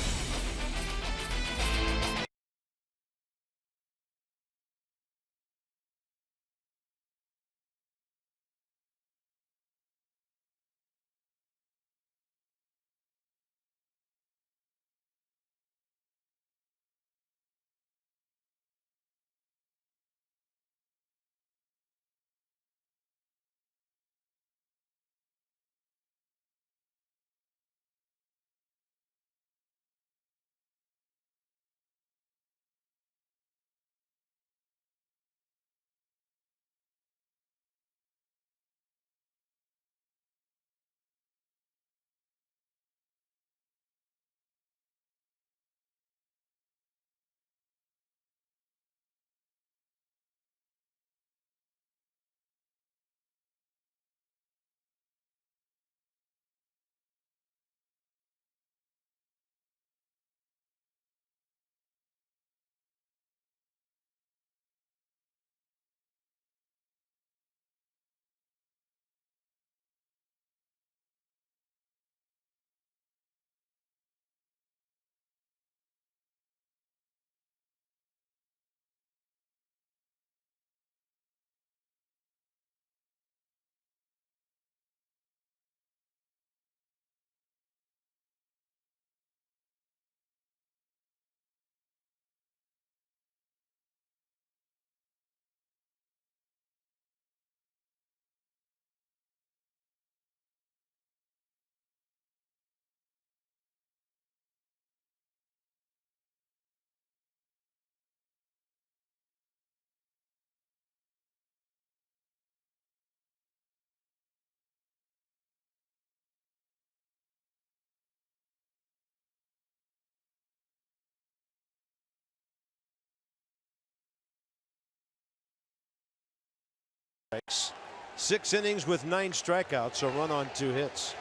strikes. 6 innings with 9 strikeouts, a run on 2 hits.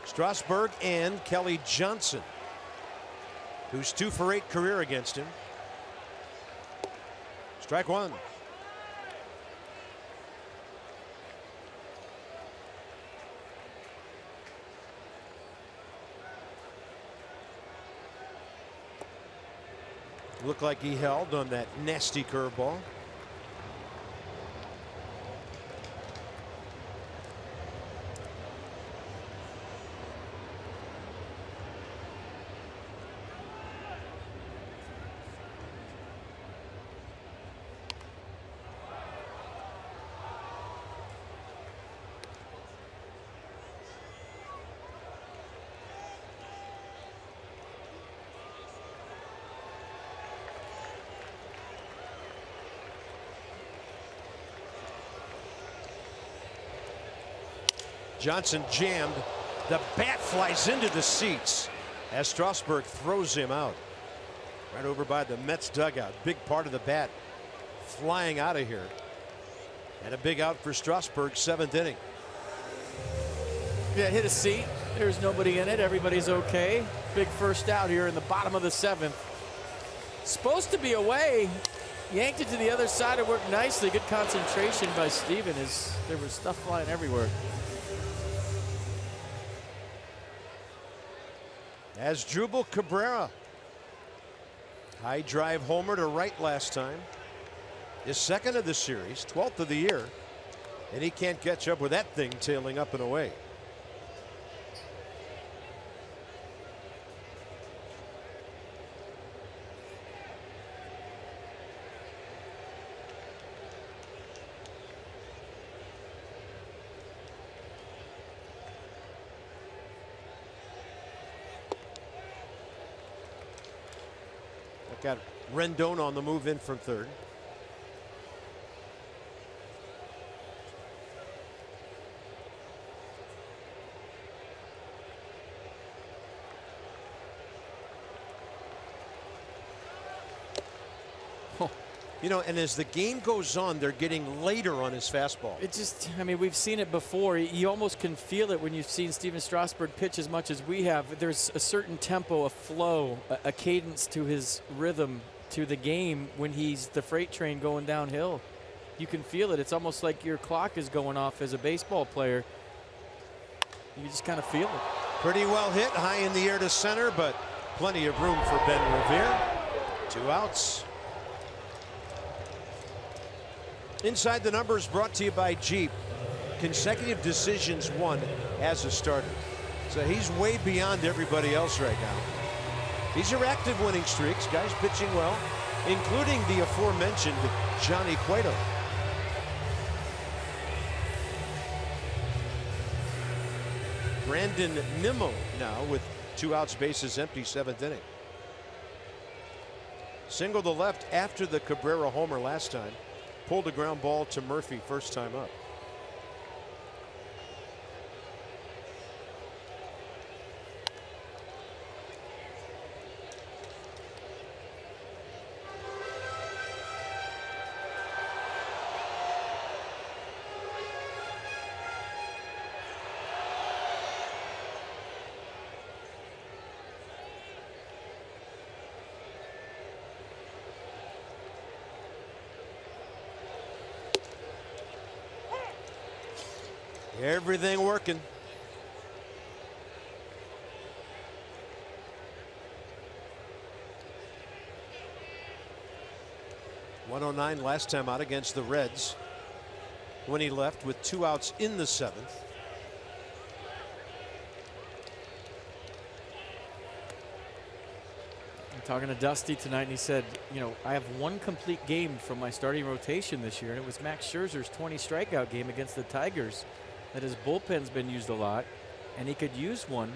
Strasburg and Kelly Johnson, who's 2 for 8 career against him. Strike 1. Looked like he held on that nasty curveball. Johnson jammed. The bat flies into the seats as Strasburg throws him out. Right over by the Mets dugout. Big part of the bat flying out of here. And a big out for Strasburg, 7th inning. Yeah, hit a seat. There's nobody in it. Everybody's okay. Big first out here in the bottom of the 7th. Supposed to be away. Yanked it to the other side. It worked nicely. Good concentration by Steven as there was stuff flying everywhere. As Jubal Cabrera. High drive homer to right last time. His 2nd of the series, 12th of the year. And he can't catch up with that thing tailing up and away. Got Rendon on the move in from 3rd. You know, and as the game goes on, they're getting later on his fastball. It just, I mean, we've seen it before. You almost can feel it when you've seen Steven Strasburg pitch as much as we have. There's a certain tempo, a flow, a cadence to his rhythm, to the game when he's the freight train going downhill. You can feel it. It's almost like your clock is going off as a baseball player. You just kind of feel it. Pretty well hit, high in the air to center, but plenty of room for Ben Revere. 2 outs. Inside the Numbers brought to you by Jeep. Consecutive decisions won as a starter. So he's way beyond everybody else right now. These are active winning streaks. Guys pitching well, including the aforementioned Johnny Cueto. Brandon Nimmo now with 2 outs, bases empty, 7th inning. Single to left after the Cabrera homer last time. Pulled a ground ball to Murphy first time up. Everything working. .109 last time out against the Reds when he left with 2 outs in the 7th. I'm talking to Dusty tonight, and he said, you know, I have 1 complete game from my starting rotation this year, and it was Max Scherzer's 20 strikeout game against the Tigers. That his bullpen's been used a lot, and he could use one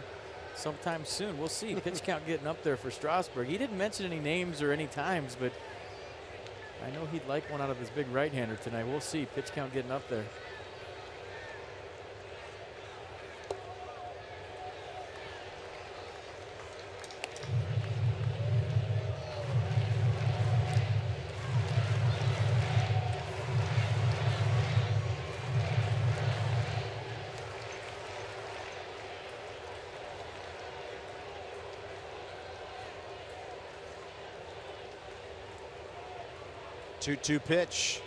sometime soon. We'll see. Pitch count getting up there for Strasburg. He didn't mention any names or any times, but I know he'd like one out of his big right-hander tonight. We'll see. Pitch count getting up there. 2-2 pitch.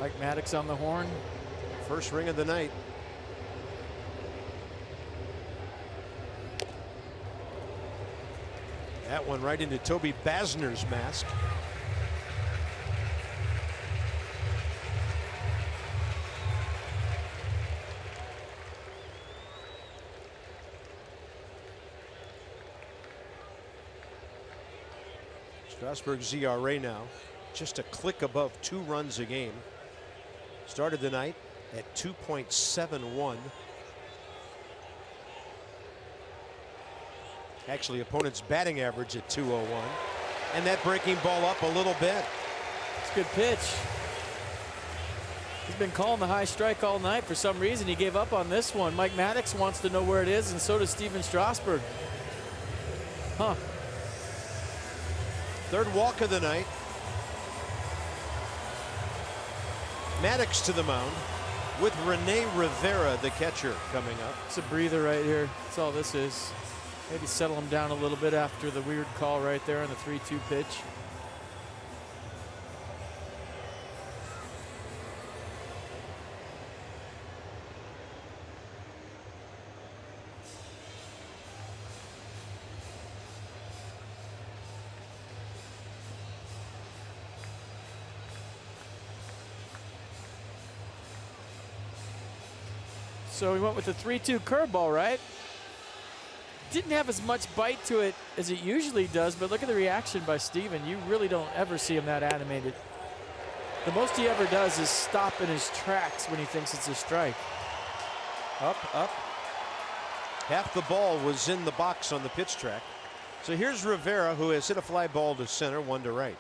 Mike Maddox on the horn. First ring of the night. That one right into Toby Basner's mask. Strasburg's ERA now just a click above 2 runs a game. Started the night at 2.71. Actually, opponent's batting average at 201. And that breaking ball up a little bit. It's a good pitch. He's been calling the high strike all night. For some reason, he gave up on this one. Mike Maddox wants to know where it is, and so does Steven Strasburg. Huh. Third walk of the night. Maddox to the mound with Rene Rivera, the catcher, coming up. It's a breather right here. That's all this is. Maybe settle him down a little bit after the weird call right there on the 3-2 pitch. So we went with the 3-2 curveball, right? Didn't have as much bite to it as it usually does, but look at the reaction by Steven. You really don't ever see him that animated. The most he ever does is stop in his tracks when he thinks it's a strike. Up, up. Half the ball was in the box on the pitch track. So here's Rivera, who has hit a fly ball to center, 1 to right.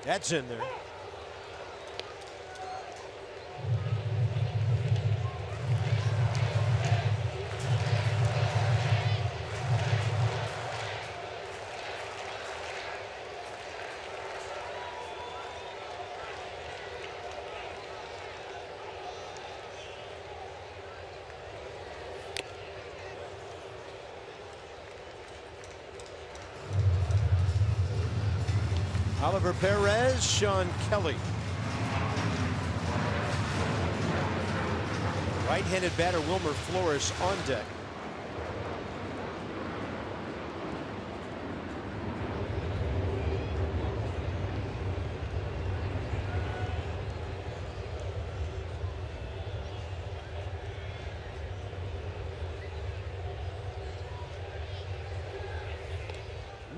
That's in there. Oliver Perez, Sean Kelly. Right-handed batter Wilmer Flores on deck.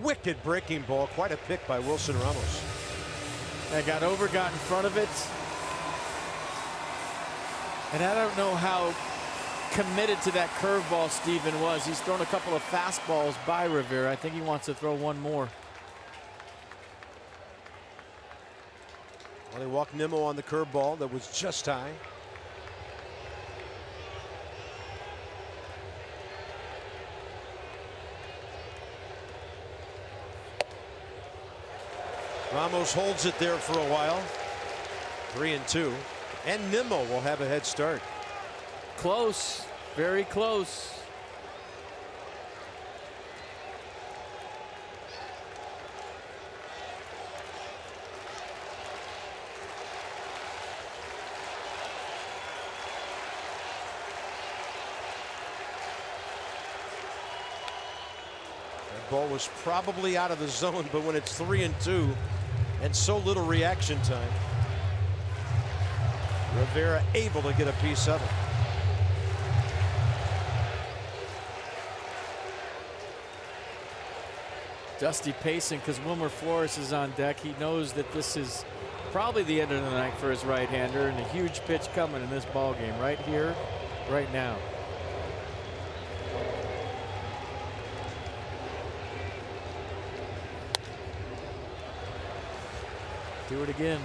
Wicked breaking ball, quite a pick by Wilson Ramos. That got over, got in front of it. And I don't know how committed to that curveball Steven was. He's thrown a couple of fastballs by Rivera. I think he wants to throw one more. Well, they walked Nimmo on the curveball that was just high. Ramos holds it there for a while. 3-2. And Nimmo will have a head start. Close, very close. That ball was probably out of the zone, but when it's 3-2 and so little reaction time, Rivera able to get a piece of it. Dusty pacing because Wilmer Flores is on deck. He knows that this is probably the end of the night for his right-hander, and a huge pitch coming in this ball game right here, right now. Do it again.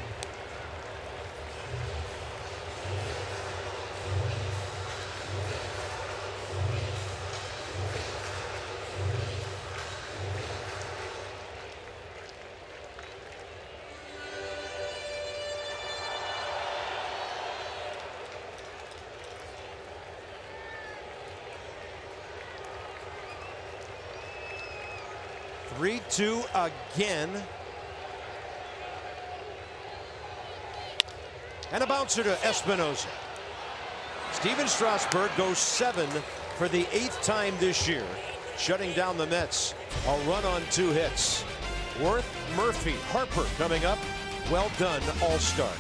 Three-two again. And a bouncer to Espinosa. Steven Strasburg goes 7 for the 8th time this year, shutting down the Mets. A run on 2 hits. Worth, Murphy, Harper coming up. Well done, All-Star.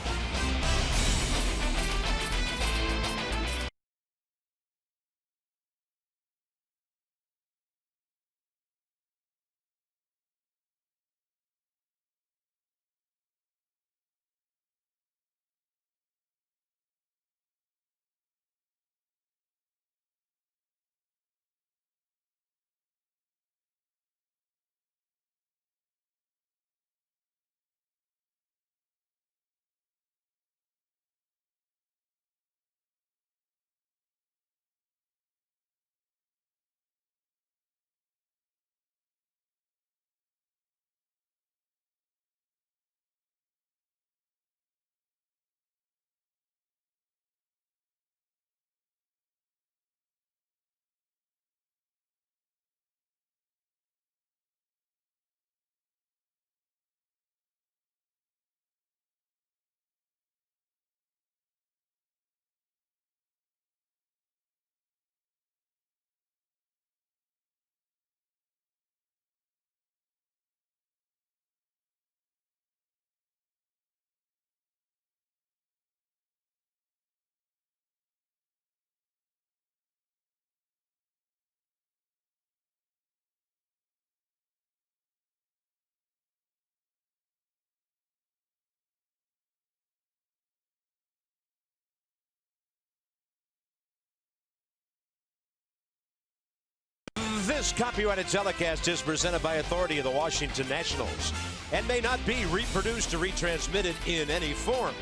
This copyrighted telecast is presented by authority of the Washington Nationals and may not be reproduced or retransmitted in any form.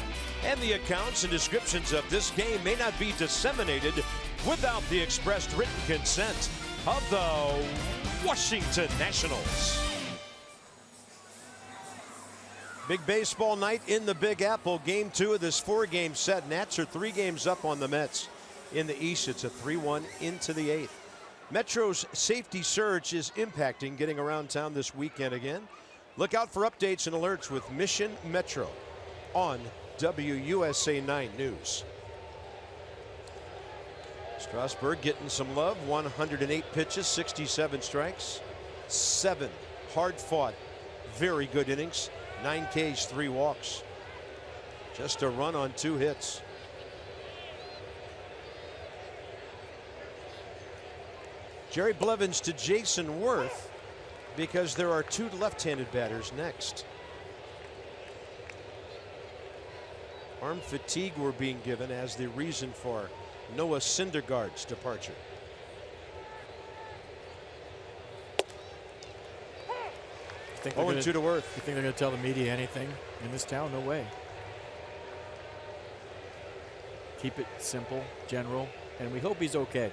And the accounts and descriptions of this game may not be disseminated without the expressed written consent of the Washington Nationals. Big baseball night in the Big Apple. Game 2 of this 4-game set. Nats are 3 games up on the Mets. In the East, it's a 3-1 into the 8th. Metro's safety surge is impacting getting around town this weekend again. Look out for updates and alerts with Mission Metro on WUSA 9 News. Strasburg getting some love. 108 pitches, 67 strikes, 7 hard-fought, very good innings. 9 Ks, 3 walks. Just a run on 2 hits. Jerry Blevins to Jason Worth because there are 2 left-handed batters next. Arm fatigue were being given as the reason for Noah Syndergaard's departure. Think 0-2 to Worth. You think they're going to tell the media anything in this town? No way. Keep it simple, general, and we hope he's okay.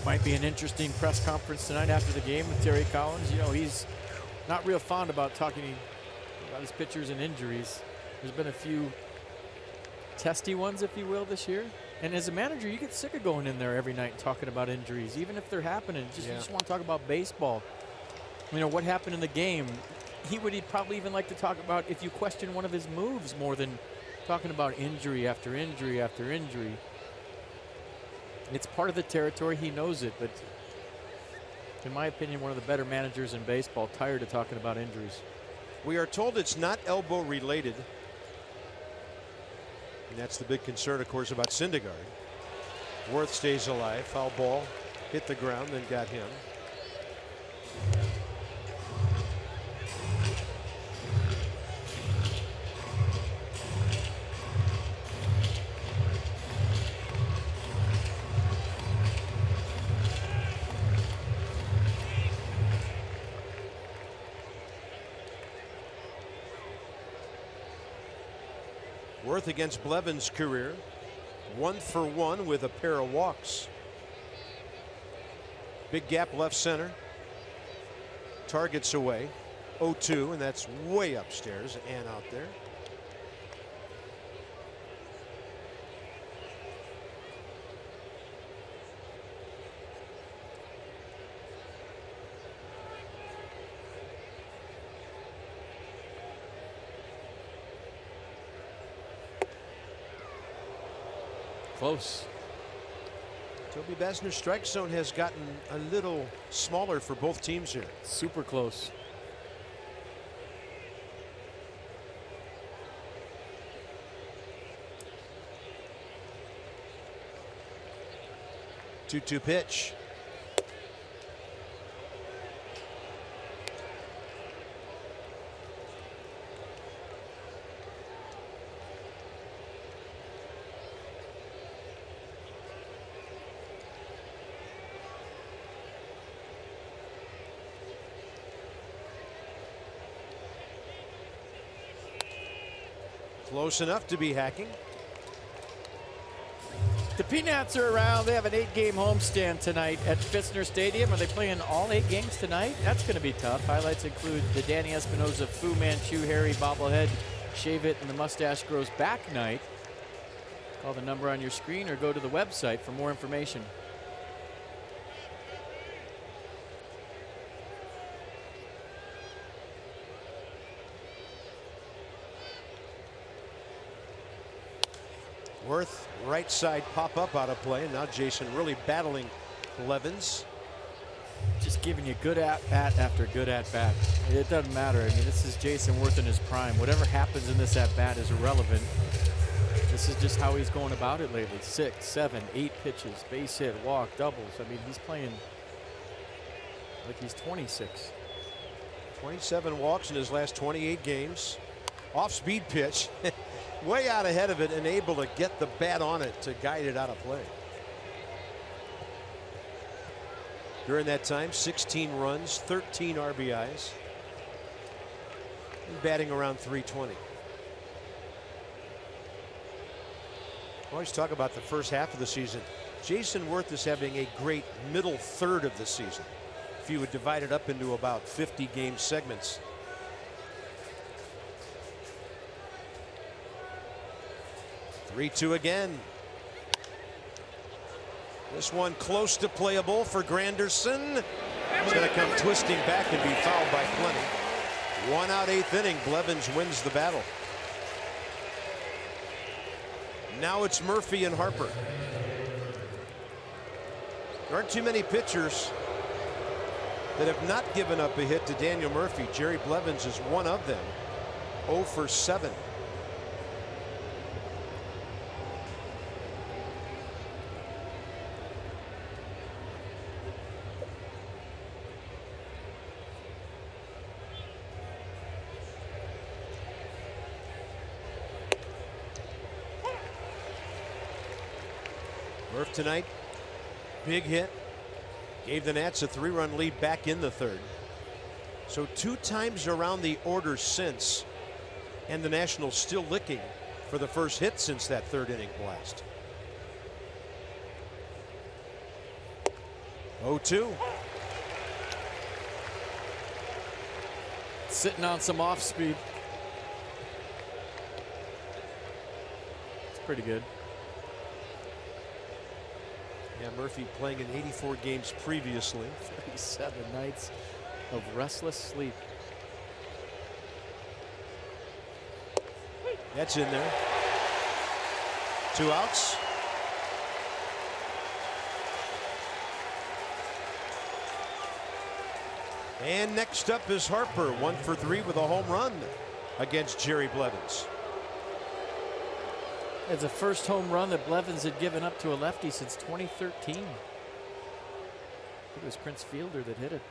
Might be an interesting press conference tonight after the game with Terry Collins. You know, he's not real fond about talking about his pitchers and injuries. There's been a few testy ones, if you will, this year. And as a manager, you get sick of going in there every night and talking about injuries, even if they're happening. You just want to talk about baseball. You know, what happened in the game. He'd probably even like to talk about if you question one of his moves more than talking about injury after injury after injury. It's part of the territory. He knows it, but in my opinion, one of the better managers in baseball, tired of talking about injuries. We are told it's not elbow related. And that's the big concern, of course, about Syndergaard. Worth stays alive. Foul ball hit the ground, then got him. Worth against Blevin's career. 1-for-1 with a pair of walks. Big gap left center. Targets away. 0-2, and that's way upstairs and out there. Close. Toby Basner's strike zone has gotten a little smaller for both teams here. Super close. Two-two pitch. Close enough to be hacking. The Peanuts are around. They have an 8-game homestand tonight at Pfister Stadium. Are they playing all 8 games tonight? That's going to be tough. Highlights include the Danny Espinosa Fu Manchu Harry bobblehead, shave it, and the mustache grows back night. Call the number on your screen or go to the website for more information. Worth right side pop up out of play, and now Jason really battling Blevins. Just giving you good at bat after good at bat. It doesn't matter. I mean, this is Jason Worth in his prime. Whatever happens in this at bat is irrelevant. This is just how he's going about it lately. 6, 7, 8 pitches, base hit, walk, doubles. I mean, he's playing like he's 26. 27 walks in his last 28 games. Off speed pitch. Way out ahead of it and able to get the bat on it to guide it out of play. During that time, 16 runs, 13 RBIs. And batting around 320. I always talk about the first half of the season. Jason Worth is having a great middle third of the season. If you would divide it up into about 50 game segments. Three-two again. This one close to playable for Granderson. He's going to come twisting back and be fouled by plenty. 1 out, 8th inning. Blevins wins the battle. Now it's Murphy and Harper. There aren't too many pitchers that have not given up a hit to Daniel Murphy. Jerry Blevins is one of them. 0 for 7. Murph tonight, big hit, gave the Nats a 3-run lead back in the 3rd. So 2 times around the order since, and the Nationals still licking for the first hit since that 3rd inning blast. 0-2. Sitting on some off speed. It's pretty good. Yeah, Murphy playing in 84 games previously. 37 nights of restless sleep. That's in there. 2 outs. And next up is Harper, 1 for 3 with a home run against Jerry Blevins. It's the first home run that Blevins had given up to a lefty since 2013. I think it was Prince Fielder that hit it.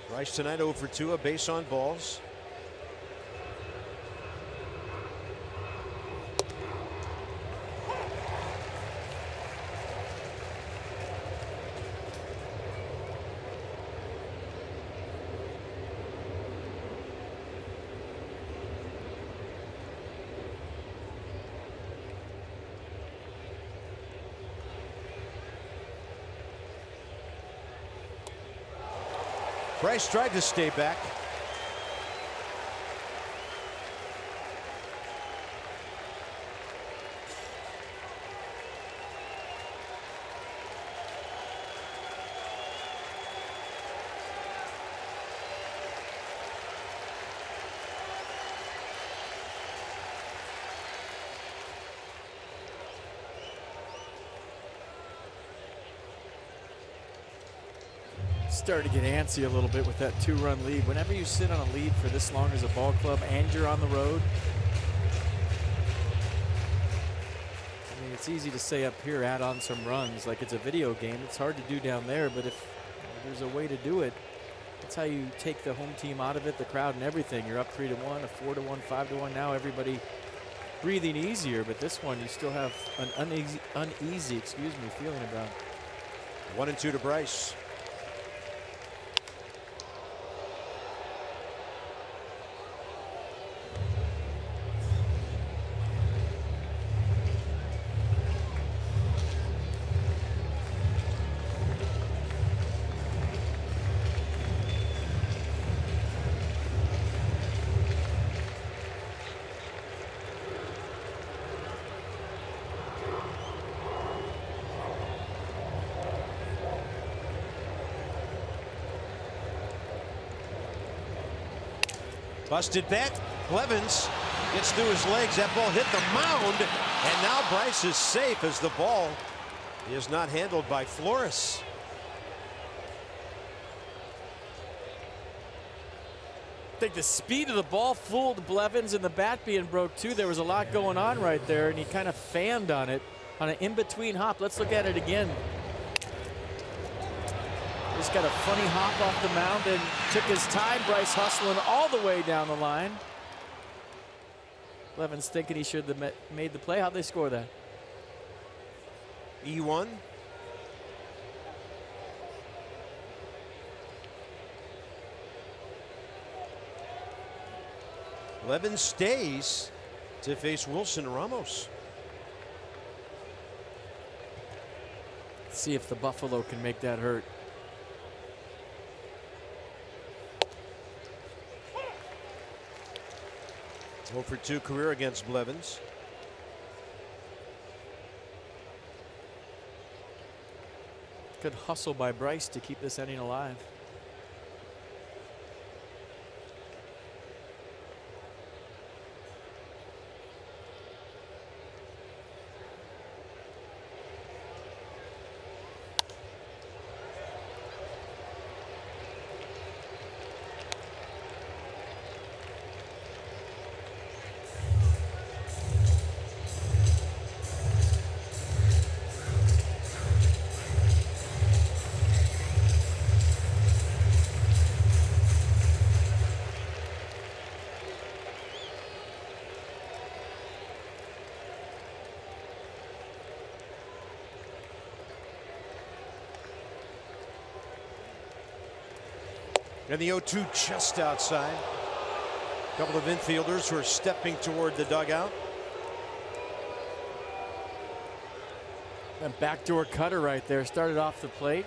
Bryce tonight 0 for 2, a base on balls. Bryce tried to stay back. Started to get antsy a little bit with that 2-run lead. Whenever you sit on a lead for this long as a ball club and you're on the road, I mean, it's easy to say up here, add on some runs like it's a video game. It's hard to do down there, but if there's a way to do it, that's how you take the home team out of it, the crowd and everything. You're up 3-1, a 4-1, 5-1. Now everybody breathing easier, but this one you still have an uneasy feeling about it. 1 and 2 to Bryce. Busted bat. Blevins gets through his legs. That ball hit the mound. And now Bryce is safe as the ball is not handled by Flores. I think the speed of the ball fooled Blevins and the bat being broke too. There was a lot going on right there and he kind of fanned on it on an in-between hop. Let's look at it again. Just got a funny hop off the mound and took his time. Bryce hustling all the way down the line. Blevins thinking he should have made the play. How'd they score that? E1. Blevins stays to face Wilson Ramos. Let's see if the Buffalo can make that hurt. Go for 2 career against Blevins. Good hustle by Bryce to keep this inning alive. And the 0-2 just outside. A couple of infielders who are stepping toward the dugout. And backdoor cutter right there. Started off the plate.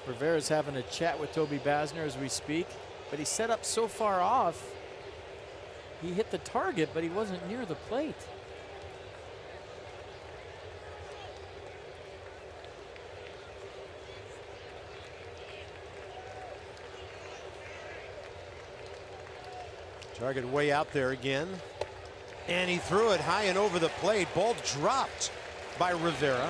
Rivera's having a chat with Toby Basner as we speak. But he set up so far off. He hit the target, but he wasn't near the plate. Target way out there again. And he threw it high and over the plate. Ball dropped by Rivera.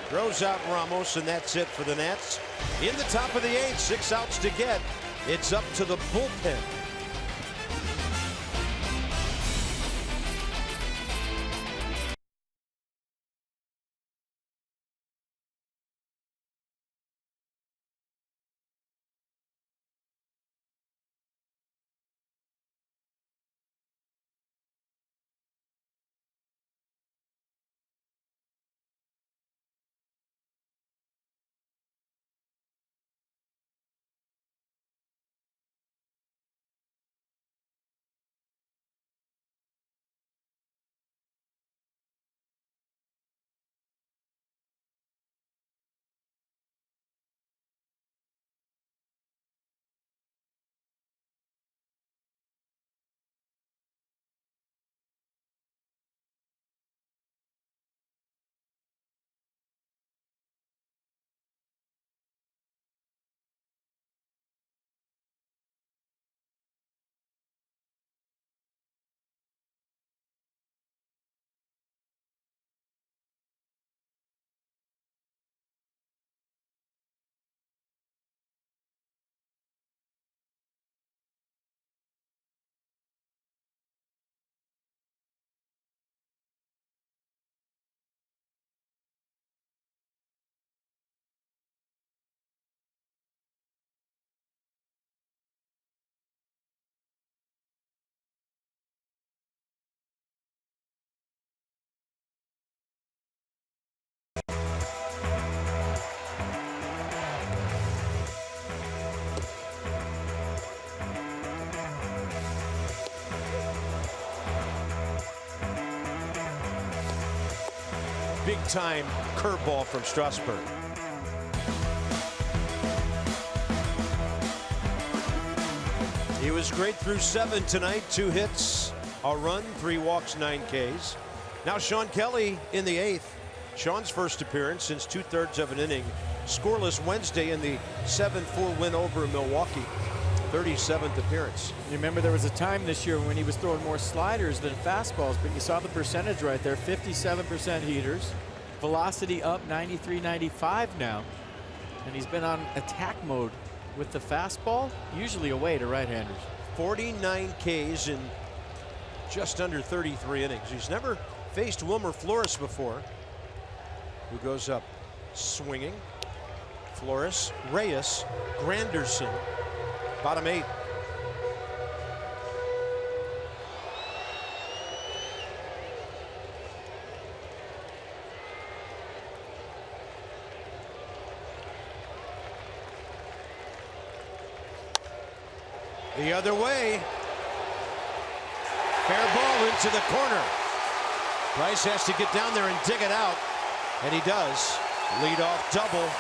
Throws out Ramos, and that's it for the Nats. In the top of the 8th, 6 outs to get. It's up to the bullpen. Big-time curveball from Strasburg. He was great through 7 tonight. 2 hits, a run, 3 walks, 9 Ks. Now Sean Kelly in the 8th. Sean's first appearance since 2/3 of an inning. Scoreless Wednesday in the 7-4 win over Milwaukee. 37th appearance. You remember there was a time this year when he was throwing more sliders than fastballs, but you saw the percentage right there, 57% heaters. Velocity up 93, 95 now. And he's been on attack mode with the fastball, usually away to right-handers. 49 Ks in just under 33 innings. He's never faced Wilmer Flores before, who goes up swinging. Flores, Reyes, Granderson, bottom 8. The other way. Fair ball into the corner. Price has to get down there and dig it out, and he does. Leadoff double.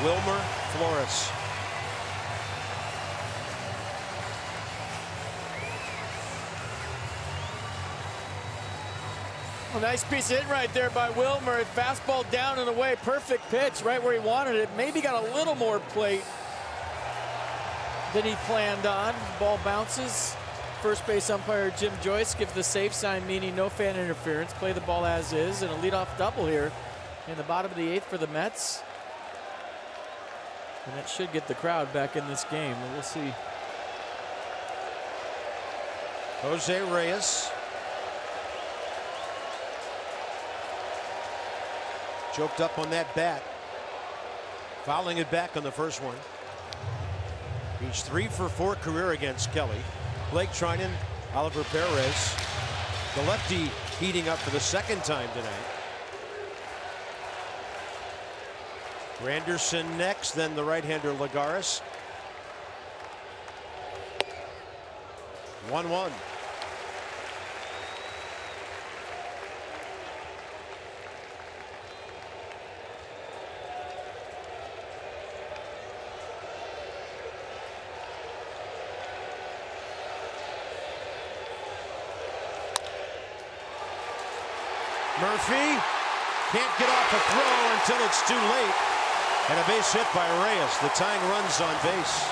Wilmer Flores. Well, nice piece of hit right there by Wilmer. Fastball down and away. Perfect pitch right where he wanted it. Maybe got a little more plate than he planned on. Ball bounces. First base umpire Jim Joyce gives the safe sign, meaning no fan interference. Play the ball as is, and a leadoff double here in the bottom of the 8th for the Mets. And that should get the crowd back in this game. We'll see. Jose Reyes. Choked up on that bat. Fouling it back on the first one. He's 3 for 4 career against Kelly. Blake Trinan, Oliver Perez. The lefty heating up for the 2nd time tonight. Granderson next, then the right-hander Lagares. 1-1. Murphy can't get off a throw until it's too late. And a base hit by Reyes. The tying runs on base.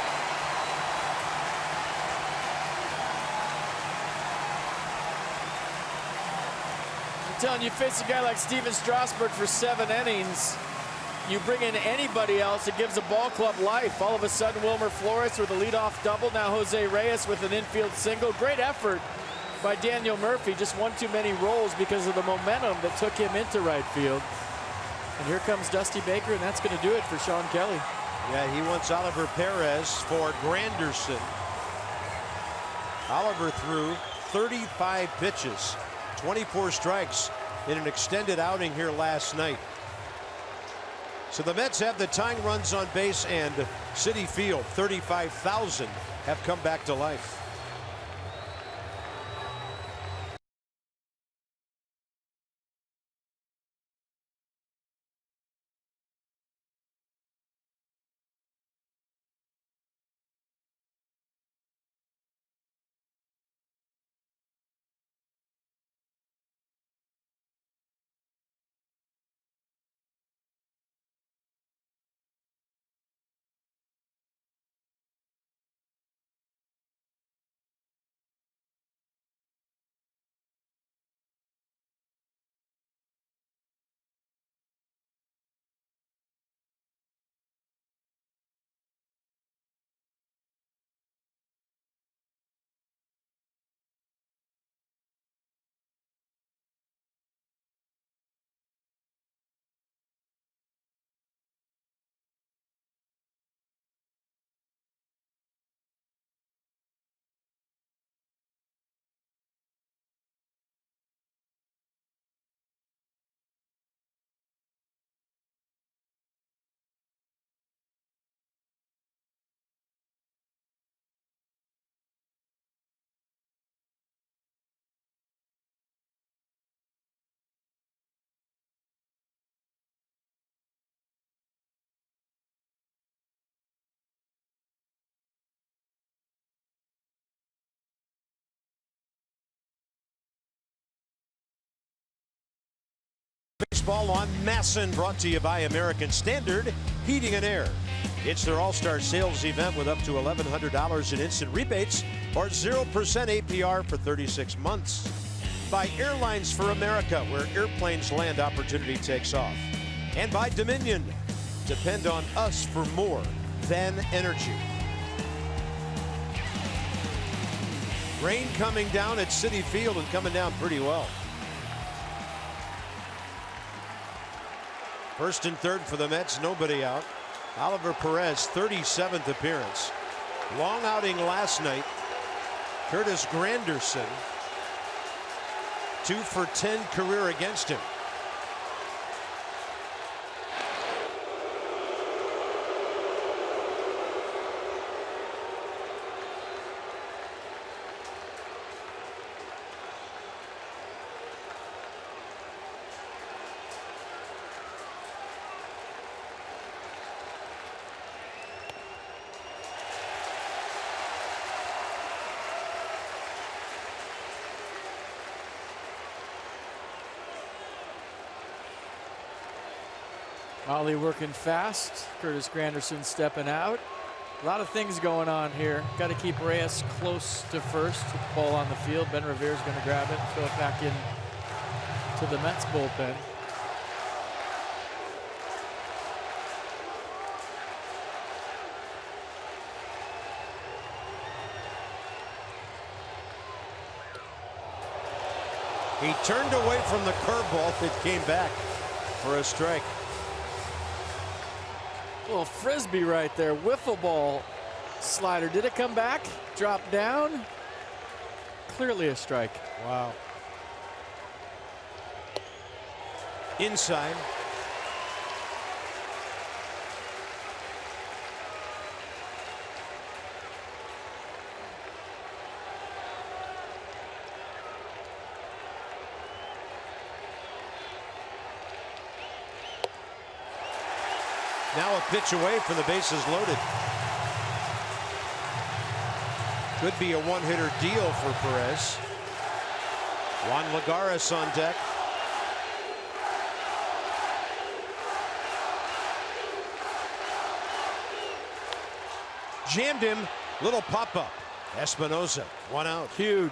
telling you, face a guy like Steven Strasburg for 7 innings. You bring in anybody else, it gives a ball club life. All of a sudden, Wilmer Flores with a leadoff double. Now Jose Reyes with an infield single. Great effort by Daniel Murphy. Just one too many rolls because of the momentum that took him into right field. And here comes Dusty Baker, and that's going to do it for Sean Kelly. Yeah, he wants Oliver Perez for Granderson. Oliver threw 35 pitches, 24 strikes in an extended outing here last night. So the Mets have the tying runs on base, and Citi Field, 35,000 have come back to life. Baseball on Masson, brought to you by American Standard Heating and Air. It's their all-star sales event with up to $1,100 in instant rebates or 0% APR for 36 months. By Airlines for America, where airplanes land, opportunity takes off. And by Dominion. Depend on us for more than energy. Rain coming down at Citi Field, and coming down pretty well. First and third for the Mets, nobody out. Oliver Perez, 37th appearance. Long outing last night. Curtis Granderson, 2 for 10 career against him. Ollie working fast. Curtis Granderson stepping out. A lot of things going on here. Got to keep Reyes close to first with the ball on the field. Ben Revere's going to grab it and throw it back in to the Mets bullpen. He turned away from the curveball that came back for a strike. Little frisbee right there. Wiffle ball slider. Did it come back? Drop down. Clearly a strike. Wow. Inside. Now a pitch away from the bases loaded. Could be a one-hitter deal for Perez. Juan Lagares on deck. Jammed him. Little pop-up. Espinosa, 1 out. Huge.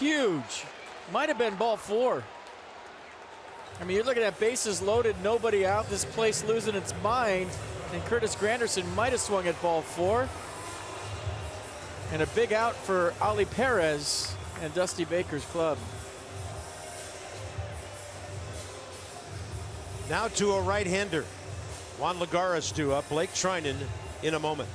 Huge. Might have been ball 4. I mean, you're looking at bases loaded, nobody out, this place losing its mind, and Curtis Granderson might have swung at ball 4. And a big out for Ali Perez and Dusty Baker's club. Now to a right-hander. Juan Lagares due up. Blake Trinan in a moment.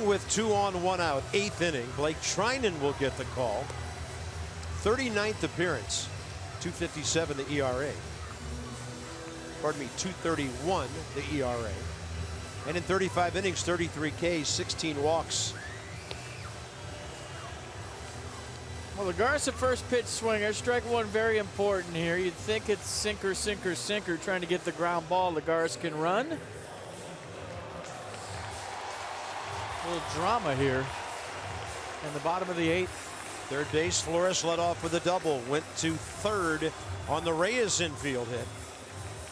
With 2 on 1 out, 8th inning. Blake Trinan will get the call. 39th appearance, 2.57 the ERA. Pardon me, 2.31 the ERA. And in 35 innings, 33 Ks, 16 walks. Well, Lagares, a first pitch swinger. Strike one very important here. You'd think it's sinker, sinker, sinker, trying to get the ground ball. Lagares can run. A little drama here in the bottom of the 8th. Third base, Flores led off with a double. Went to third on the Reyes infield hit.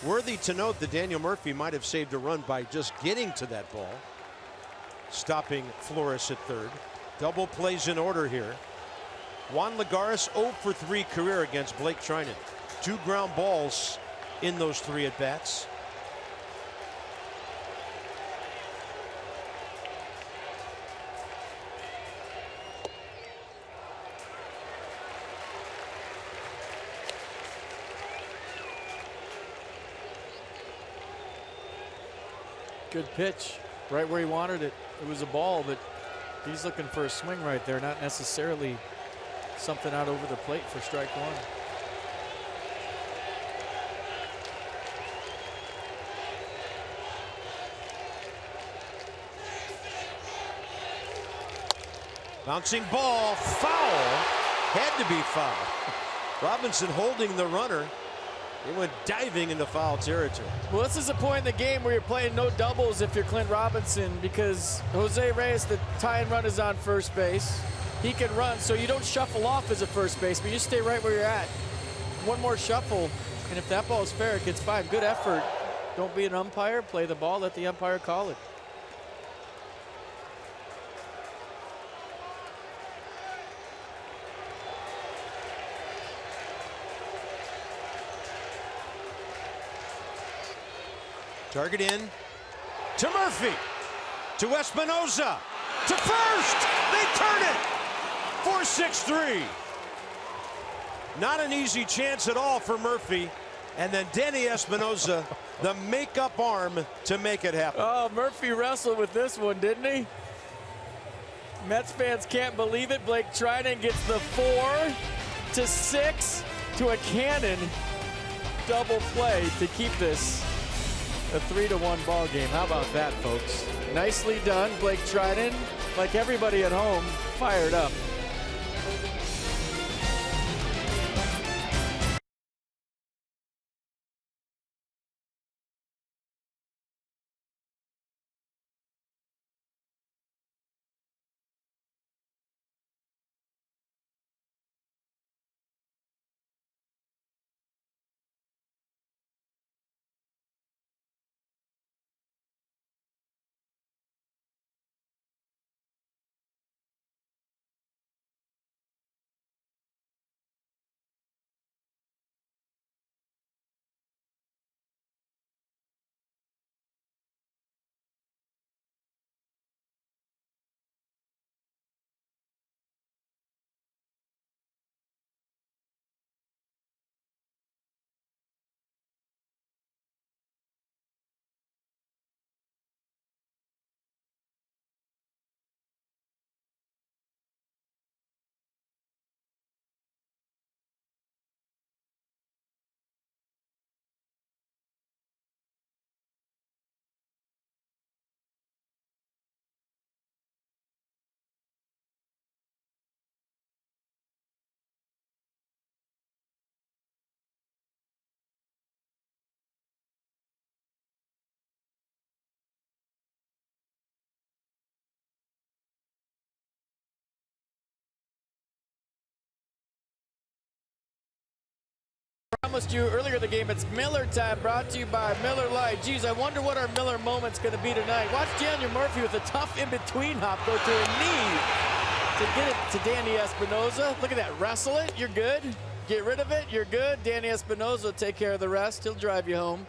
Worthy to note that Daniel Murphy might have saved a run by just getting to that ball, stopping Flores at third. Double plays in order here. Juan Lagares 0 for 3 career against Blake Trinan. 2 ground balls in those 3 at bats. Good pitch, right where he wanted it. It was a ball, but he's looking for a swing right there, not necessarily something out over the plate for strike one. Bouncing ball, foul. Had to be foul. Robinson holding the runner. It went diving into foul territory. Well, this is a point in the game where you're playing no doubles if you're Clint Robinson, because Jose Reyes, the tying run, is on first base. He can run, so you don't shuffle off as a first baseman. You stay right where you're at. One more shuffle, and if that ball is fair, it gets 5. Good effort. Don't be an umpire. Play the ball. Let the umpire call it. Target in to Murphy, to Espinoza, to first. They turn it. 4-6-3. Not an easy chance at all for Murphy. And then Denny Espinoza, the makeup arm to make it happen. Oh, Murphy wrestled with this one, didn't he? Mets fans can't believe it. Blake Trinan gets the 4-6 to a cannon double play to keep this a 3-1 ball game. How about that, folks? Nicely done. Blake Trinan, like everybody at home, fired up. Promised you earlier in the game, it's Miller time, brought to you by Miller Lite. Geez, I wonder what our Miller moment's going to be tonight. Watch Daniel Murphy with a tough in-between hop go to a knee to get it to Danny Espinosa. Look at that, wrestle it, you're good. Get rid of it, you're good. Danny Espinosa will take care of the rest. He'll drive you home.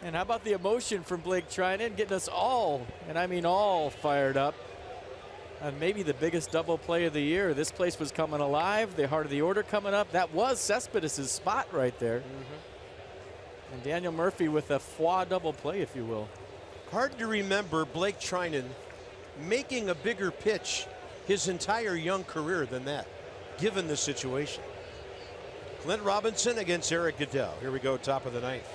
And how about the emotion from Blake Trinan, getting us all, and I mean all, fired up. And maybe the biggest double play of the year. This place was coming alive. The heart of the order coming up. That was Cespedes' spot right there. And Daniel Murphy with a foie double play, if you will. Hard to remember Blake Trinan making a bigger pitch his entire young career than that, given the situation. Clint Robinson against Eric Goodell. Here we go, top of the ninth.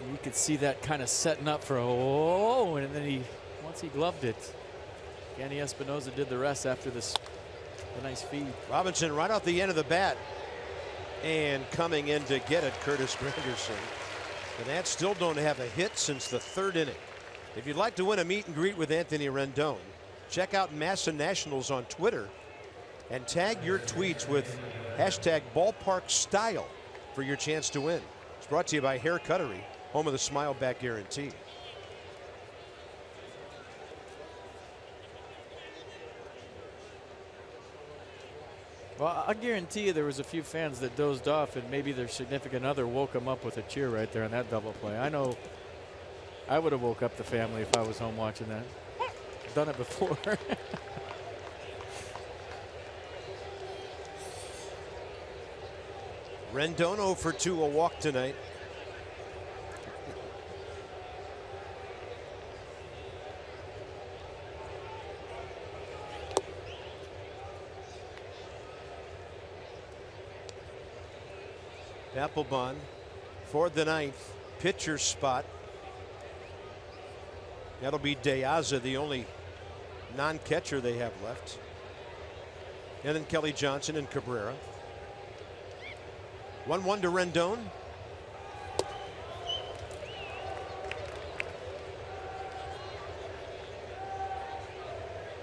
And you could see that kind of setting up for and then once he gloved it, Danny Espinosa did the rest after the nice feed. Robinson right off the end of the bat, and coming in to get it, Curtis Granderson. The Nats still don't have a hit since the third inning. If you'd like to win a meet and greet with Anthony Rendon, check out Massa Nationals on Twitter and tag your tweets with hashtag #BallparkStyle for your chance to win. It's brought to you by Hair Cuttery, home of the Smile Back Guarantee. Well, I guarantee you there was a few fans that dozed off, and maybe their significant other woke them up with a cheer right there on that double play. I know I would have woke up the family if I was home watching that. Done it before. Rendon 0 for 2, a walk tonight. Applebaum for the ninth, pitcher spot. That'll be Deaza, the only non-catcher they have left. And then Kelly Johnson and Cabrera. 1-1 to Rendon.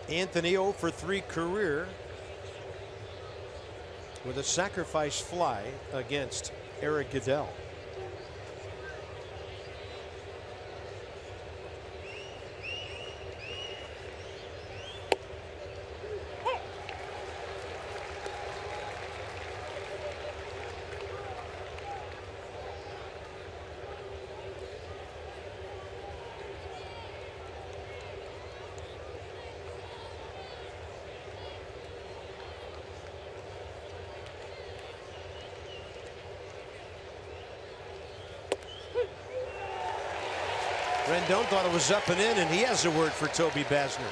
Anthony 0 for 3 career with a sacrifice fly against Eric Goodell. Rendon thought it was up and in, and he has a word for Toby Basner.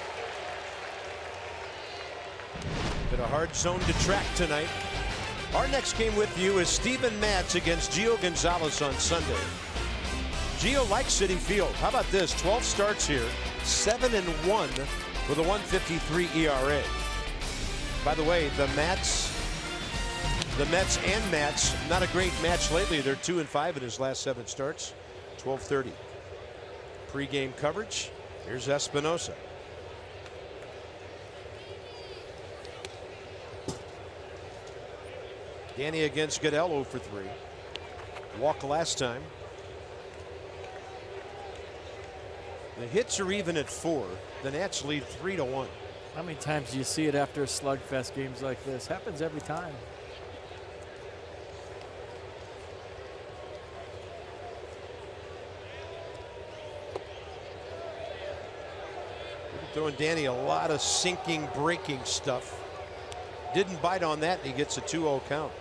Been a hard zone to track tonight. Our next game with you is Steven Matz against Gio Gonzalez on Sunday. Gio likes Citi Field. How about this? 12 starts here, 7-1 with a 1.53 ERA. By the way, the Mets and Matz, not a great match lately. They're 2-5 in his last 7 starts. 12:30. Pre-game coverage. Here's Espinosa. Danny against Goodell 0 for 3. Walk last time. The hits are even at 4. The Nats lead 3-1. How many times do you see it after a slugfest games like this? Happens every time. Throwing Danny a lot of sinking, breaking stuff. Didn't bite on that, and he gets a 2-0 count.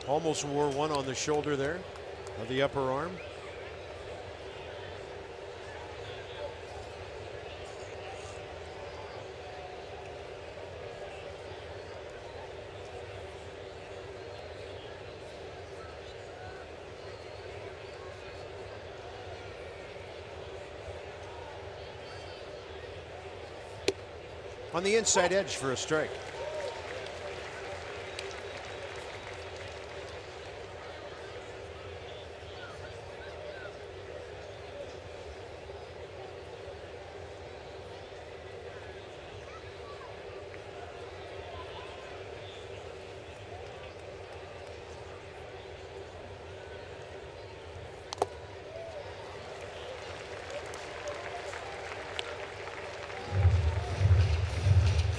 Almost wore one on the shoulder there. Of the upper arm. on the inside edge for a strike.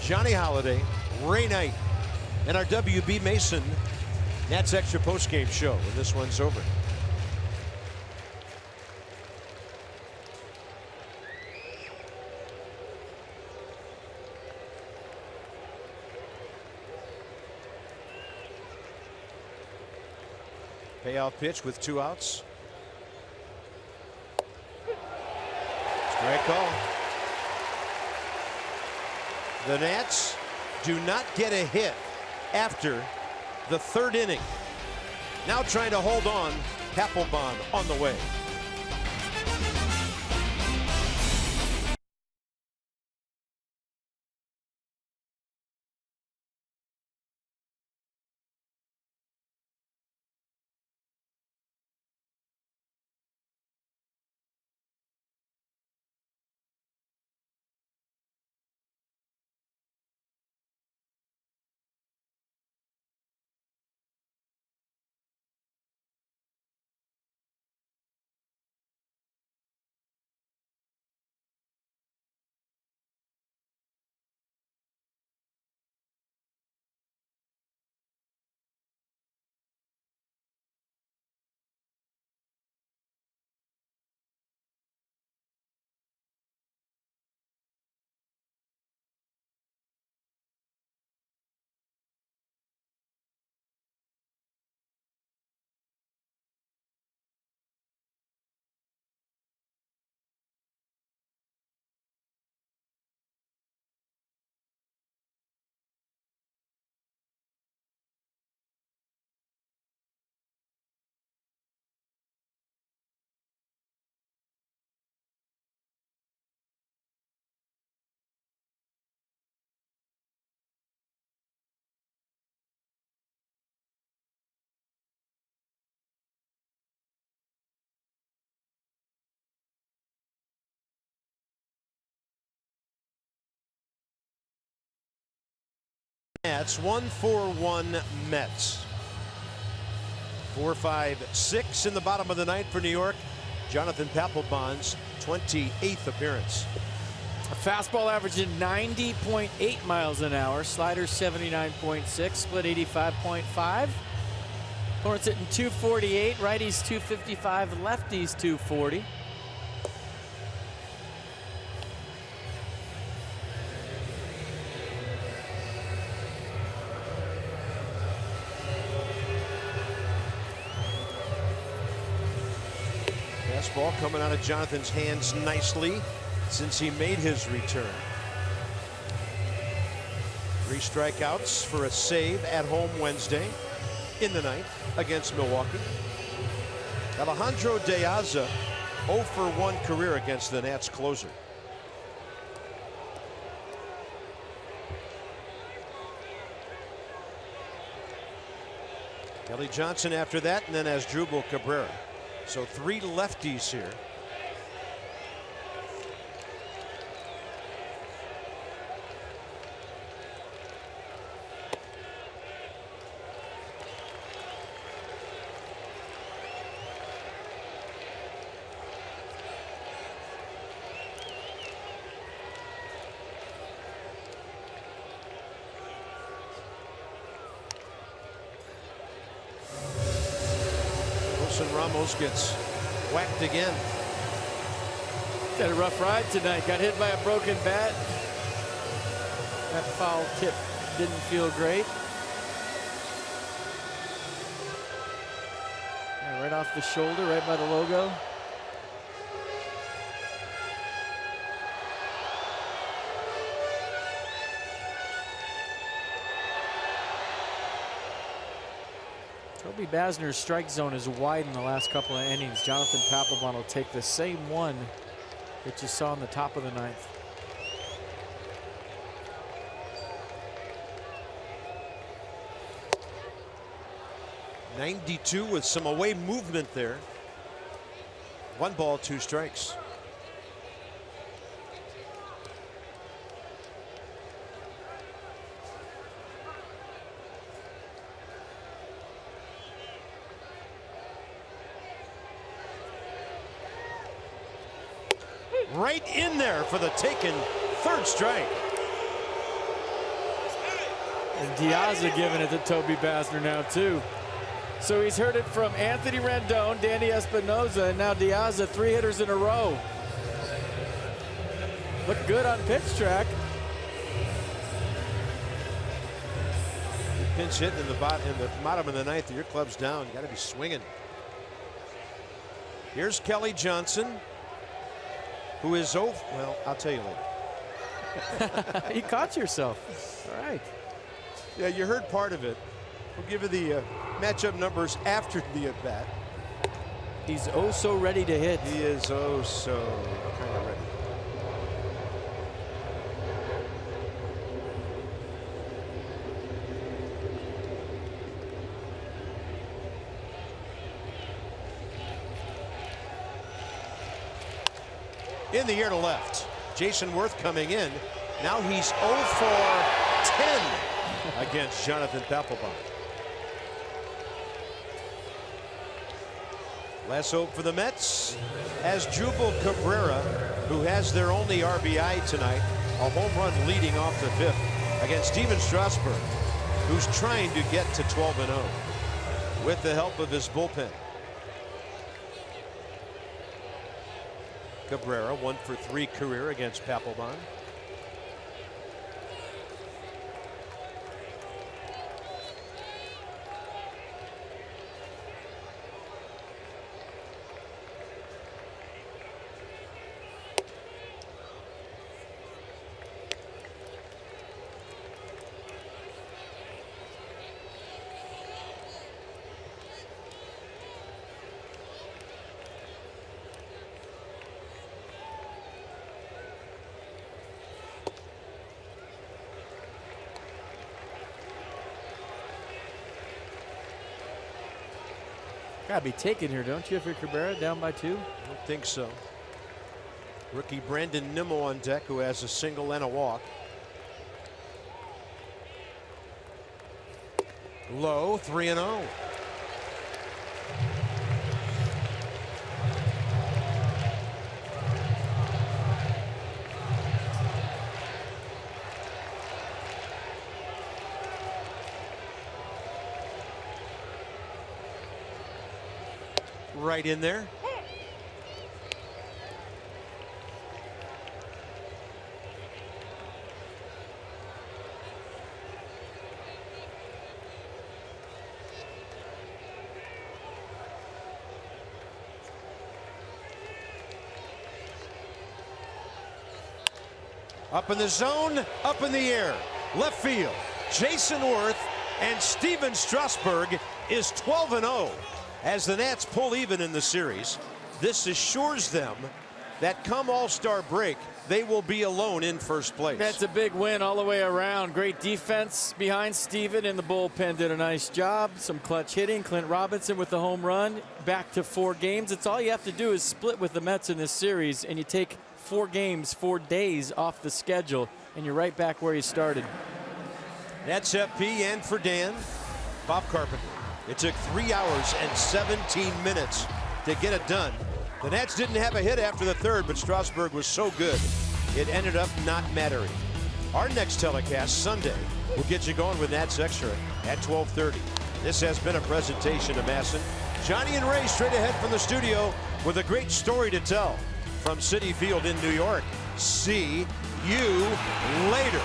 Johnny Holiday, Ray Knight, and our WB Mason Nats Extra postgame show when this one's over. Payoff pitch with 2 outs. Strike call. The Nats do not get a hit after the 3rd inning. Now trying to hold on. Papelbon on the way. Nats 1-4-1 Mets. 4-5-6 in the bottom of the 9th for New York. Jonathan Papelbon's 28th appearance. A fastball averaging 90.8 miles an hour. Slider 79.6. Split 85.5. Opponents hitting 248. Righties 255. Lefties 240. Ball coming out of Jonathan's hands nicely since he made his return. 3 strikeouts for a save at home Wednesday in the 9th against Milwaukee. Alejandro De Aza 0 for 1 career against the Nats closer. Kelly Johnson after that, and then Asdrubal Cabrera. So 3 lefties here. Ramos gets whacked again. Had a rough ride tonight. Got hit by a broken bat. That foul tip didn't feel great. Yeah, right off the shoulder, right by the logo. Toby Basner's strike zone is wide in the last couple of innings. Jonathan Papelbon will take the same one that you saw in the top of the 9th. 92 with some away movement there. 1 ball, 2 strikes. Right in there for the taken 3rd strike. And Diaza giving it to Toby Basner now too. So he's heard it from Anthony Rendon, Danny Espinosa, and now Diaza, 3 hitters in a row. Look good on pitch track. You pinch hit in the bottom of the 9th. Your club's down. You got to be swinging. Here's Kelly Johnson, who is over. Well, I'll tell you later. You caught yourself. All right. Yeah, you heard part of it. We'll give you the matchup numbers after the at-bat. He's oh so ready to hit. He is oh so kind of ready. In the air to left. Jason Worth coming in. Now he's 0 for 10 against Jonathan Papelbon. Last hope for the Mets as Jubal Cabrera, who has their only RBI tonight, a home run leading off the 5th against Steven Strasburg, who's trying to get to 12-0 with the help of his bullpen. Cabrera 1 for 3 career against Papelbon. Gotta be taken here, don't you, if you're Cabrera down by 2? I don't think so. Rookie Brandon Nimmo on deck, who has a single and a walk. Low, 3-0. Right in there. Up in the zone, up in the air. Left field. Jason Worth and Steven Strasburg is 12-0. As the Nats pull even in the series. This assures them that come All-Star break, they will be alone in first place. That's a big win all the way around. Great defense behind Steven, and the bullpen did a nice job. Some clutch hitting. Clint Robinson with the home run. Back to 4 games. It's all you have to do is split with the Mets in this series, and you take 4 games, 4 days off the schedule, and you're right back where you started. That's FP, and for Dan, Bob Carpenter. It took 3 hours and 17 minutes to get it done. The Nats didn't have a hit after the 3rd, but Strasburg was so good, it ended up not mattering. Our next telecast Sunday will get you going with Nats Extra at 12:30. This has been a presentation of Masson. Johnny and Ray straight ahead from the studio with a great story to tell from Citi Field in New York. See you later.